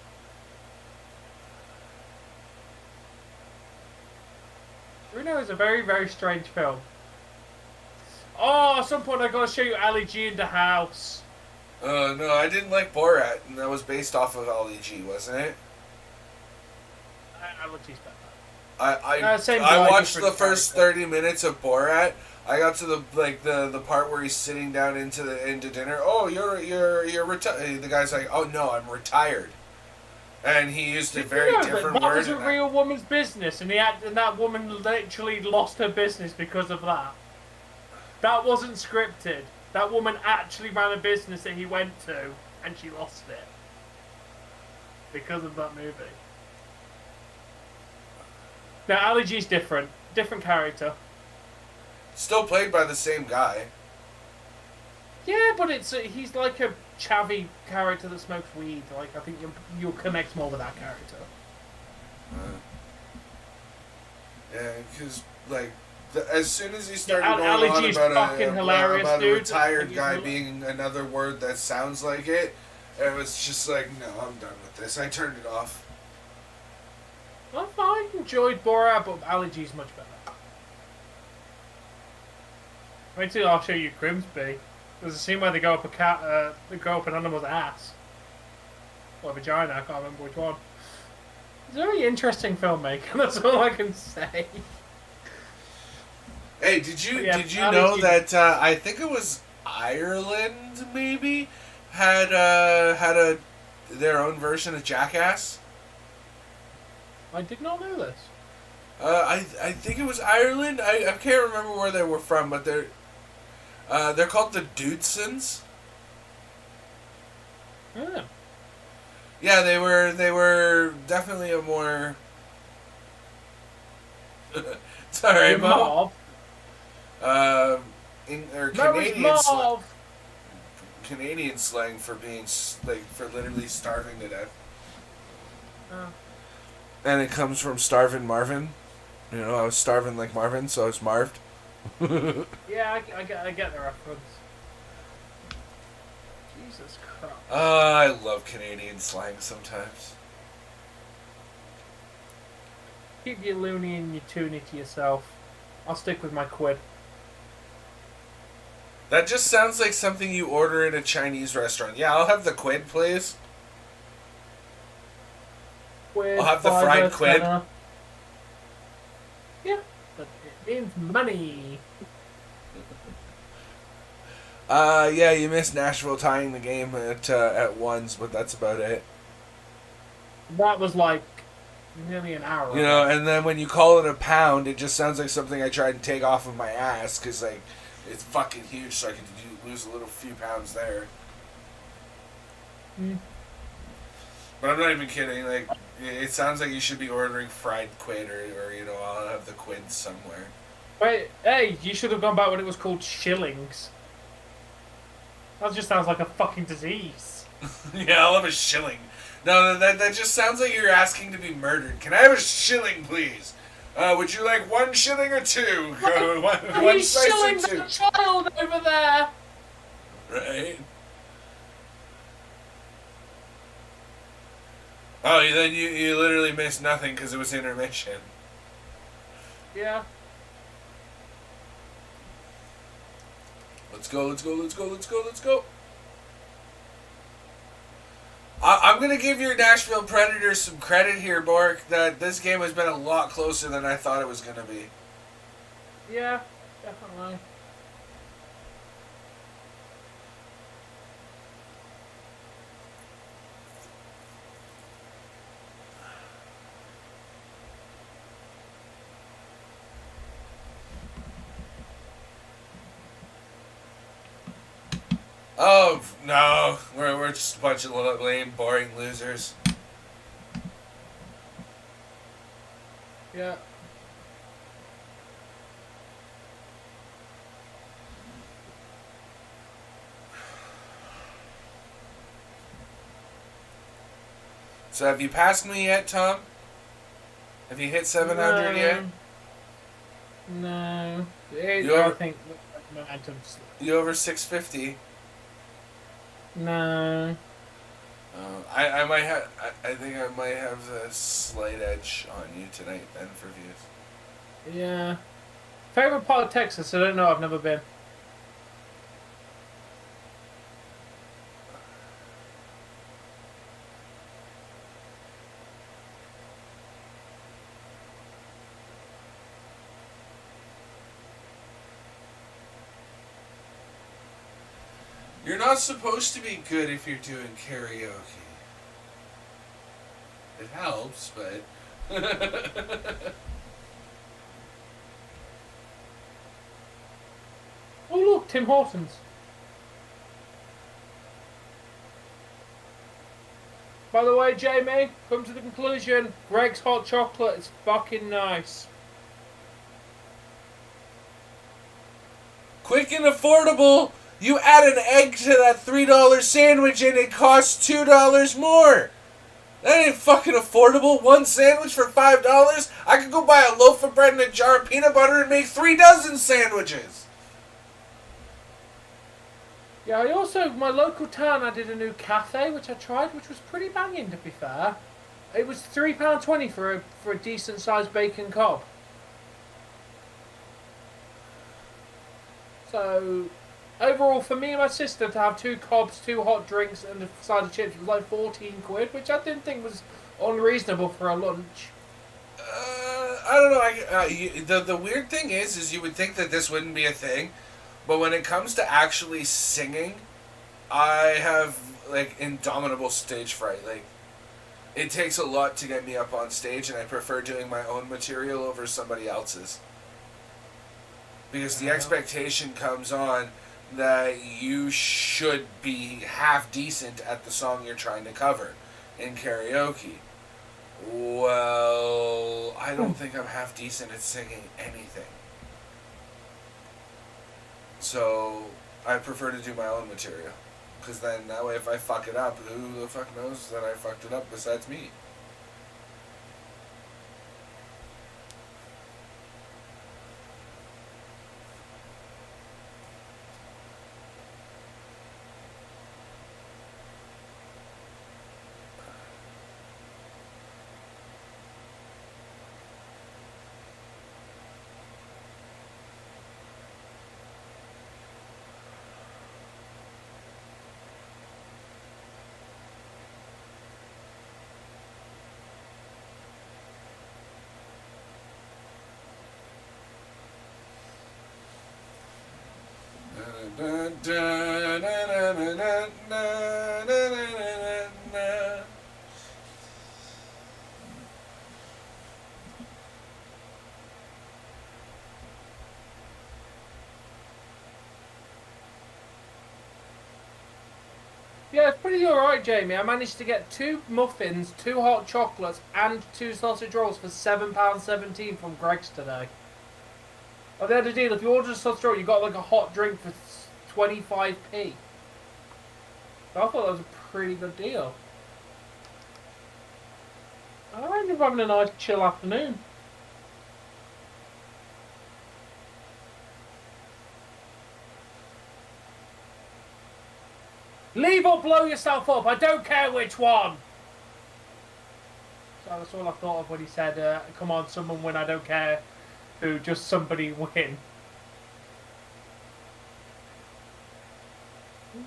Bruno is a very, very strange film. Oh, at some point I gotta show you Ali G in the house. No, I didn't like Borat, and that was based off of Ali G, wasn't it? Ali G's better. I watched the first 30 minutes of Borat. I got to the part where he's sitting down into dinner. Oh, you're retired. The guy's like, oh no, I'm retired. And he used a very different word. That was a real woman's business, and that woman literally lost her business because of that. That wasn't scripted. That woman actually ran a business that he went to, and she lost it because of that movie. Now, Ali G's different character. Still played by the same guy. Yeah, but he's like a chavvy character that smokes weed. Like, I think you'll connect more with that character. Yeah, because as soon as he started going Ali on G's about hilarious, a retired guy being another word that sounds like it, it was just like, no, I'm done with this. I turned it off. I enjoyed Borat, but Ali G's much better. Wait till I'll show you Grimsby. There's a scene where they go up an animal's ass. Or vagina, I can't remember which one. It's a very interesting filmmaking, that's all I can say. Hey, did you know that I think it was Ireland maybe had their own version of Jackass? I did not know this. I think it was Ireland. I can't remember where they were from, but they're called the Dudesons. Yeah. Yeah, they were definitely a more It's alright, With Mo. Marv. Canadian slang for being for literally starving to death. Oh. And it comes from starving Marvin. You know, I was starving like Marvin, so I was Marved. Yeah, I get the reference. Jesus Christ. I love Canadian slang sometimes. Keep your loony and your toonie to yourself. I'll stick with my quid. That just sounds like something you order in a Chinese restaurant. Yeah, I'll have the quid, please. Quid, I'll have the fried quid. Yeah, but it means money. Yeah, you missed Nashville tying the game at ones, but that's about it. That was like nearly an hour. You know, and then when you call it a pound, it just sounds like something I tried to take off of my ass, because, like, it's fucking huge, so I can lose a little few pounds there. Mm. But I'm not even kidding, like, it sounds like you should be ordering fried quid, or you know, I'll have the quid somewhere. Wait, hey, you should have gone back when it was called shillings. That just sounds like a fucking disease. Yeah, I'll have a shilling. No, that just sounds like you're asking to be murdered. Can I have a shilling, please? Would you like 1 shilling or 2? One He's slice shilling or 2? the child over there! Right. Oh, then you literally missed nothing because it was intermission. Yeah. Let's go. I'm going to give your Nashville Predators some credit here, Bork, that this game has been a lot closer than I thought it was going to be. Yeah, definitely. Oh, no. We're just a bunch of lame, boring losers. Yeah. So have you passed me yet, Tom? Have you hit 700 yet? No. I think momentum's... You over 650? No. I might have. I think I might have a slight edge on you tonight then for views. Yeah. Favorite part of Texas? I don't know. I've never been. You're not supposed to be good if you're doing karaoke. It helps, but... Oh look, Tim Hortons. By the way, Jamie, come to the conclusion. Greg's hot chocolate is fucking nice. Quick and affordable! You add an egg to that $3 sandwich and it costs $2 more! That ain't fucking affordable. 1 sandwich for $5? I could go buy a loaf of bread and a jar of peanut butter and make 3 dozen sandwiches! Yeah, I also, my local town added a new cafe, which I tried, which was pretty banging, to be fair. It was £3.20 for a decent sized bacon cob. So, overall, for me and my sister to have 2 cobs, 2 hot drinks, and a side of chips was like 14 quid, which I didn't think was unreasonable for a lunch. I don't know. The weird thing is you would think that this wouldn't be a thing, but when it comes to actually singing, I have like indomitable stage fright. Like, it takes a lot to get me up on stage, and I prefer doing my own material over somebody else's. Because the expectation comes on that you should be half decent at the song you're trying to cover in karaoke. Well, I don't think I'm half decent at singing anything. So, I prefer to do my own material. Because then, that way, if I fuck it up, who the fuck knows that I fucked it up besides me? Yeah, it's pretty alright, Jamie. I managed to get 2 muffins, 2 hot chocolates, and 2 sausage rolls for £7.17 from Greg's today. Oh, they had a deal. If you ordered a sausage roll, you got like a hot drink for 25p. So I thought that was a pretty good deal. I ended up having a nice chill afternoon. Leave or blow yourself up. I don't care which one. So that's all I thought of when he said, come on, someone win, I don't care who, just somebody win. Ooh.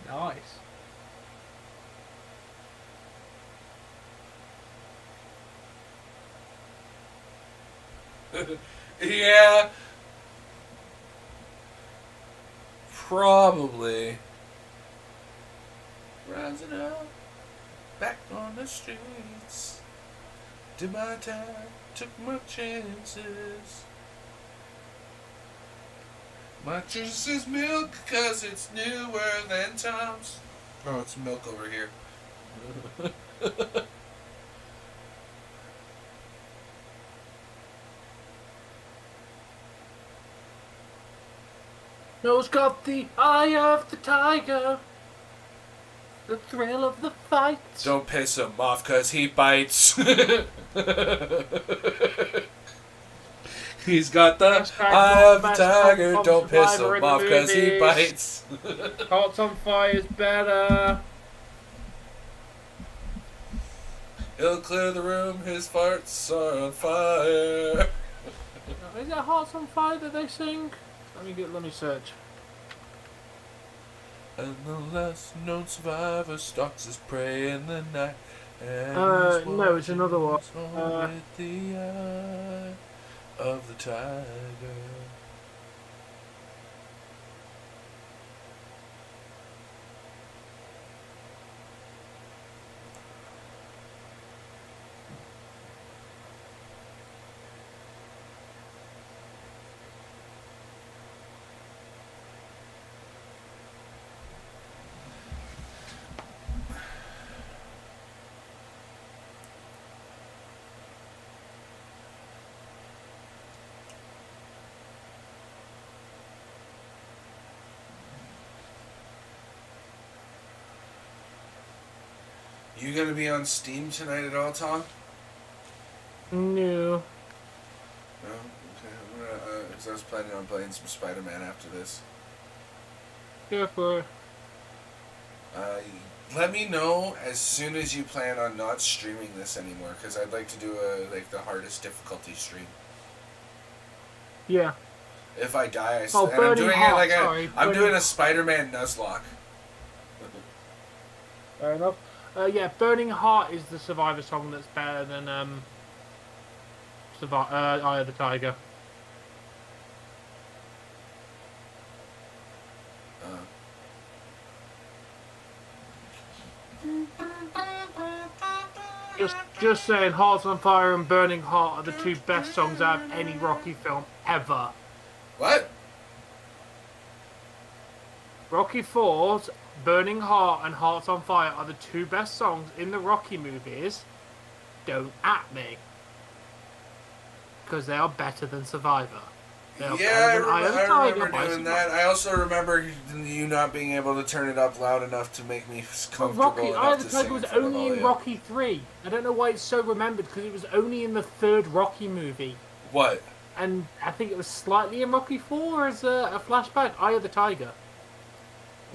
Nice. Yeah. Probably. Rising up, back on the streets. Did my time, took my chances. My juice is milk, cause it's newer than Tom's. Oh, it's milk over here. Nose got the eye of the tiger. The thrill of the fight. Don't piss him off, cause he bites. He's got the eye of the tiger. Don't piss him off, cause he bites. Hearts on Fire is better. He'll clear the room, his farts are on fire. Is it Hearts on Fire that they sing? Let me search. And the last known survivor stalks his prey in the night. And no, it's another one. With the eye of the tiger. You gonna be on Steam tonight at all, Tom? No. No? Okay. Because I was planning on playing some Spider-Man after this. Go for it. Let me know as soon as you plan on not streaming this anymore, because I'd like to do the hardest difficulty stream. Yeah. If I die, I'm doing a Spider-Man Nuzlocke. Fair enough. Yeah, Burning Heart is the Survivor song that's better than Eye of the Tiger. Just saying, Hearts on Fire and Burning Heart are the 2 best songs out of any Rocky film ever. What? Rocky 4's Burning Heart and Hearts on Fire are the 2 best songs in the Rocky movies don't at me. Because they are better than Survivor. Yeah, I remember doing that. I also remember you not being able to turn it up loud enough to make me comfortable enough to sing. Eye of the Tiger was only in Rocky 3. I don't know why it's so remembered, because it was only in the third Rocky movie. What? And I think it was slightly in Rocky 4 as a flashback. Eye of the Tiger.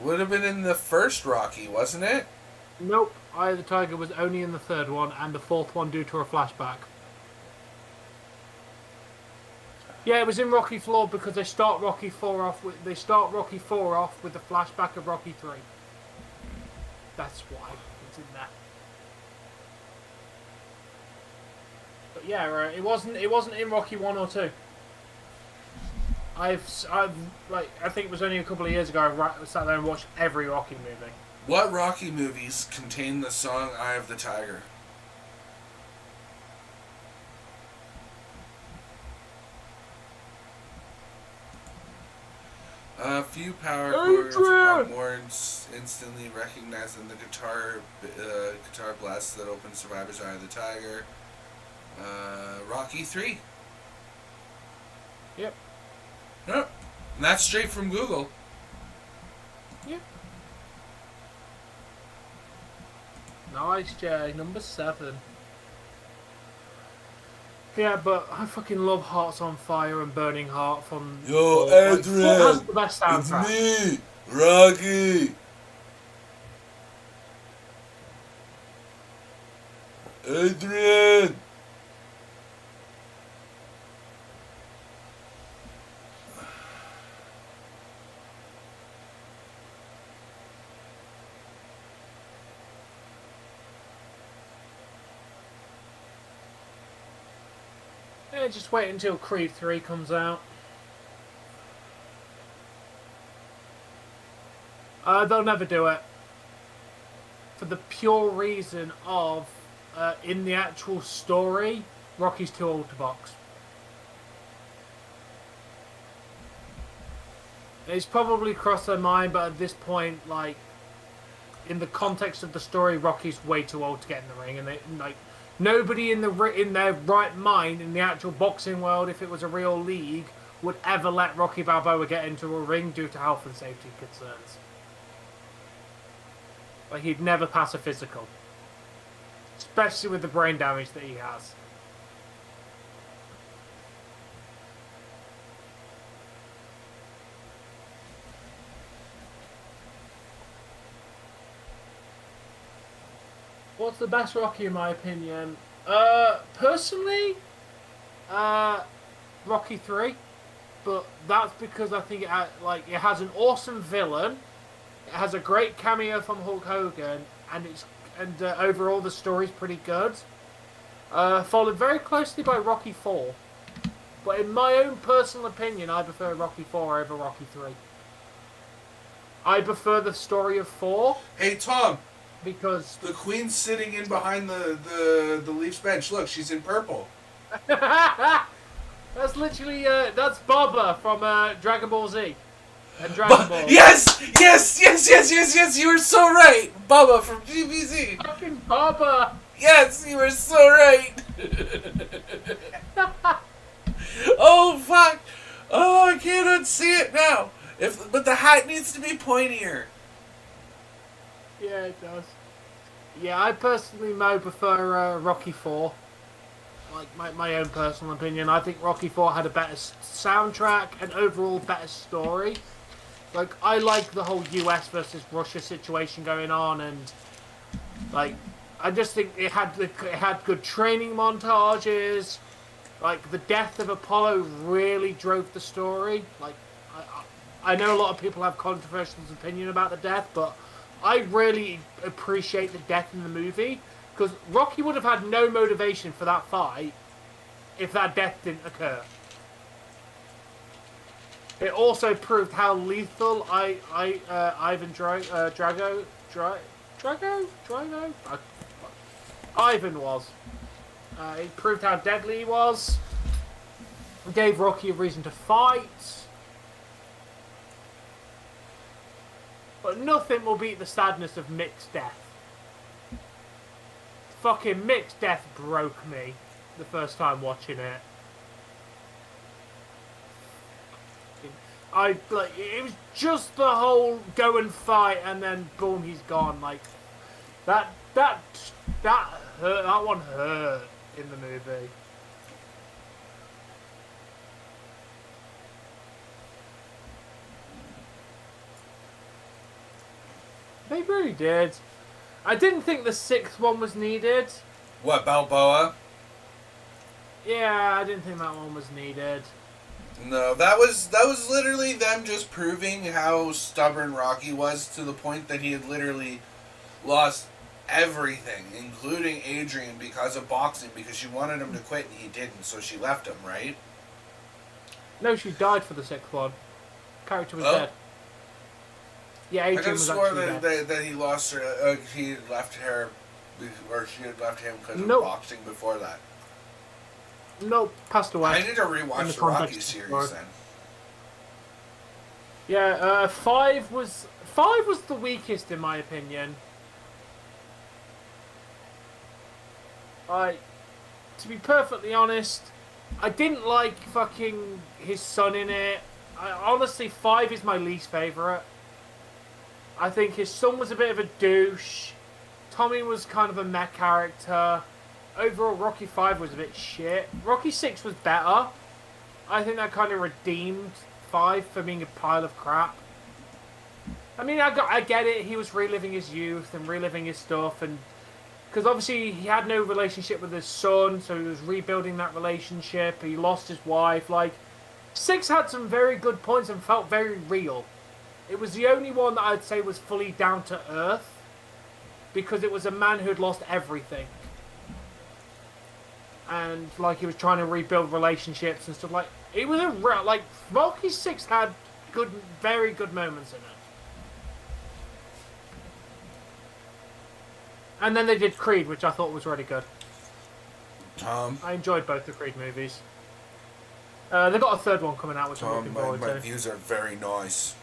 Would have been in the first Rocky, wasn't it? Nope. Eye of the Tiger was only in the third one, and the fourth one due to a flashback. Yeah, it was in Rocky 4 because they start Rocky 4 off with the flashback of Rocky 3. That's why it's in there. But yeah, right, it wasn't in Rocky 1 or 2. I think it was only a couple of years ago I sat there and watched every Rocky movie. What Rocky movies contain the song "Eye of the Tiger"? A few power chords are more instantly recognized than the guitar blast that opens Survivor's Eye of the Tiger. Rocky 3. Yep. Yep. And that's straight from Google. Yep. Nice, Jay. Number 7. Yeah, but I fucking love Hearts on Fire and Burning Heart from... Yo, Adrian! Has the best soundtrack. It's me, Rocky! Adrian! Yeah, just wait until Creed 3 comes out. They'll never do it. For the pure reason of, in the actual story, Rocky's too old to box. It's probably crossed their mind, but at this point, like, in the context of the story, Rocky's way too old to get in the ring, and they, like, nobody in their right mind, in the actual boxing world, if it was a real league, would ever let Rocky Balboa get into a ring due to health and safety concerns. Like, he'd never pass a physical. Especially with the brain damage that he has. What's the best Rocky in my opinion? Personally, Rocky 3, but that's because I think it has an awesome villain, it has a great cameo from Hulk Hogan, and overall the story's pretty good. Followed very closely by Rocky 4, but in my own personal opinion, I prefer Rocky 4 over Rocky 3. I prefer the story of 4. Hey, Tom. Because the Queen's sitting in behind the Leafs bench. Look, she's in purple. That's literally that's Baba from Dragon Ball Z. And Dragon Ball. Yes! You were so right. Baba from GBZ. Fucking Baba. Yes, you were so right. Oh fuck! Oh, I can't unsee it now. But the hat needs to be pointier. Yeah, it does. Yeah, I personally prefer Rocky 4. Like, my own personal opinion. I think Rocky 4 had a better soundtrack and overall better story. Like, I like the whole US versus Russia situation going on, and, like, I just think it had good training montages. Like, the death of Apollo really drove the story. Like, I know a lot of people have controversial opinion about the death, but I really appreciate the death in the movie, because Rocky would have had no motivation for that fight if that death didn't occur. It also proved how lethal Ivan was. It proved how deadly he was. It gave Rocky a reason to fight. But nothing will beat the sadness of Mick's death. fucking Mick's death broke me the first time watching it. It was just the whole go and fight and then boom, he's gone. Like that hurt. That one hurt in the movie. They really did. I didn't think the sixth one was needed. What, Balboa? Yeah, I didn't think that one was needed. No, that was literally them just proving how stubborn Rocky was, to the point that he had literally lost everything, including Adrian, because of boxing, because she wanted him to quit and he didn't, so she left him, right? No, she died for the sixth one. Character was dead. Yeah, Adrian was actually dead. that he lost her. He left her, or she had left him because of boxing before that. Nope, passed away. I need to rewatch the Rocky series then. Yeah, five was the weakest in my opinion. To be perfectly honest, I didn't like fucking his son in it. Honestly, 5 is my least favourite. I think his son was a bit of a douche. Tommy was kind of a meh character. Overall, Rocky 5 was a bit shit. Rocky 6 was better. I think that kind of redeemed 5 for being a pile of crap. I mean, I get it. He was reliving his youth and reliving his stuff, and because obviously he had no relationship with his son, so he was rebuilding that relationship. He lost his wife. Like, 6 had some very good points and felt very real. It was the only one that I'd say was fully down to earth, because it was a man who had lost everything. And, like, he was trying to rebuild relationships and stuff. Like, it was Rocky 6 had good, very good moments in it. And then they did Creed, which I thought was really good. I enjoyed both the Creed movies. They've got a third one coming out, which I'm looking forward to. My views are very nice.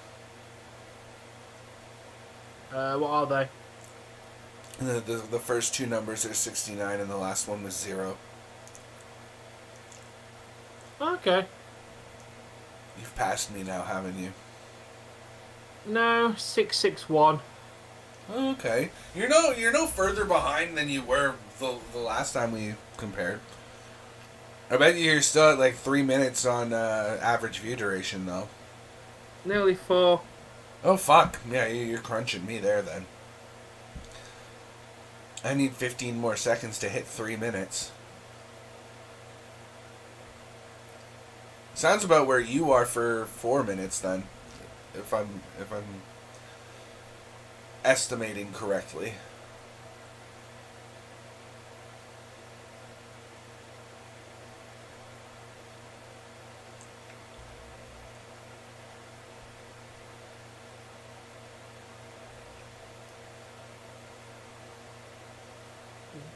What are they? The first 2 numbers are 69 and the last one was 0. Okay. You've passed me now, haven't you? No, 661. Okay. You're no further behind than you were the last time we compared. I bet you're still at like 3 minutes on average view duration though. Nearly 4. Oh fuck. Yeah, you're crunching me there then. I need 15 more seconds to hit 3 minutes. Sounds about where you are for 4 minutes then. If I'm estimating correctly.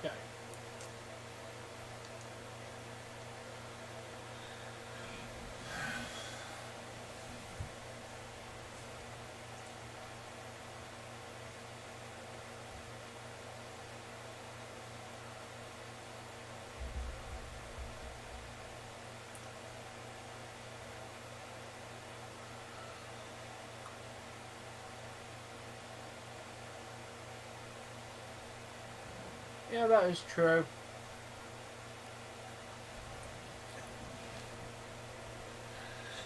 Okay. Yeah, that is true.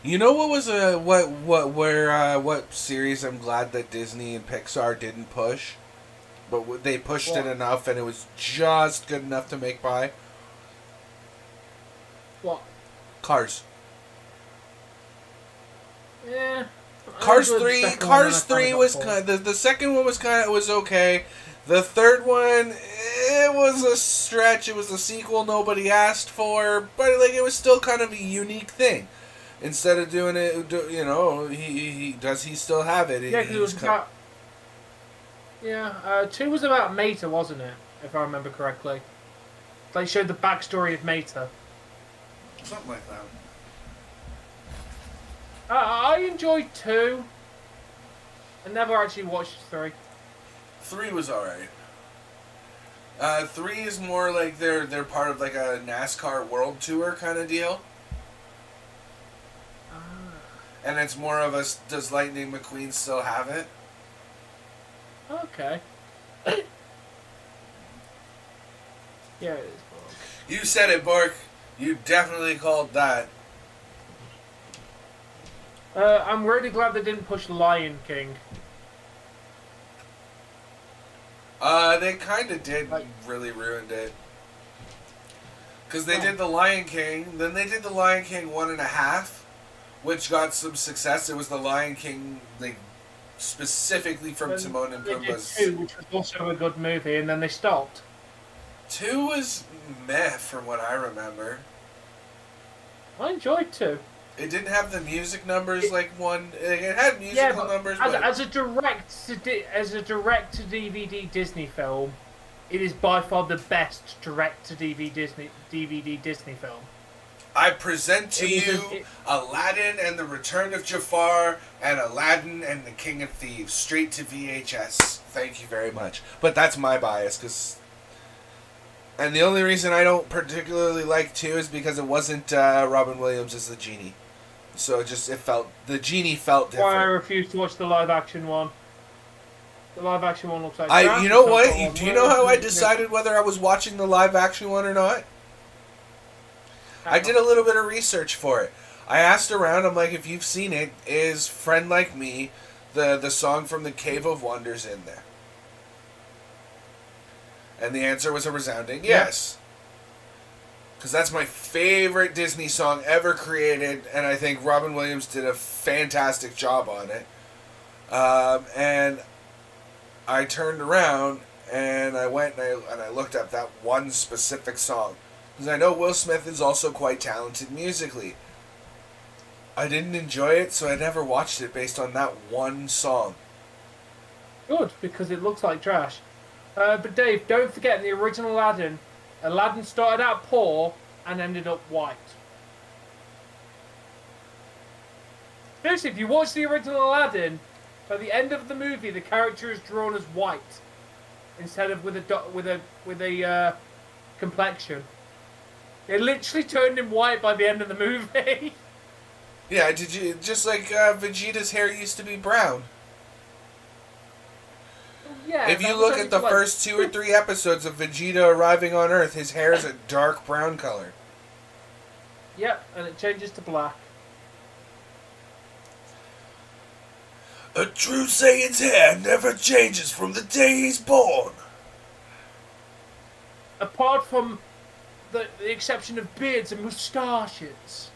You know what was what series I'm glad that Disney and Pixar didn't push, but they pushed it enough and it was just good enough to make by. What? Cars. Yeah. Cars 3 was kind of, the second one was okay. The third one, it was a stretch. It was a sequel nobody asked for, but like it was still kind of a unique thing. Instead of doing it, you know, he still have it? Yeah, because it was about. Yeah, 2 was about Mater, wasn't it? If I remember correctly. They showed the backstory of Mater. Something like that. I enjoyed 2. I never actually watched 3. 3 was alright. 3 is more like they're part of like a NASCAR World Tour kind of deal. And it's more of a, does Lightning McQueen still have it? Okay. Yeah, it is. You said it, Bork. You definitely called that. I'm really glad they didn't push Lion King. They kind of did, really ruined it. Because they did the Lion King, then they did the Lion King 1.5, which got some success. It was the Lion King, like, specifically from Timon and They did Pumbaa's. 2, which was also a good movie, and then they stopped. 2 was meh, from what I remember. I enjoyed 2. It didn't have the music numbers like 1. It had musical numbers, but as a direct to DVD Disney film, it is by far the best direct to DVD Disney film. I present to you Aladdin and the Return of Jafar and Aladdin and the King of Thieves, straight to VHS. Thank you very much. But that's my bias, because... And the only reason I don't particularly like 2 is because it wasn't Robin Williams as the genie. So the genie felt different. Why I refuse to watch the live action one. The live action one looks like... You know what? Do you know how I decided whether I was watching the live action one or not? I did a little bit of research for it. I asked around, I'm like, if you've seen it, is Friend Like Me, the song from the Cave of Wonders, in there? And the answer was a resounding yes. Because that's my favorite Disney song ever created, and I think Robin Williams did a fantastic job on it. And I turned around, and I went and I looked up that one specific song. Because I know Will Smith is also quite talented musically. I didn't enjoy it, so I never watched it based on that one song. Good, because it looks like trash. But Dave, don't forget, in the original Aladdin started out poor and ended up white. Seriously, if you watch the original Aladdin, by the end of the movie, the character is drawn as white instead of with a complexion. They literally turned him white by the end of the movie. Yeah, did you just like Vegeta's hair used to be brown? Yeah, if you look at the first 2 or 3 episodes of Vegeta arriving on Earth, his hair is a dark brown color. Yep, and it changes to black. A true Saiyan's hair never changes from the day he's born. Apart from the exception of beards and moustaches.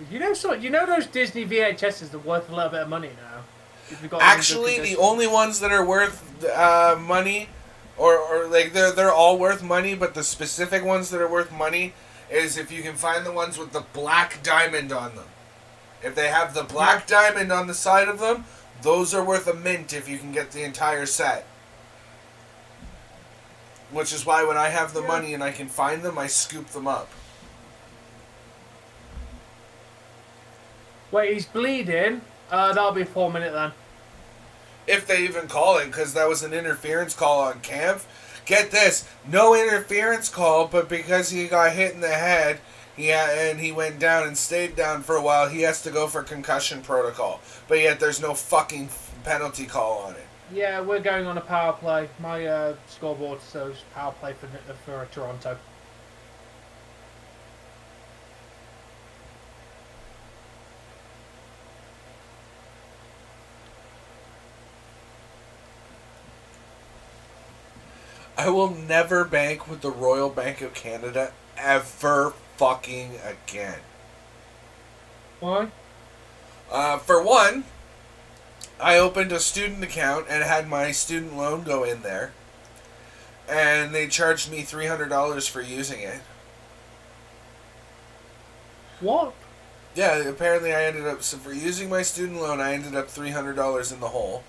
You know those Disney VHSs are worth a little bit of money now. Actually, the only ones that are worth money, or like they're all worth money, but the specific ones that are worth money is if you can find the ones with the black diamond on them. If they have the black diamond on the side of them, those are worth a mint if you can get the entire set. Which is why when I have the money and I can find them, I scoop them up. Wait, he's bleeding? That'll be a 4-minute then. If they even call it, because that was an interference call on Kampf. Get this, no interference call, but because he got hit in the head, and he went down and stayed down for a while, he has to go for concussion protocol. But yet there's no fucking penalty call on it. Yeah, we're going on a power play. My scoreboard shows power play for Toronto. I will never bank with the Royal Bank of Canada ever fucking again. Why? For one, I opened a student account and had my student loan go in there. And they charged me $300 for using it. What? Yeah, apparently I ended up... So for using my student loan, I ended up $300 in the hole.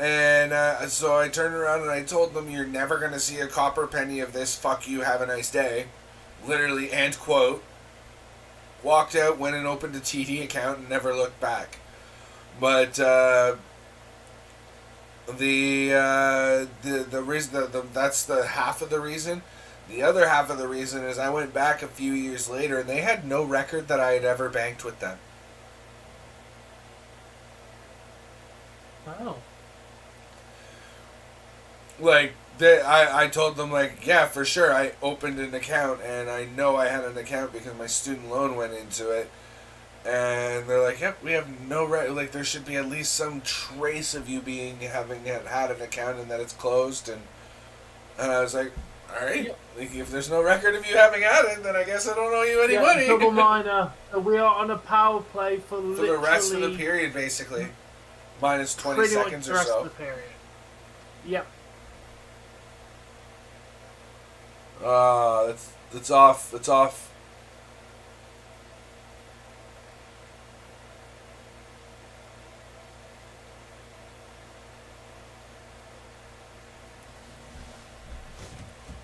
And so I turned around and I told them, you're never going to see a copper penny of this. Fuck you, have a nice day. Literally, and quote. walked out, went and opened a TD account, and never looked back. But the reason that's the half of the reason. The other half of the reason is I went back a few years later, and they had no record that I had ever banked with them. Wow. Like, I told them, like, yeah, for sure, I opened an account, and I know I had an account because my student loan went into it. And they're like, yep, we have no like, there should be at least some trace of you having had an account and that it's closed. And I was like, all right, yep. Like, if there's no record of you having had it, then I guess I don't owe you any money. Double minor. We are on a power play for the rest of the period, basically. Minus 20 seconds or so. The rest of the period. Yep. It's off. It's off.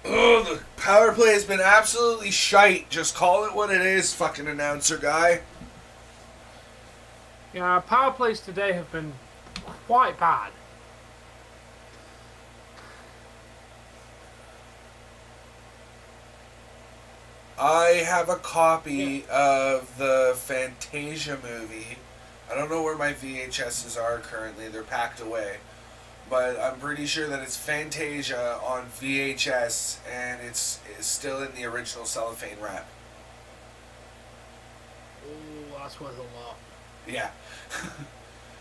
Oh, the power play has been absolutely shite. Just call it what it is, fucking announcer guy. Yeah, power plays today have been quite bad. I have a copy of the Fantasia movie. I don't know where my VHSs are currently. They're packed away. But I'm pretty sure that it's Fantasia on VHS, and it's still in the original cellophane wrap. Oh, that's worth a lot. Yeah.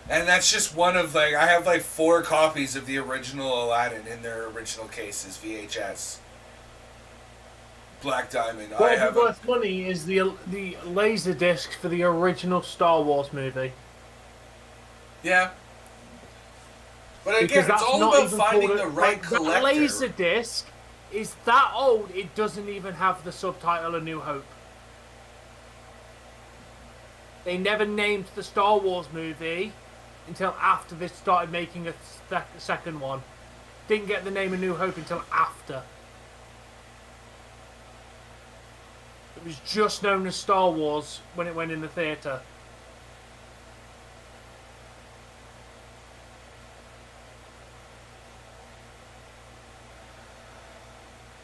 And that's just one of, like, I have, like, 4 copies of the original Aladdin in their original cases, VHS. Black Diamond. What would be worth money is the laser disc for the original Star Wars movie. Yeah. But again, it's all about finding the right collector. That laser disc is that old, it doesn't even have the subtitle A New Hope. They never named the Star Wars movie until after they started making a second one. Didn't get the name A New Hope until after. It was just known as Star Wars when it went in the theatre.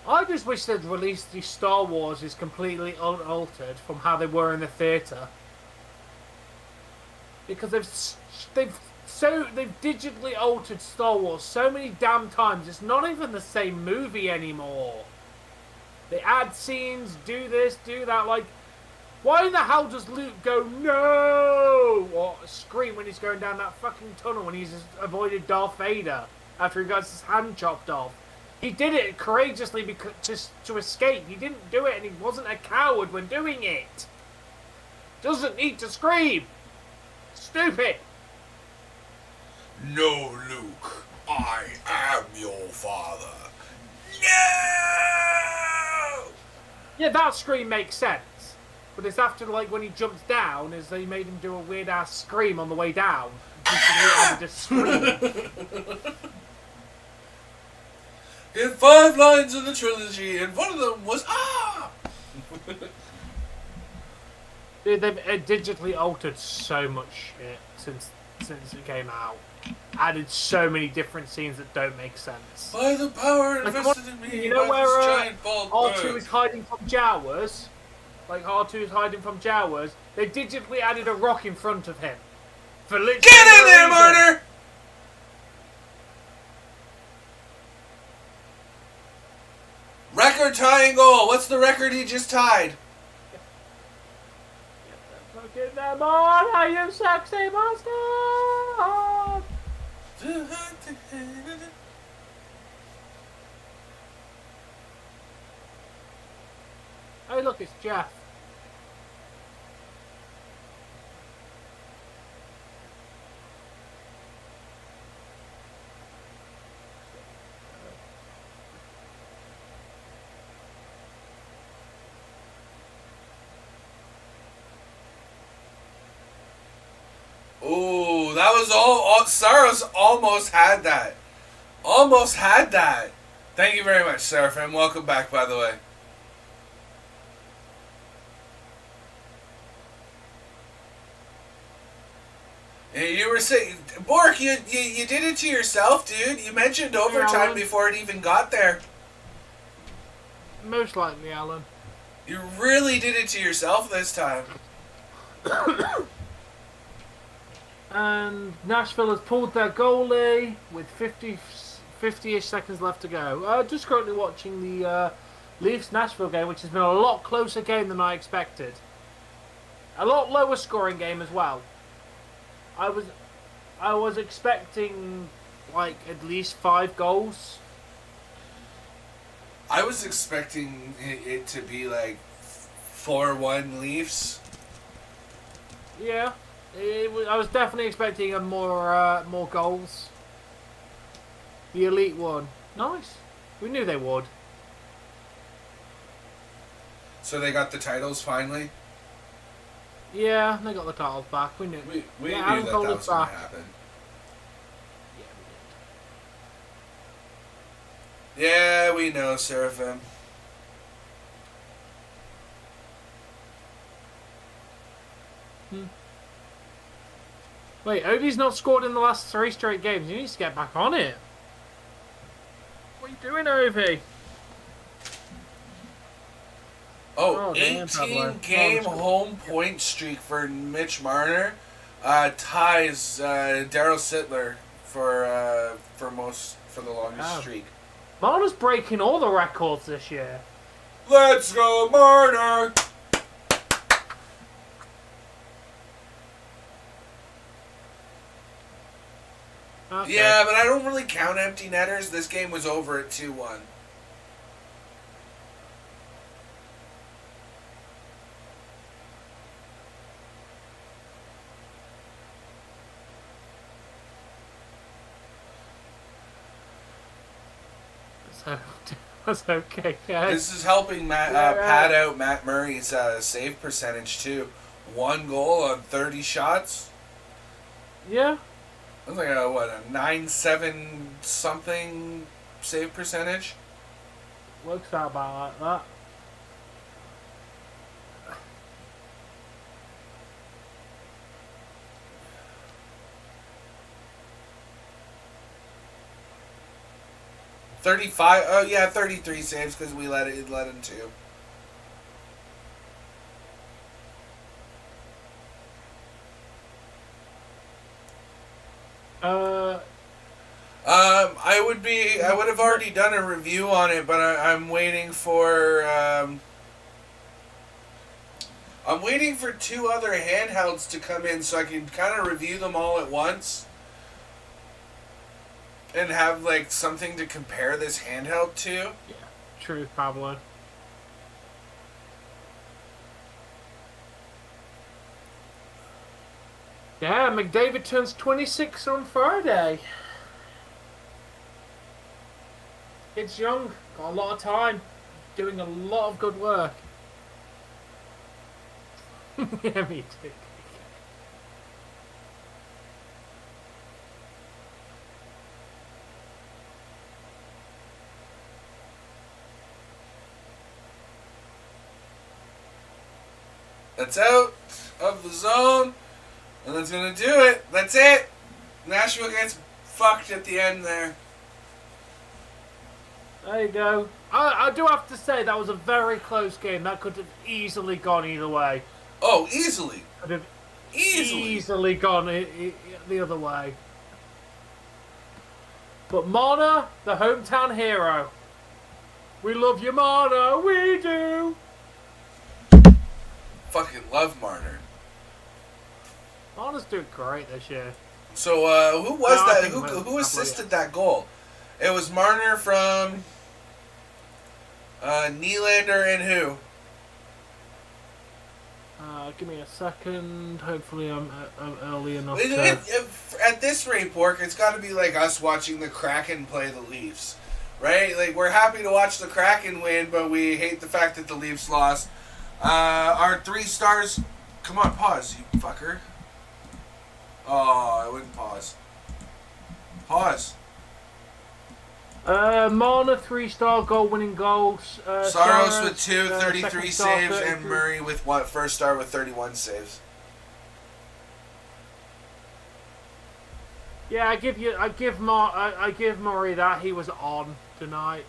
I just wish they'd released the Star Wars is completely unaltered from how they were in the theatre. Because they've digitally altered Star Wars so many damn times, it's not even the same movie anymore. They add scenes, do this, do that, like, why in the hell does Luke go, no, or scream when he's going down that fucking tunnel when he's avoided Darth Vader after he got his hand chopped off? He did it courageously because to escape. He didn't do it and he wasn't a coward when doing it. Doesn't need to scream. Stupid. No, Luke. I am your father. No! Yeah, that scream makes sense. But it's after, like, when he jumps down, is they made him do a weird-ass scream on the way down. Just scream. He had 5 lines in the trilogy, and one of them was, ah! Dude, they've digitally altered so much shit since it came out. Added so many different scenes that don't make sense. By the power invested in me, you know by where this giant bald R2 bird. is hiding from Jawas? Like R2 is hiding from Jawas. They digitally added a rock in front of him. For literally Get in there, Marner! Record tying goal. What's the record he just tied? Get them on, are you sexy monster? Hey, look, it's Jeff. Ooh, that was all Saros almost had that. Almost had that. Thank you very much, Seraphim. Welcome back, by the way. You were saying, Bork, you did it to yourself, dude. You mentioned overtime before it even got there. Most likely, Alan. You really did it to yourself this time. And Nashville has pulled their goalie with 50-ish seconds left to go. Just currently watching the Leafs-Nashville game, which has been a lot closer game than I expected. A lot lower scoring game as well. I was expecting like at least 5 goals. I was expecting it to be like 4-1 Leafs. Yeah, I was definitely expecting a more goals. The Elite won. Nice. We knew they would. So they got the titles finally? Yeah, they got the titles back. We knew. We yeah, knew that was going to happen. Yeah, we know, Seraphim. Wait, Ovi's not scored in the last 3 straight games. He needs to get back on it. What are you doing, Ovi? Oh, damn, 18-game home point streak for Mitch Marner ties Daryl Sittler for the longest streak. Marner's breaking all the records this year. Let's go, Marner! Okay. Yeah, but I don't really count empty netters. This game was over at 2-1. That's okay. Yeah. This is helping pad out Matt Murray's save percentage too. 1 goal on 30 shots. Yeah. That's like a 9.7 something save percentage. Works out about like that. $35. Oh yeah, 33 saves because we let him too. I would have already done a review on it, but I'm waiting for 2 other handhelds to come in so I can kind of review them all at once and have like something to compare this handheld to. Yeah, true, Pablo. Yeah, McDavid turns 26 on Friday. It's young, got a lot of time, doing a lot of good work. Yeah, me too. That's out of the zone, and that's gonna do it. That's it. Nashville gets fucked at the end there. There you go. I do have to say that was a very close game. That could have easily gone either way. Oh, easily. Could have Easily gone the other way. But Marner, the hometown hero. We love you, Marner. We do. Fucking love Marner. Marner's doing great this year. So, who was that? Who assisted that goal? It was Marner from Nylander and who? Give me a second. Hopefully I'm early enough. At this rate, Bork, it's got to be like us watching the Kraken play the Leafs. Right? Like, we're happy to watch the Kraken win, but we hate the fact that the Leafs lost. Our 3 stars... Come on, pause, you fucker. Oh, I wouldn't pause. Pause. Marner 3-star goal-winning goals. Saros with 2, 33 star, saves, 33. and Murray with 1 first star with 31 saves. Yeah, I give Murray that he was on tonight.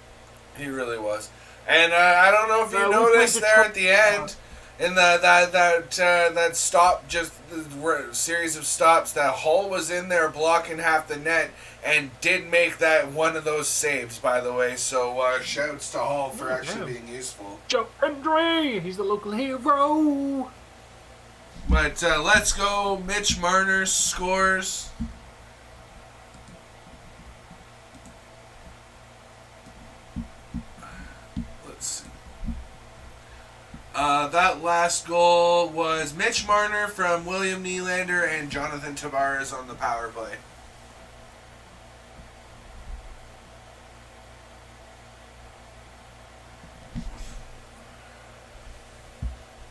He really was. And I don't know if you noticed there at the end, in that stop, just the series of stops, that Hull was in there blocking half the net and did make that one of those saves, by the way. So shouts to Hull for actually being useful. Joe Hendry, he's the local hero. But let's go. Mitch Marner scores. Let's see. That last goal was Mitch Marner from William Nylander and Jonathan Tavares on the power play.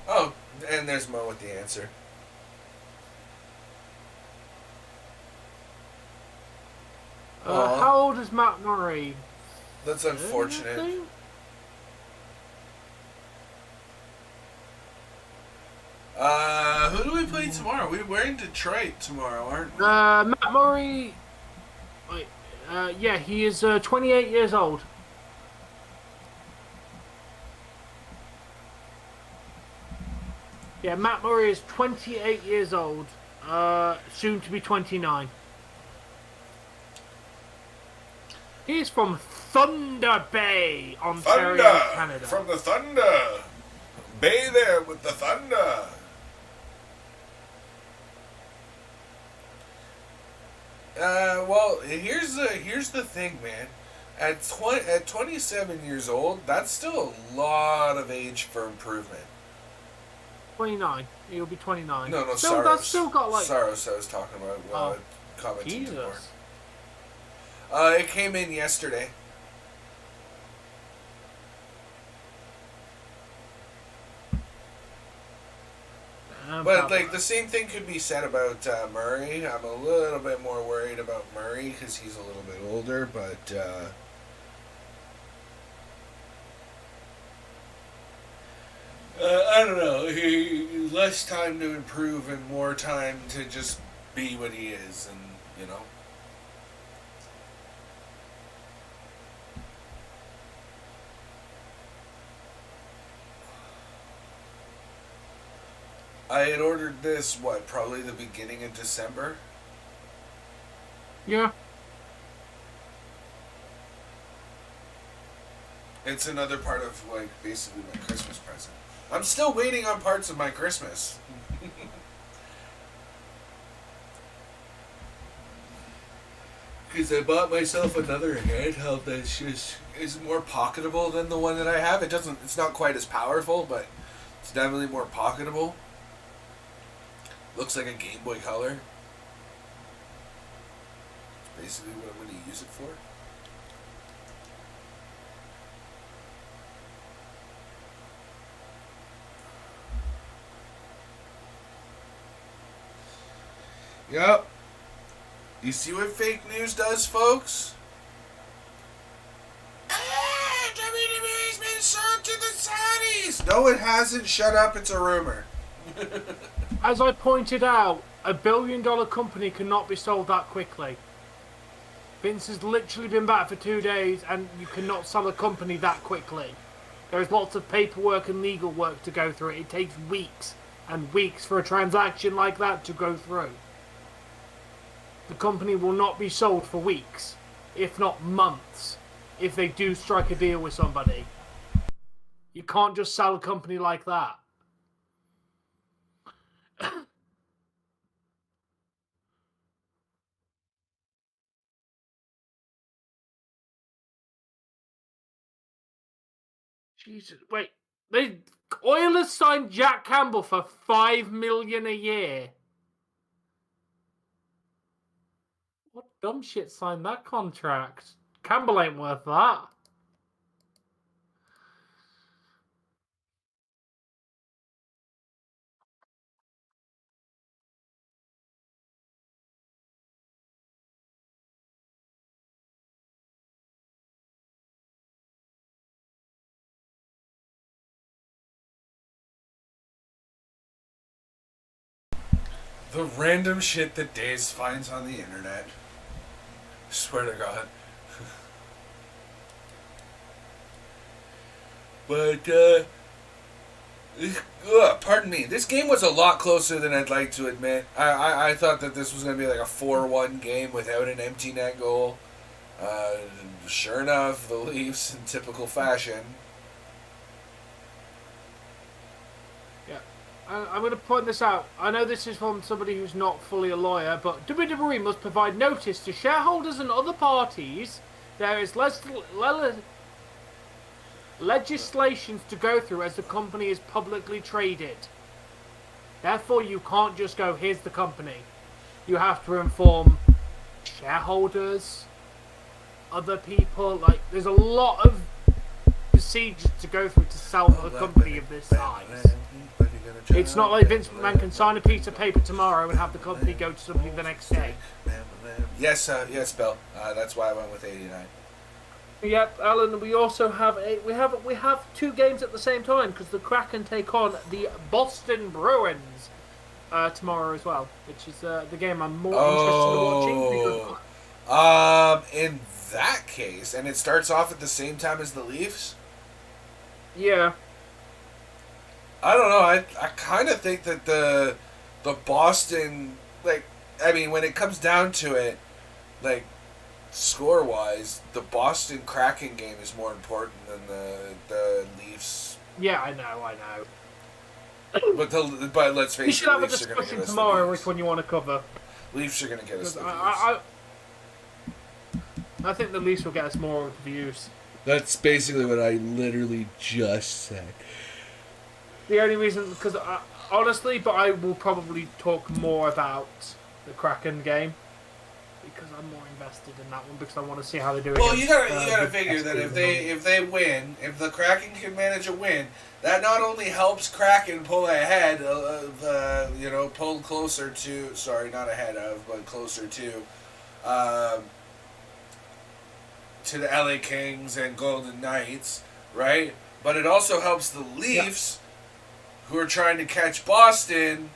Oh, and there's Mo with the answer. How old is Matt Murray? That's unfortunate. Who do we play tomorrow? We're in Detroit tomorrow, aren't we? Matt Murray. Wait, yeah, he is 28 years old. Yeah, Matt Murray is 28 years old. Soon to be 29. He is from Thunder Bay, Ontario, Canada. From the Thunder. Bay there with the Thunder. Well, here's the thing, man. At 27 years old, that's still a lot of age for improvement. 29. He'll be 29. No, Saros. That's still got like... Saros I was talking about. Commenting more. Jesus. It came in yesterday. But like the same thing could be said about Murray. I'm a little bit more worried about Murray because he's a little bit older, but I don't know. He less time to improve and more time to just be what he is, and you know. I had ordered this, probably the beginning of December? Yeah. It's another part of, basically my Christmas present. I'm still waiting on parts of my Christmas. Because I bought myself another handheld that's is more pocketable than the one that I have. It's not quite as powerful, but it's definitely more pocketable. Looks like a Game Boy Color. It's basically what I'm going to use it for. Yep. You see what fake news does, folks? WWE's been sold to the Saudis! No, it hasn't. Shut up. It's a rumor. As I pointed out, $1 billion company cannot be sold that quickly. Vince has literally been back for 2 days, and you cannot sell a company that quickly. There is lots of paperwork and legal work to go through. It takes weeks and weeks for a transaction like that to go through. The company will not be sold for weeks, if not months, if they do strike a deal with somebody. You can't just sell a company like that. Jesus, wait. Oilers signed Jack Campbell for $5 million a year. What dumb shit signed that contract? Campbell ain't worth that. The random shit that Daze finds on the internet. Swear to God. But, pardon me. This game was a lot closer than I'd like to admit. I thought that this was going to be like a 4-1 game without an empty net goal. Sure enough, the Leafs, in typical fashion. Yeah. I'm going to point this out. I know this is from somebody who's not fully a lawyer, but WWE must provide notice to shareholders and other parties. There is legislations to go through as the company is publicly traded. Therefore, you can't just go, here's the company. You have to inform shareholders, other people. Like, there's a lot of procedures to go through to sell a company of this size. It's not like Vince McMahon can sign a piece of paper tomorrow and have the company go to somebody the next day. Yes, Bill. That's why I went with 89. Yep, Alan. We also have we have 2 games at the same time because the Kraken take on the Boston Bruins tomorrow as well, which is the game I'm more interested in watching. In that case, and it starts off at the same time as the Leafs. Yeah. I don't know. I kind of think that the Boston, like, I mean, when it comes down to it, like, score-wise, the Boston Kraken game is more important than the Leafs. Yeah, I know. But let's face it, we should have a Leafs are going to discussion get us tomorrow which one you want to cover. Leafs are going to get us the I think the Leafs will get us more views. That's basically what I literally just said. The only reason, because honestly, but I will probably talk more about the Kraken game because I'm more invested in that one because I want to see how they do it. Well, you gotta figure that if they win, if the Kraken can manage a win, that not only helps Kraken pull ahead of pull closer to, sorry, not ahead of, but closer to the LA Kings and Golden Knights, right? But it also helps the Leafs, who are trying to catch Boston.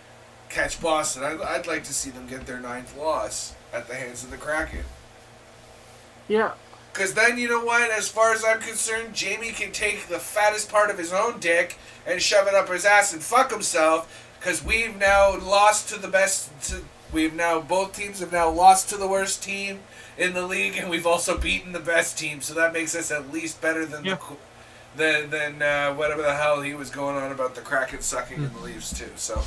I'd like to see them get their 9th loss at the hands of the Kraken. Yeah. Because then, you know what? As far as I'm concerned, Jamie can take the fattest part of his own dick and shove it up his ass and fuck himself. Because we've now lost to the best. Both teams have now lost to the worst team in the league, and we've also beaten the best team. So that makes us at least better than whatever the hell he was going on about the Kraken sucking in the Leafs too. So,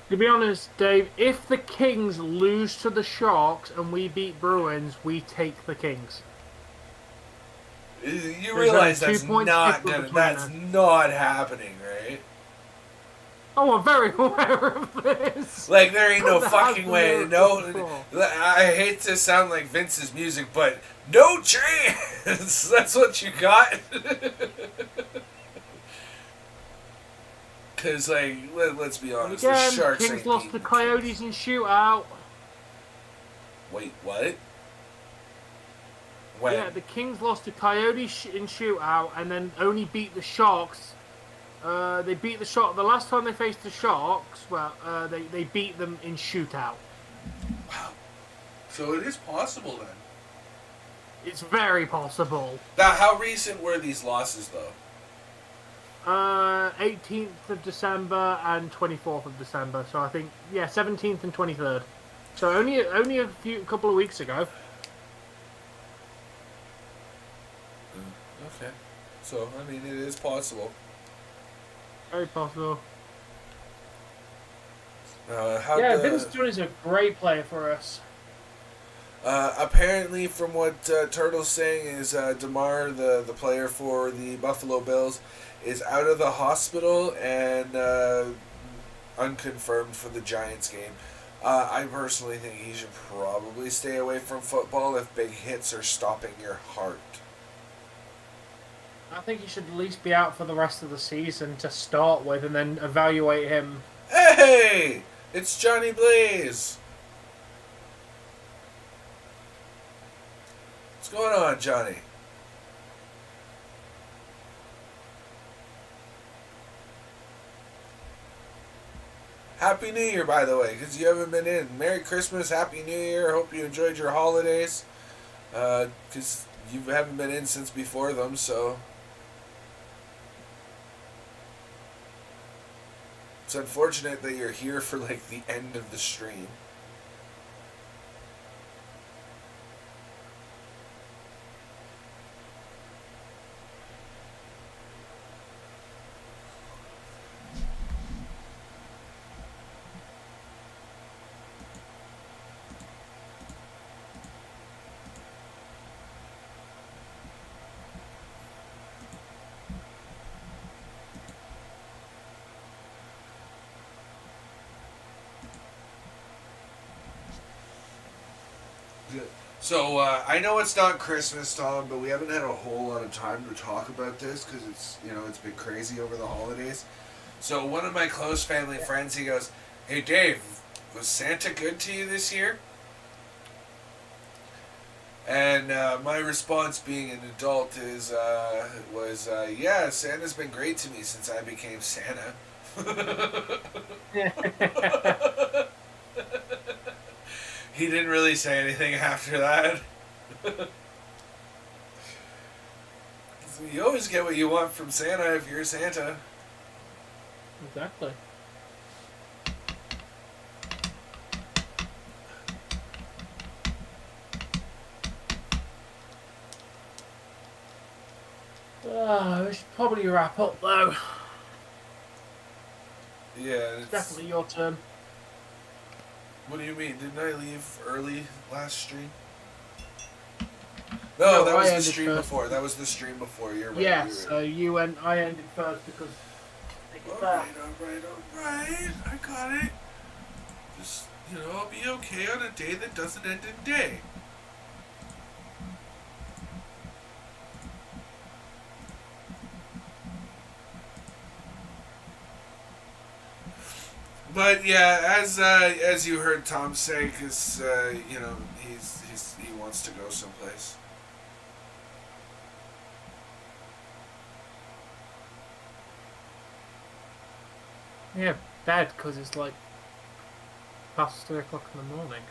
to be honest, Dave, if the Kings lose to the Sharks and we beat Bruins, we take the Kings. You realize that's not happening, right? Oh, I'm very aware of this. Like, there ain't no fucking way. No, I hate to sound like Vince's music, but no chance. That's what you got. Because, like, let's be honest. Again, the Sharks Kings lost to Coyotes in shootout. Wait, what? When? Yeah, the Kings lost to Coyotes in shootout and then only beat the Sharks. They beat the Sharks. The last time they faced the Sharks, they beat them in shootout. Wow. So it is possible then. It's very possible. Now, how recent were these losses, though? 18th of December and 24th of December. So I think, 17th and 23rd. So only a couple of weeks ago. Okay. So, I mean, it is possible. Very possible. Vince Dunn is a great player for us. Apparently, from what Turtle's saying, is DeMar, the player for the Buffalo Bills, is out of the hospital and unconfirmed for the Giants game. I personally think he should probably stay away from football if big hits are stopping your heart. I think he should at least be out for the rest of the season to start with and then evaluate him. Hey! It's Johnny Blaze! What's going on, Johnny? Happy New Year, by the way, because you haven't been in. Merry Christmas, Happy New Year. Hope you enjoyed your holidays. Because you haven't been in since before them, so it's unfortunate that you're here for like the end of the stream. So, I know it's not Christmas, Tom, but we haven't had a whole lot of time to talk about this because it's, it's been crazy over the holidays. So, one of my close family friends, he goes, "Hey, Dave, was Santa good to you this year?" And my response, being an adult, was, "Yeah, Santa's been great to me since I became Santa." He didn't really say anything after that. You always get what you want from Santa if you're Santa. Exactly. We should probably wrap up though. Yeah, it's Definitely your turn. What do you mean? Didn't I leave early last stream? No, that was the stream before. That was the stream before. You're right. Yeah, you're so right. you went. I ended first because. Alright. I got it. Just, I'll be okay on a day that doesn't end in day. But yeah, as you heard Tom say, because he wants to go someplace. Yeah, bed because it's like past 3 o'clock in the morning.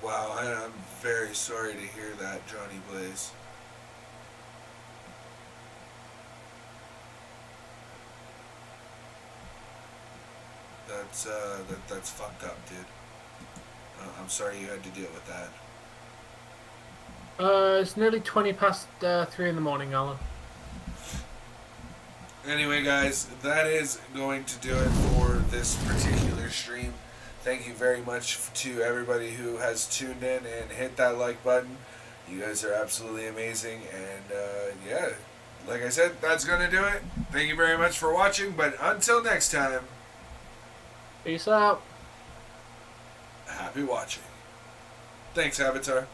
Wow, I'm very sorry to hear that, Johnny Blaze. That's fucked up, dude. I'm sorry you had to deal with that. It's nearly 20 past 3 in the morning, Alan. Anyway, guys, that is going to do it for this particular stream. Thank you very much to everybody who has tuned in and hit that like button. You guys are absolutely amazing. And, yeah, like I said, that's going to do it. Thank you very much for watching. But until next time, Peace out. happy watching. Thanks, Avatar.